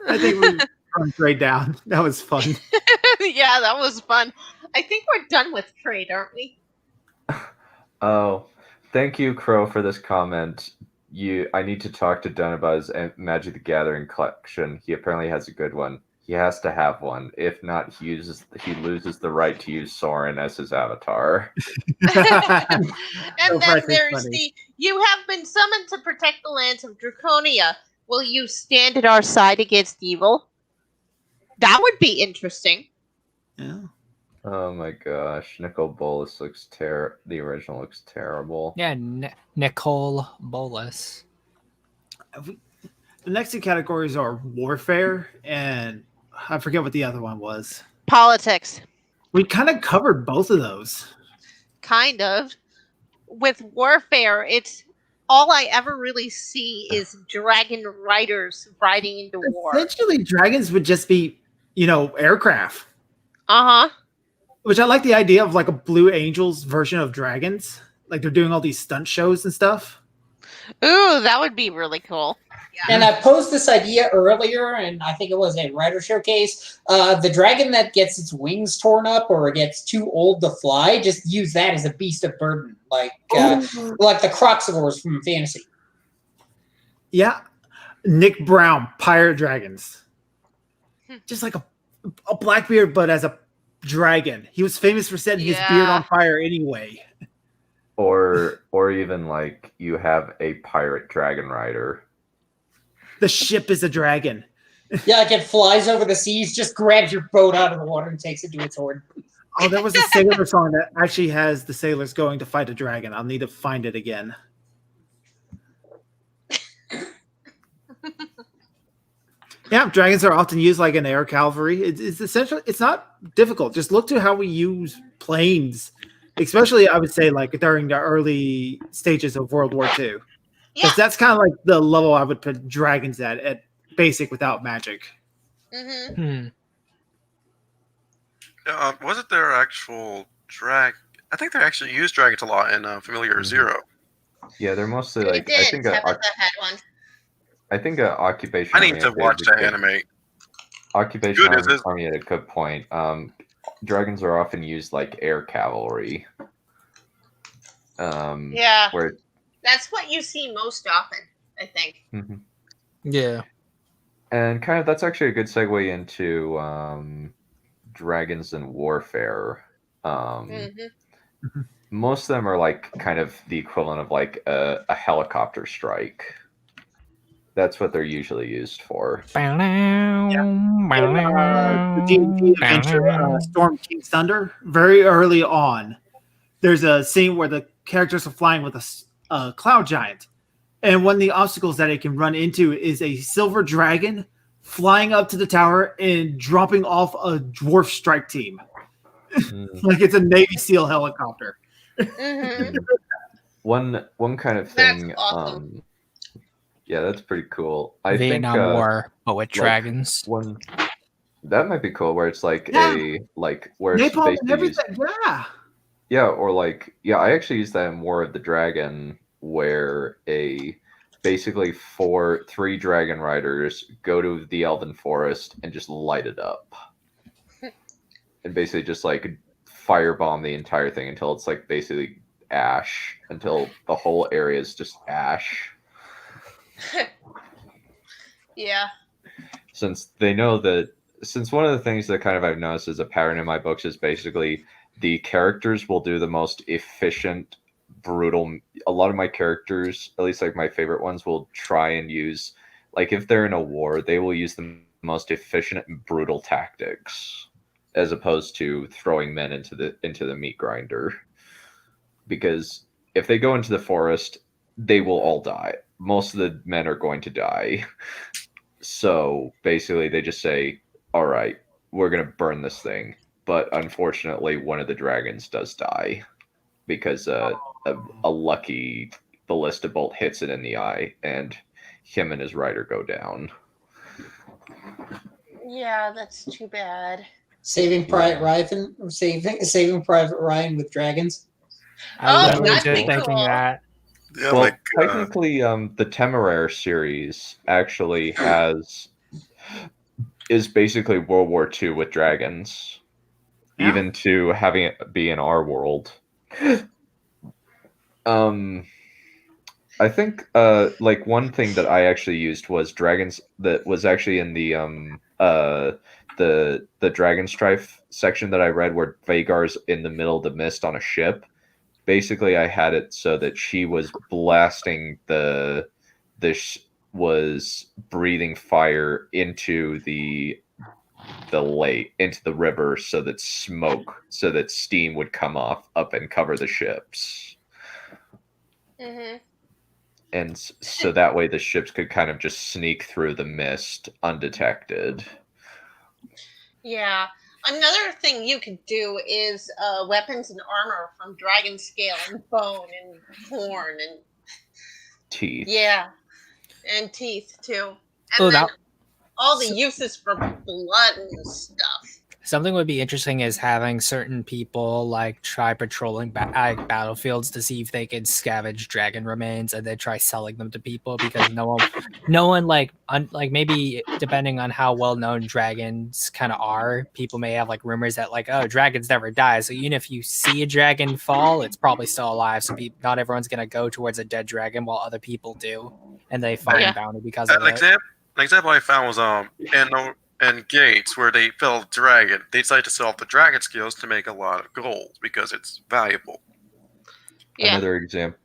I think we're going trade down. That was fun. Yeah, that was fun. I think we're done with trade, aren't we? Oh, thank you, Crow, for this comment. I need to talk to Dunn about his Magic the Gathering collection. He apparently has a good one. He has to have one. If not, he loses the right to use Soren as his avatar. And So then freaking there's funny. you have been summoned to protect the lands of Draconia. Will you stand at our side against evil? That would be interesting. Yeah. Oh my gosh, Nicol Bolas looks the original looks terrible. Yeah, Nicole Bolas. The next two categories are warfare and I forget what the other one was. Politics. We kind of covered both of those. Kind of. With warfare, it's all I ever really see is dragon riders riding into war. Essentially, dragons would just be, aircraft. Uh-huh. Which I like the idea of like a Blue Angels version of dragons. Like they're doing all these stunt shows and stuff. Ooh, that would be really cool. And I posed this idea earlier, and I think it was a writer showcase. The dragon that gets its wings torn up or gets too old to fly, just use that as a beast of burden, like the Croxivores from Fantasy. Yeah, Nick Brown, Pirate Dragons, just like a Blackbeard, but as a dragon. He was famous for setting his beard on fire anyway. Or even like you have a pirate dragon rider. The ship is a dragon. Yeah, like it flies over the seas, just grabs your boat out of the water and takes it to its horn. Oh, there was a sailor song that actually has the sailors going to fight a dragon. I'll need to find it again. Yeah, dragons are often used like an air cavalry. It's essentially, it's not difficult. Just look to how we use planes, especially I would say like during the early stages of World War II. Because that's kind of like the level I would put dragons at basic without magic. Mm-hmm. Wasn't there actual drag? I think they actually used dragons a lot in Familiar Zero. Yeah, they're mostly like I think Tabitha had one. I think occupation. I need to watch that anime. Occupation army at a good point. Dragons are often used like air cavalry. Yeah. Where that's what you see most often, I think. Mm-hmm. Yeah. And kind of that's actually a good segue into dragons and warfare. Most of them are like kind of the equivalent of like a helicopter strike. That's what they're usually used for. The D&D adventure, Storm King's Thunder, very early on, there's a scene where the characters are flying with a cloud giant. And one of the obstacles that it can run into is a silver dragon flying up to the tower and dropping off a dwarf strike team. Like it's a Navy SEAL helicopter. One kind of thing. That's awesome. Yeah, that's pretty cool. Vietnam think, War, but with dragons. One that might be cool, where it's like where it's Napalm and basically everything. Yeah, or like I actually used that in War of the Dragon, where basically 3 dragon riders go to the Elven Forest and just light it up, and basically just like firebomb the entire thing until it's like basically ash, until the whole area is just ash. Yeah. Since they know that, since one of the things that kind of I've noticed as a pattern in my books is basically the characters will do the most efficient, brutal. A lot of my characters, at least like my favorite ones, will try and use, like if they're in a war, they will use the most efficient and brutal tactics, as opposed to throwing men into the meat grinder. Because if they go into the forest, they will all die. Most of the men are going to die. So basically they just say, all right, we're going to burn this thing. But unfortunately, one of the dragons does die because a lucky ballista bolt hits it in the eye, and him and his rider go down. Yeah, that's too bad. Saving Private Ryan, Saving Private Ryan with dragons. I was just thinking that. Yeah, well, technically, the Temeraire series actually is basically World War II with dragons, even to having it be in our world. I think like one thing that I actually used was dragons that was actually in the Dragon Strife section that I read, where Vagar's in the middle of the mist on a ship. Basically, I had it so that she was blasting was breathing fire into the lake, into the river, so that steam would come up and cover the ships. Mm-hmm. And so that way the ships could kind of just sneak through the mist undetected. Yeah. Another thing you could do is weapons and armor from dragon scale and bone and horn and teeth. Yeah, and teeth too. And then all the uses for blood and stuff. Something would be interesting is having certain people like try patrolling battlefields to see if they can scavenge dragon remains and then try selling them to people, because no one like maybe depending on how well known dragons kind of are, people may have like rumors that like, oh, dragons never die. So even if you see a dragon fall, it's probably still alive. So not everyone's gonna go towards a dead dragon while other people do, and they find bounty because of it. An example I found was and Gates, where they fell dragon, they decided to sell off the dragon skills to make a lot of gold because it's valuable. Yeah. Another example,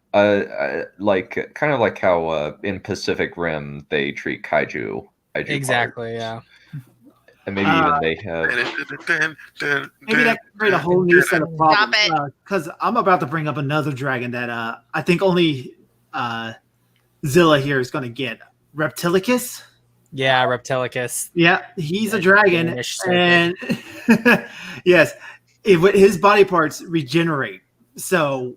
like kind of like how in Pacific Rim they treat kaiju exactly, parts. Yeah. And maybe even they have. Maybe that could create a whole new set of problems. Because I'm about to bring up another dragon that I think only Zilla here is going to get. Reptilicus. Yeah, Reptilicus. Yeah, he's a dragon, and yes, his body parts regenerate. So,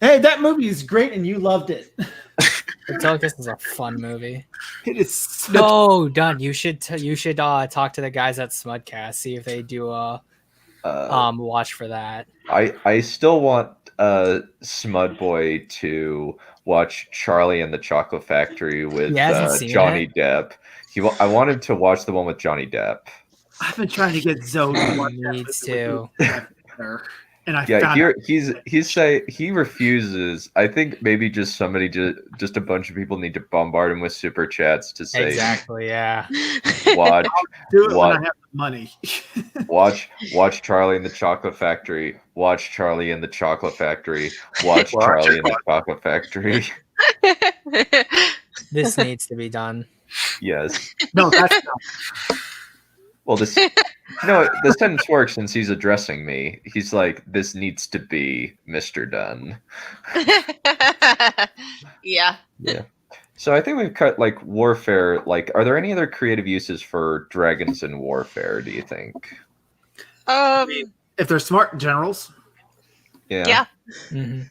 hey, that movie is great, and you loved it. Reptilicus is a fun movie. It is. Done. You should talk to the guys at Smudcast, see if they do a watch for that. I still want Smudboy to watch Charlie and the Chocolate Factory with Johnny Depp. I want him to watch the one with Johnny Depp. I've been trying to get Zoe to watch needs to. And he refuses. I think maybe just a bunch of people need to bombard him with super chats to say exactly, yeah. I'll do it when I have the money. watch Charlie and the Chocolate Factory. Watch Charlie and the Chocolate Factory. Watch Charlie and the Chocolate Factory. This needs to be done. Yes. No, that's not. Well, the sentence works since he's addressing me. He's like, "This needs to be Mr. Dunn." Yeah. Yeah. So I think we've cut like warfare. Like, are there any other creative uses for dragons in warfare? Do you think? If they're smart generals. Yeah. Yeah. Mm-hmm.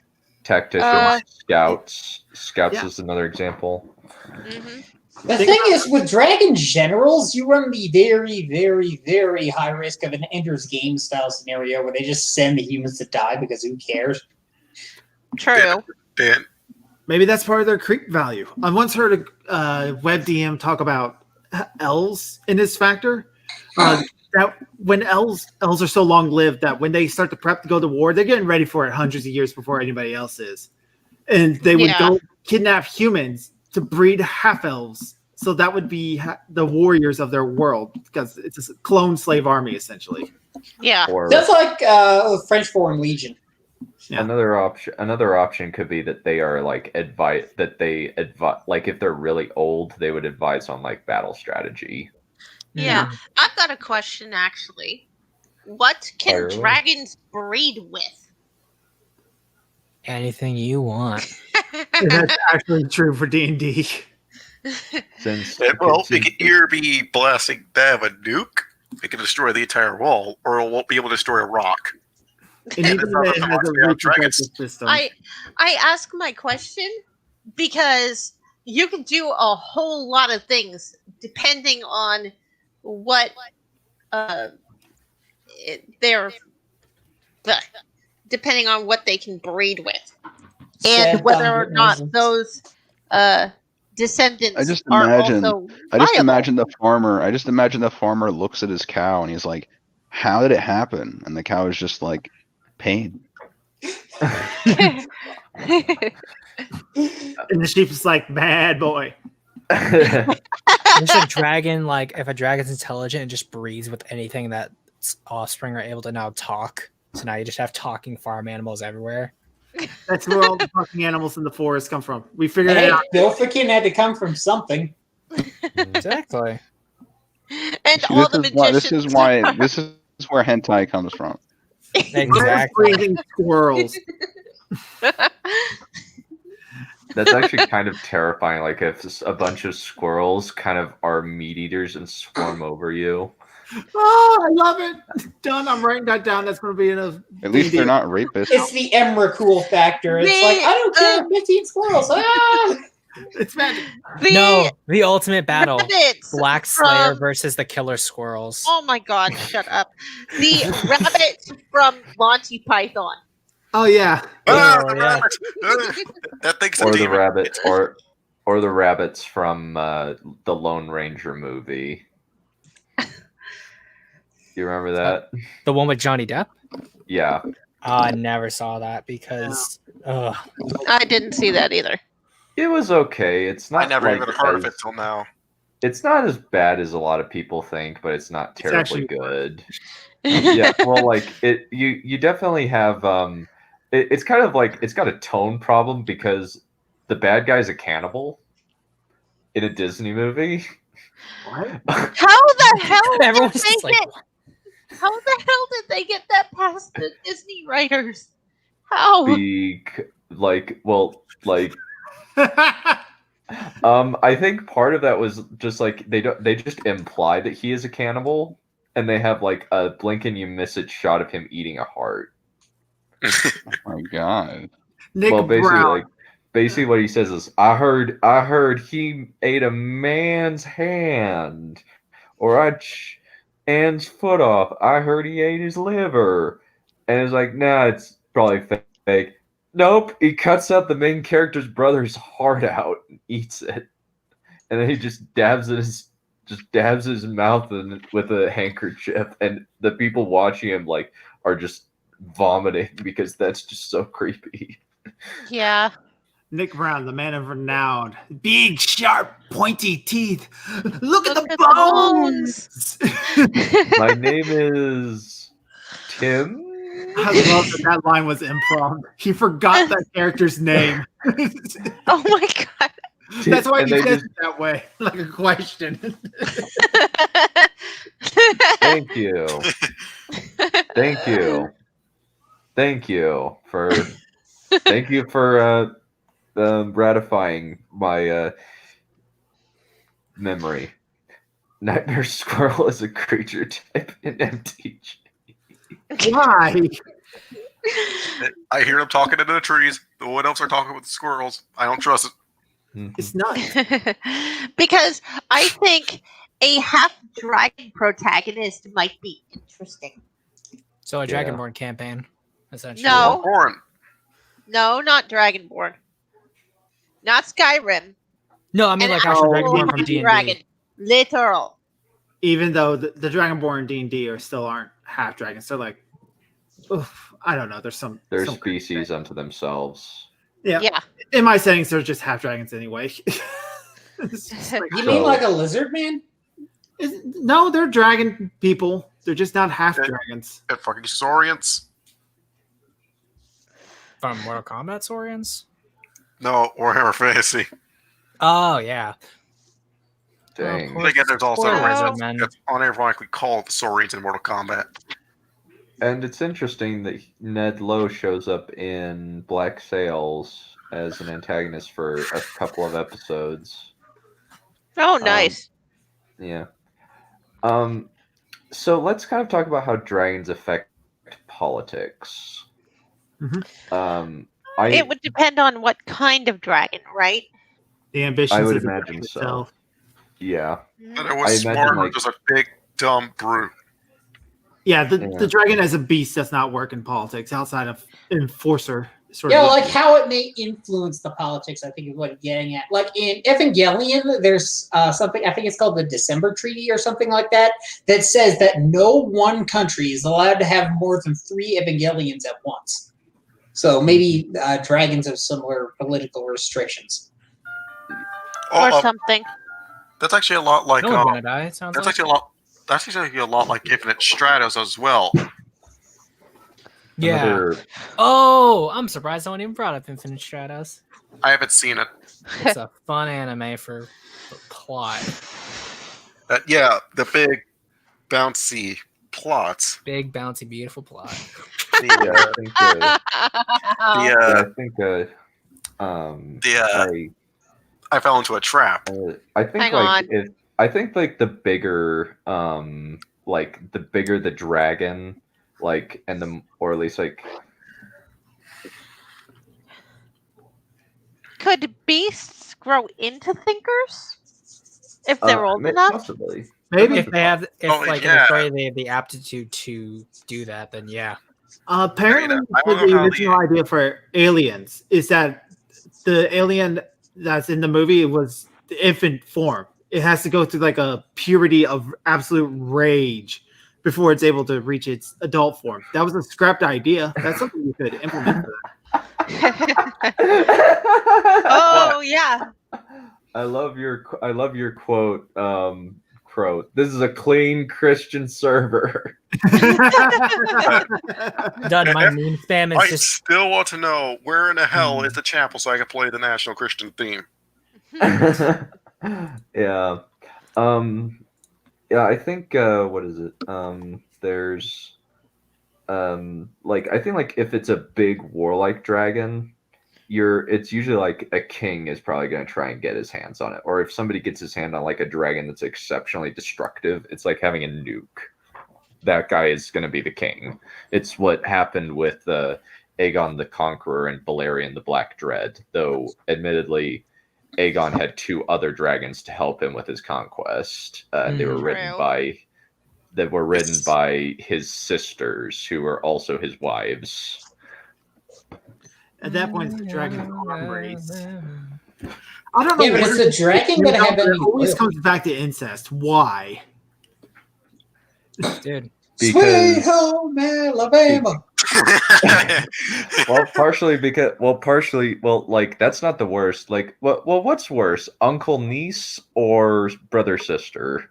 Tacticians, scouts. Scouts is another example. Mm-hmm. The thing is, with dragon generals, you run the very, very, very high risk of an Ender's Game style scenario where they just send the humans to die because who cares? True. Maybe that's part of their creep value. I once heard a web DM talk about elves in this factor. That when elves are so long lived that when they start to prep to go to war, they're getting ready for it hundreds of years before anybody else is, and they would go kidnap humans to breed half elves. So that would be the warriors of their world, because it's a clone slave army essentially. Yeah, that's like French Foreign Legion. Yeah. Another option could be that they are like like if they're really old, they would advise on like battle strategy. Yeah, I've got a question actually. What can dragons breed with? Anything you want. That's actually true for D&D. It can either be blasting them a nuke, it can destroy the entire wall, or it won't be able to destroy a rock. And even then it has a reproductive system. I ask my question because you can do a whole lot of things depending on what depending on what they can breed with, and whether or not those descendants I just viable. imagine the farmer looks at his cow and he's like, "How did it happen?" And the cow is just like, "Pain." And the sheep is like, "Bad boy." There's a dragon, like if a dragon's intelligent and just breeds with anything that its offspring are able to now talk. So now you just have talking farm animals everywhere. That's where all the talking animals in the forest come from. We figured it out. Bilfikin had to come from something. Exactly. And all the magicians. This is where hentai comes from. Exactly. Breathing squirrels. That's actually kind of terrifying. Like if a bunch of squirrels kind of are meat eaters and swarm over you. Oh, I love it. Done. I'm writing that down. That's going to be in a. At least they're not rapists. It's the Emrakul factor. It's like, I don't care. 15 squirrels. Ah! It's magic. The ultimate battle. rabbits Black Slayer from- versus the Killer Squirrels. Oh my god, shut up. The rabbit from Monty Python. Oh yeah. The yeah. rabbit. That thing's a Or the demon. rabbit, or the rabbits from the Lone Ranger movie. You remember that? The one with Johnny Depp? Yeah. I never saw that because I didn't see that either. It was okay. It's not. I never like even heard of as- it till now. It's not as bad as a lot of people think, but it's not terribly actually good. Yeah, well, like it, you definitely have. It's kind of like it's got a tone problem because the bad guy's a cannibal in a Disney movie. What? How the hell Everyone's did they just like, get? How the hell did they get that past the Disney writers? How? I think part of that was just like they just imply that he is a cannibal, and they have like a blink and you miss it shot of him eating a heart. Oh my god. Nick Well, basically, Brown. basically what he says is, I heard he ate a man's hand, or Anne's foot off. I heard he ate his liver, and it's like, nah, it's probably fake. Nope, he cuts out the main character's brother's heart out and eats it, and then he just dabs his mouth with a handkerchief, and the people watching him like are just vomiting because that's just so creepy. Yeah. Nick Brown, the man of renown. Big, sharp, pointy teeth. Look at the the bones. My name is Tim. I love that line was improv. He forgot that character's name. Oh my god. That's why And he they says just- it that way, like a question. Thank you. Thank you for ratifying my memory. Nightmare Squirrel is a creature type in MTG. Why? I hear them talking into the trees. The wood elves are talking with the squirrels. I don't trust it. It's not. Because I think a half dragon protagonist might be interesting. so a Yeah. Dragonborn campaign, essentially. No. Warren. No, not Dragonborn. Not Skyrim. No, I mean An like actual actual Dragonborn from D&D. dragon. Literal. Even though the Dragonborn D&D still aren't half dragons, they're like, oof, I don't know. There's some. They're some species unto themselves. Yeah. Yeah. In my settings, they're just half dragons anyway. It's just like- You So- mean like a lizard man? no, they're dragon people. They're just not half dragons. And fucking Saurians. From Mortal Kombat Saurians? No, Warhammer Fantasy. Oh, yeah. Dang. Well, Again, there's also Spoilers, that's, man. that's unironically called the Saurians in Mortal Kombat. And it's interesting that Ned Lowe shows up in Black Sails as an antagonist for a couple of episodes. Oh, nice. Yeah. So let's kind of talk about how dragons affect politics. It would depend on what kind of dragon, right? The ambitions I would of the imagine dragon so. itself. Yeah. But it I was imagine, smart, like- just a big dumb brute. Yeah, the Yeah. dragon as a beast does not work in politics outside of enforcer. Sort Yeah, of like how it may influence the politics, I think is what I'm getting at. Like in Evangelion, there's something, I think it's called the December Treaty or something like that, that says that no one country is allowed to have more than 3 Evangelions at once. So maybe dragons have similar political restrictions. Or Oh, something. that's actually a lot like No one's gonna die, it sounds that's like. actually a lot. That's actually a lot like Infinite Stratos as well. Yeah. Another- Oh, I'm surprised no one even brought up Infinite Stratos. I haven't seen it. It's a fun anime for the plot. Yeah, the big bouncy plots. Big, bouncy, beautiful plot. yeah, I think. Oh. I think. I fell into a trap. I think Hang like on. I think like the bigger the dragon, like, and the, or at least like Could beasts grow into thinkers if they're old enough? Possibly. Maybe. If they have, if Oh, like in yeah. the story they have the aptitude to do that, then yeah. Apparently, I don't know the how original idea for aliens is that the alien that's in the movie was the infant form. It has to go through like a purity of absolute rage before it's able to reach its adult form. That was a scrapped idea. That's something you could implement for that. Oh yeah. I love your quote, Crow. This is a clean Christian server. Done. My meme spam is I just still want to know where in the hell is the chapel so I can play the national Christian theme. Yeah. Yeah, I think what is it? There's like I think like if it's a big warlike dragon, it's usually like a king is probably going to try and get his hands on it, or if somebody gets his hand on like a dragon that's exceptionally destructive, it's like having a nuke. That guy is going to be the king. It's what happened with Aegon the Conqueror and Balerion the Black Dread, though admittedly Aegon had 2 other dragons to help him with his conquest. They were ridden by his sisters, who were also his wives. At that point, it's the dragon arm race. I don't know. Yeah, but is the dragon going to have any It always loyalty? comes back to incest. Why? dude. Sweet home Alabama. Like that's not the worst. Like, what's worse, uncle niece or brother sister?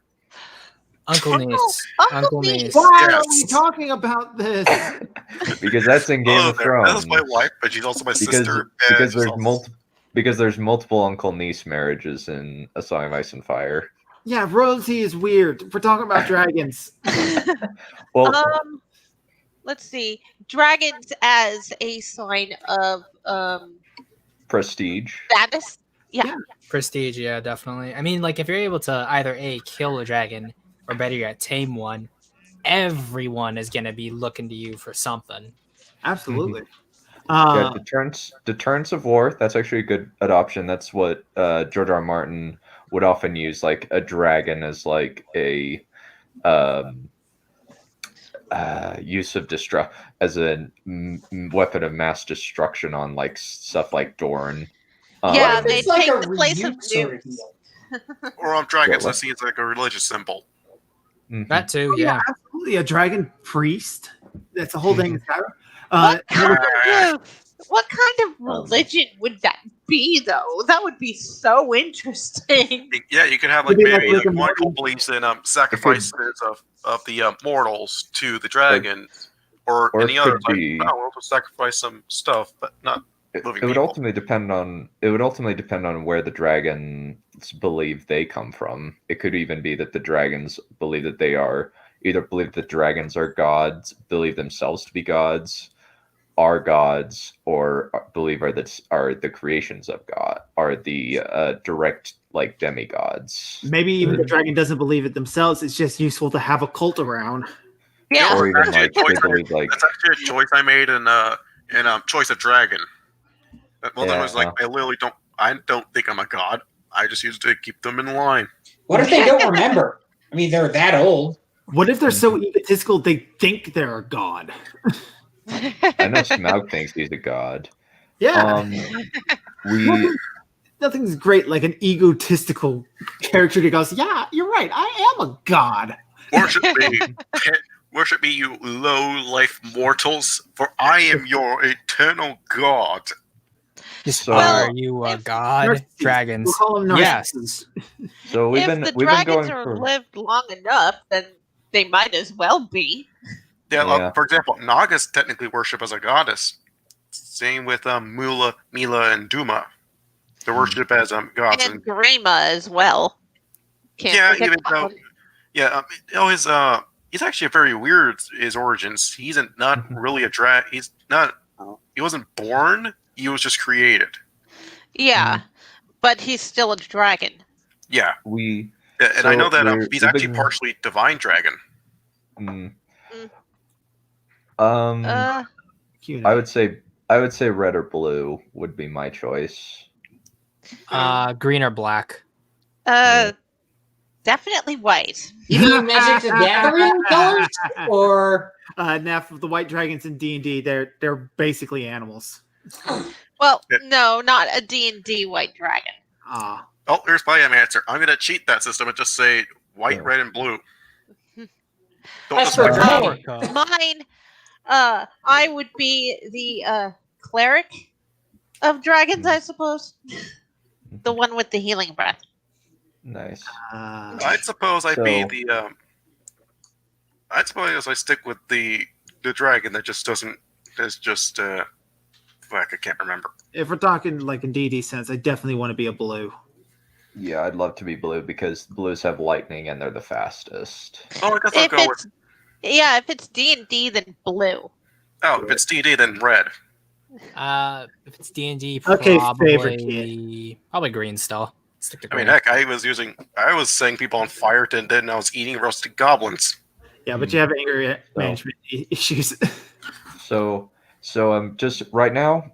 Uncle niece. Uncle niece. Why are we talking about this? Because that's in Game of Thrones. That's my wife, but she's also my sister. Because there's multiple uncle niece marriages in A Song of Ice and Fire. Yeah, royalty is weird. We're talking about dragons. Let's see. Dragons as a sign of prestige. status. Yeah. Prestige, yeah, definitely. I mean, like if you're able to either kill a dragon or better yet tame one, everyone is gonna be looking to you for something. Absolutely. Yeah, deterrence of war. That's actually a good adoption. That's what George R. R. Martin would often use, like a dragon as like a use of as a weapon of mass destruction on like stuff like Dorne. Yeah, they It's like take a the place of rebuke sort of nukes. deal. Or on dragons, I see it's like a religious symbol. That too, Oh, yeah. absolutely. A dragon priest. That's a whole thing. What kind of religion would that be, though? That would be so interesting. Yeah, you could have like maybe like one who believes in sacrifices of the mortals to the dragon, or any other like, we'll also sacrifice some stuff, but not living It would people. ultimately depend on where the dragons believe they come from. It could even be that the dragons believe that they are believe that dragons are gods, believe themselves to be gods, are gods, or believe are the creations of God, are the direct like demigods. Maybe even the dragon doesn't believe it themselves. It's just useful to have a cult around. Yeah, or even like they believe like That's actually a choice I made in Choice of Dragon. One of them was like, I don't think I'm a god. I just used to keep them in line. What if they don't remember? I mean, they're that old. What if they're so egotistical they think they're a god? I know Smaug thinks he's a god. Yeah. Nothing's great like an egotistical character that goes, yeah, you're right. I am a god. Worship me, you low-life mortals, for I am your eternal god. Are you a god? Narcissists. Dragons. We'll call them Yes. narcissists. So if the dragons are lived long enough, then they might as well be. Yeah, for example, Nagas technically worship as a goddess. Same with Mula, Mila, and Duma. They worship as gods. And Grima as well. Can't forget that one. He's actually very weird. His origins. He's not really a He's not. He wasn't born. He was just created. Yeah, but he's still a dragon. Yeah, I know that he's actually partially divine dragon. I would say red or blue would be my choice. Green or black? Definitely white. You mean Magic the Gathering colors, or Neph, the white dragons in D&D, they're basically animals. Well, no, not a D&D white dragon. Ah. Oh, here's my answer. I'm going to cheat that system and just say white, red, and blue. That's for dragon. Mine, I would be the cleric of dragons, I suppose. The one with the healing breath. Nice. I'd suppose I'd be the. I'd suppose I stick with the dragon that just doesn't. Is just. Fuck, I can't remember. If we're talking like in D&D sense, I definitely want to be a blue. Yeah, I'd love to be blue because blues have lightning and they're the fastest. Oh, I guess I'll go with. Yeah, if it's D&D, then blue. Oh, if it's D&D, then red. If it's D&D, Okay, probably green still. Stick to I green. mean, heck, I was setting people on fire and then I was eating roasted goblins. Yeah, but you have anger management issues. So just right now,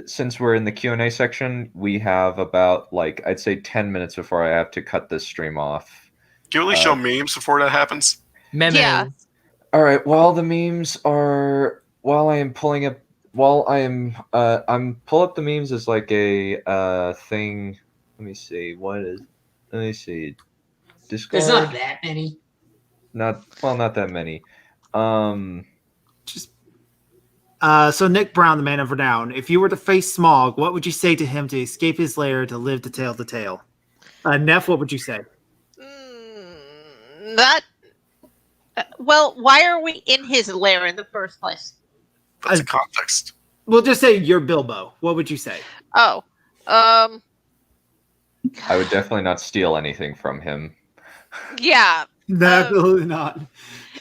since we're in the Q&A section, we have about I'd say 10 minutes before I have to cut this stream off. Can you really show memes before that happens? Memes. Yeah. All right. While the memes are, I'm pull up the memes as like a thing. Let me see. Let me see. Discord. There's not that many. Not that many. So Nick Brown, the man of renown, if you were to face Smog, what would you say to him to escape his lair to live to tell the tale? Neph, what would you say? Well, why are we in his lair in the first place? That's the context. We'll just say you're Bilbo. What would you say? Oh, I would definitely not steal anything from him. Yeah. Absolutely not.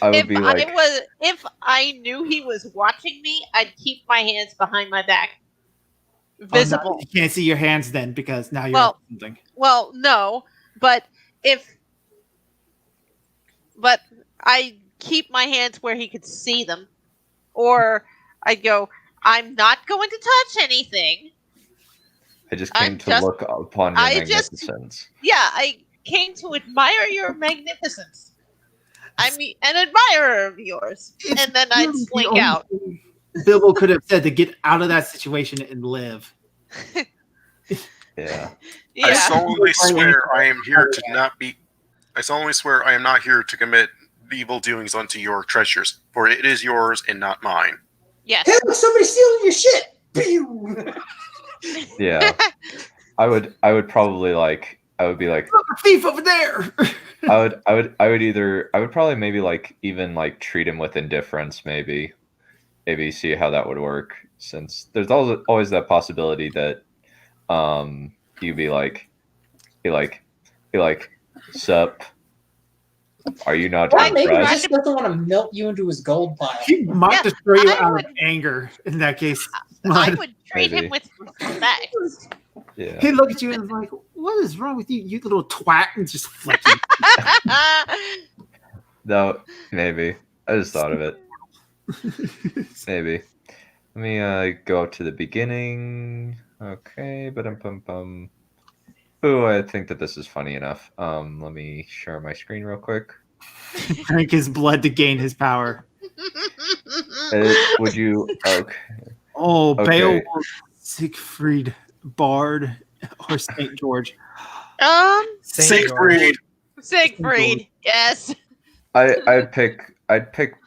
I would be like, if I knew he was watching me, I'd keep my hands behind my back, visible. Oh, no, you can't see your hands then because now you're up to something. Well, no, but I keep my hands where he could see them, or I'd go, I'm not going to touch anything. I just came to look upon your magnificence. I came to admire your magnificence. I'm an admirer of yours. And then I'd slink out. Bilbo could have said to get out of that situation and live. Yeah. I solemnly swear I am here to not be. I solemnly swear I am not here to commit evil doings unto your treasures, for it is yours and not mine. Yes. Hey, look, somebody's stealing your shit. Pew! Yeah. I would probably I would be like, look, a thief over there. I would probably maybe even treat him with indifference, maybe see how that would work, since there's always that possibility that you'd be like, sup, are you not impressed? Maybe he just doesn't want to melt you into his gold pile. He might just throw you out of anger in that case. I would treat him with respect. Yeah. He look at you and is like, what is wrong with you, you little twat, and just flick you. No, maybe. I just thought of it. Maybe. Let me go up to the beginning. Okay, ba-dum-bum-bum. Ooh, I think that this is funny enough. Let me share my screen real quick. Drink his blood to gain his power. Would you... Okay. Oh, Okay. Beowulf, Siegfried, Bard, or St. George? Siegfried. Siegfried, yes. I'd pick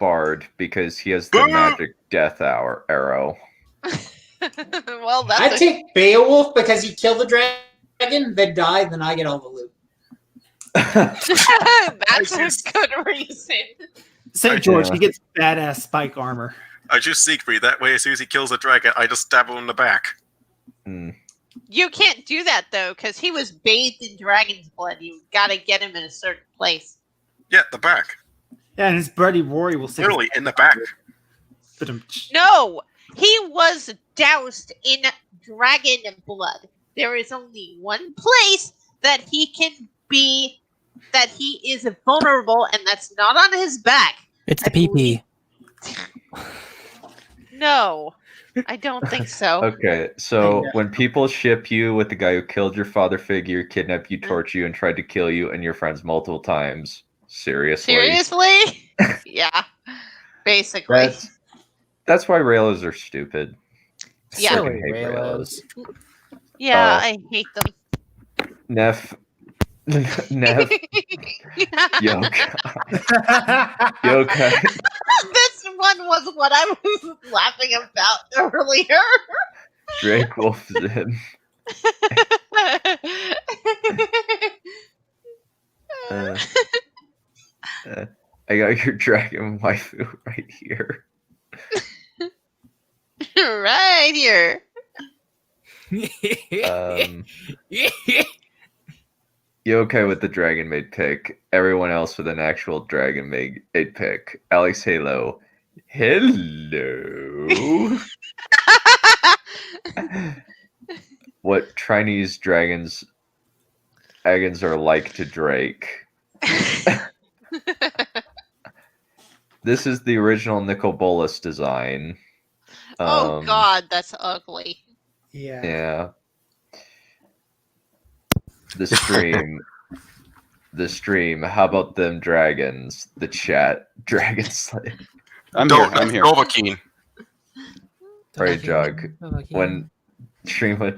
Bard because he has the magic death arrow. Well, that's I'd take Beowulf because he killed the dragon, then died, then I get all the loot. that's a good reason. St. George, he gets badass spike armor. I choose Siegfried. That way, as soon as he kills a dragon, I just stab him in the back. You can't do that, though, because he was bathed in dragon's blood. You've got to get him in a certain place. Yeah, the back. Yeah, and his buddy Rory will say, literally in the back. No, he was doused in dragon blood. There is only one place that he can be, that he is vulnerable, and that's not on his back. It's the PP. No, I don't think so. Okay, so when people ship you with the guy who killed your father figure, kidnapped you, tortured you, and tried to kill you and your friends multiple times, seriously? Seriously? Yeah, basically. That's why Raylos are stupid. Yeah. Silly Raylos. Yeah, I hate them. Neph. Yokai. This one was what I was laughing about earlier. Drake Wolfson. I got your dragon waifu right here. Right here. Yokai with the dragon maid pick. Everyone else with an actual dragon maid pick. Alex Halo. Hello. What Chinese dragons are like to Drake. This is the original Nicol Bolas design. Oh God, that's ugly. Yeah. The stream. How about them dragons? The chat. Dragon Slayer. I'm here. Dovahkiin. Right, Jog. When stream was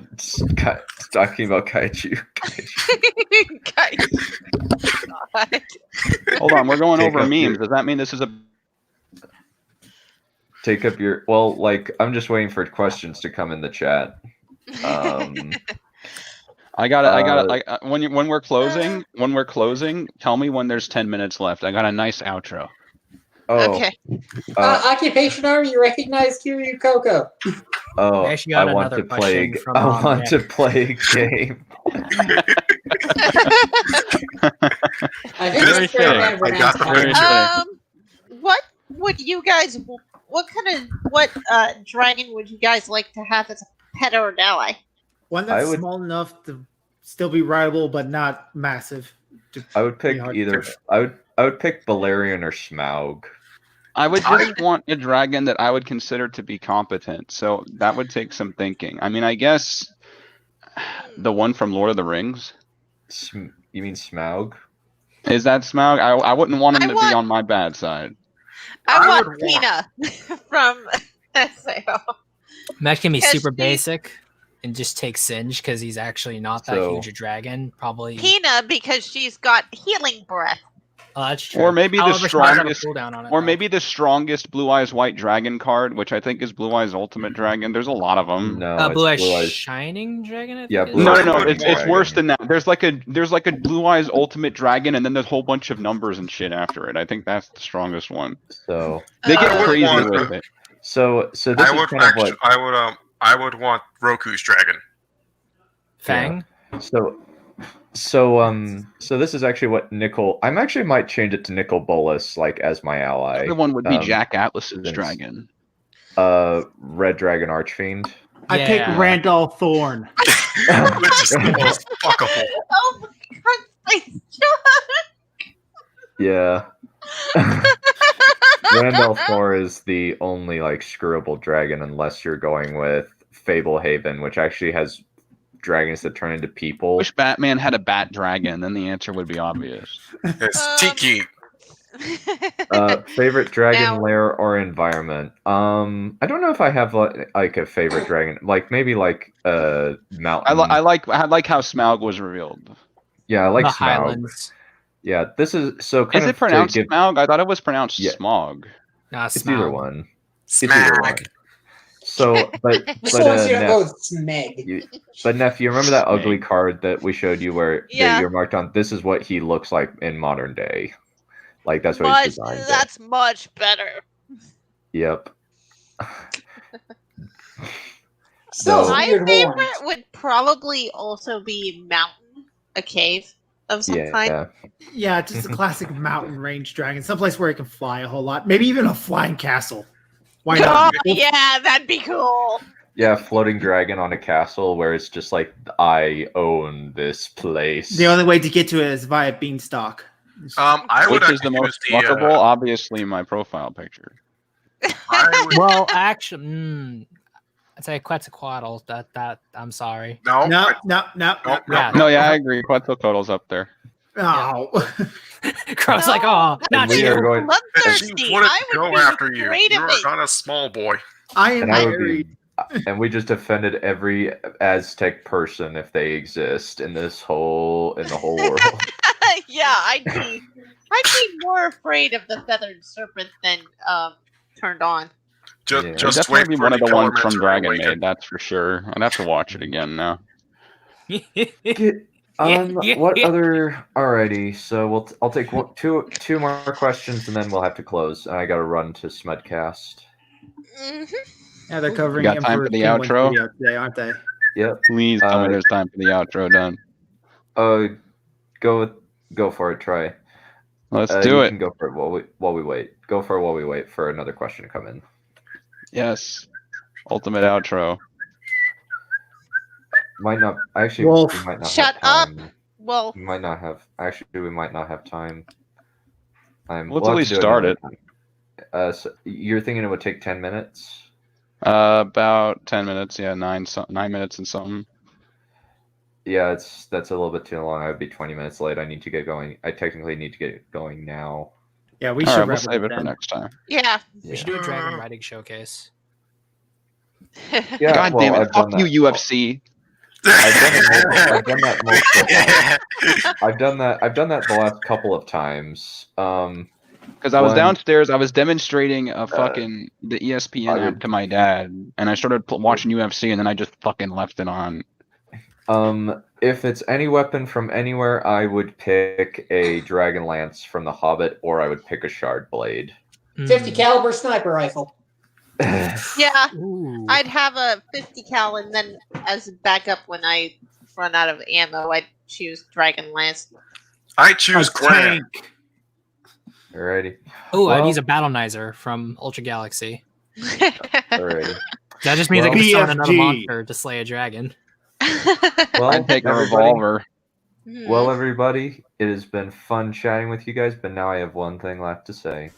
talking about kaiju. God. Hold on, we're going over memes. Does that mean this is a... Take up your... Well, like, I'm just waiting for questions to come in the chat. I got it. When we're closing, tell me when there's 10 minutes left. I got a nice outro. Oh. Okay. Occupation Army, you recognize Kiryu Coco. Oh, I want to play. I want to play a game. I think it's fair. What would you guys? What dragon would you guys like to have as a pet or an ally? One that's small enough to still be rideable, but not massive. I would pick either. I would pick Balerion or Smaug. I would just want a dragon that I would consider to be competent. So that would take some thinking. I mean, I guess the one from Lord of the Rings. You mean Smaug? Is that Smaug? I wouldn't want him to be on my bad side. I want Pina from SAO. Matt can be super basic and just take Singe because he's actually not that huge a dragon. Probably Pina because she's got healing breath. Oh, that's true. Or maybe the strongest Blue Eyes White Dragon card, which I think is Blue Eyes Ultimate Dragon. There's a lot of them. No, Blue Eyes Shining Dragon. I think yeah, no. It's worse than that. There's like a Blue Eyes Ultimate Dragon, and then there's a whole bunch of numbers and shit after it. I think that's the strongest one. So they get crazy with it. So this I would want Roku's dragon. Fang. Yeah. So this is actually what Nicol. I actually might change it to Nicol Bolas, like as my ally. The other one would be Jack Atlas's dragon. Red Dragon Archfiend. I pick Randolph Thorn. Which is the most fuckable. Oh my God! Yeah. Randolph Thorn is the only like screwable dragon, unless you're going with Fablehaven, which actually has dragons that turn into people. Wish Batman had a bat dragon, then the answer would be obvious. It's Tiki. Favorite dragon lair or environment? I don't know if I have like a favorite dragon. Like maybe like mountain. I like how Smaug was revealed. Yeah, I like the Smaug. Highlands. Yeah, this is so. Is it pronounced Smaug? I thought it was pronounced Smog. Nah, it's either one. It's either one. So, but Smeg. But Neph, you remember that ugly card that we showed you where that you're marked on? This is what he looks like in modern day. Like that's what he's designed. That's much better. Yep. So my favorite would probably also be mountain, a cave of some kind. Yeah, just a classic mountain range dragon, someplace where it can fly a whole lot. Maybe even a flying castle. Why not? Oh, yeah, that'd be cool. Yeah, floating dragon on a castle where it's just like, I own this place. The only way to get to it is via Beanstalk. I would Which is the most fuckable? Obviously, my profile picture. Well, actually, I'd say Quetzalcoatl. That I'm sorry. No. No. Yeah. No, yeah, I agree. Quetzalcoatl's up there. Oh. Crow's like, oh, not we you. are going. Bloodthirsty. She wouldn't I would go be after you. afraid You of are it. not a small boy. I am And I would very. be. And we just offended every Aztec person if they exist in the whole world. Yeah, I'd be more afraid of the feathered serpent than turned on. Just, Yeah. just Definitely wait be for one of the color ones from mentor Dragon awaken. Maid, that's for sure. I'd have to watch it again now. What other? Alrighty, so I'll take two more questions and then we'll have to close. And I got to run to Smudcast. Yeah, they're covering You got time Emperor for the Kinglin's outro? video today, aren't they? Yep. Please tell me there's time for the outro done. Go for it. Try. Let's You do it. can go for it while we wait. Go for it while we wait for another question to come in. Yes. Ultimate outro. Might not actually. Wolf. We might not Shut have up. time. Well, We might not have. Actually, we might not have time. Let's we'll at have least to do start another it. time. So you're thinking it would take 10 minutes? About 10 minutes. Yeah, 9 minutes and something. Yeah, that's a little bit too long. I would be 20 minutes late. I need to get going. I technically need to get going now. Yeah, we All should right, we'll wrap save it for then. next time. yeah. We should do a dragon riding showcase. Yeah, God well, damn it! I've done Fuck you, that. UFC. I've done that multiple times. I've done that the last couple of times. Because I was One- downstairs, I was demonstrating the ESPN I app would- to my dad, and I started watching UFC, and then I just fucking left it on. If it's any weapon from anywhere, I would pick a Dragon Lance from The Hobbit, or I would pick a Shard Blade. 50 caliber sniper rifle. Yeah. Ooh. I'd have a 50 cal, and then as backup when I run out of ammo, I'd choose Dragon Lance. I choose Gwen. Tank. Alrighty. Oh, I'd Well- use a Battlenizer from Ultra Galaxy. Alrighty. That just means I Well- can summon another BFG. monster to slay a dragon. Well, I'd take a everybody- revolver. Well, everybody, it has been fun chatting with you guys, but now I have one thing left to say.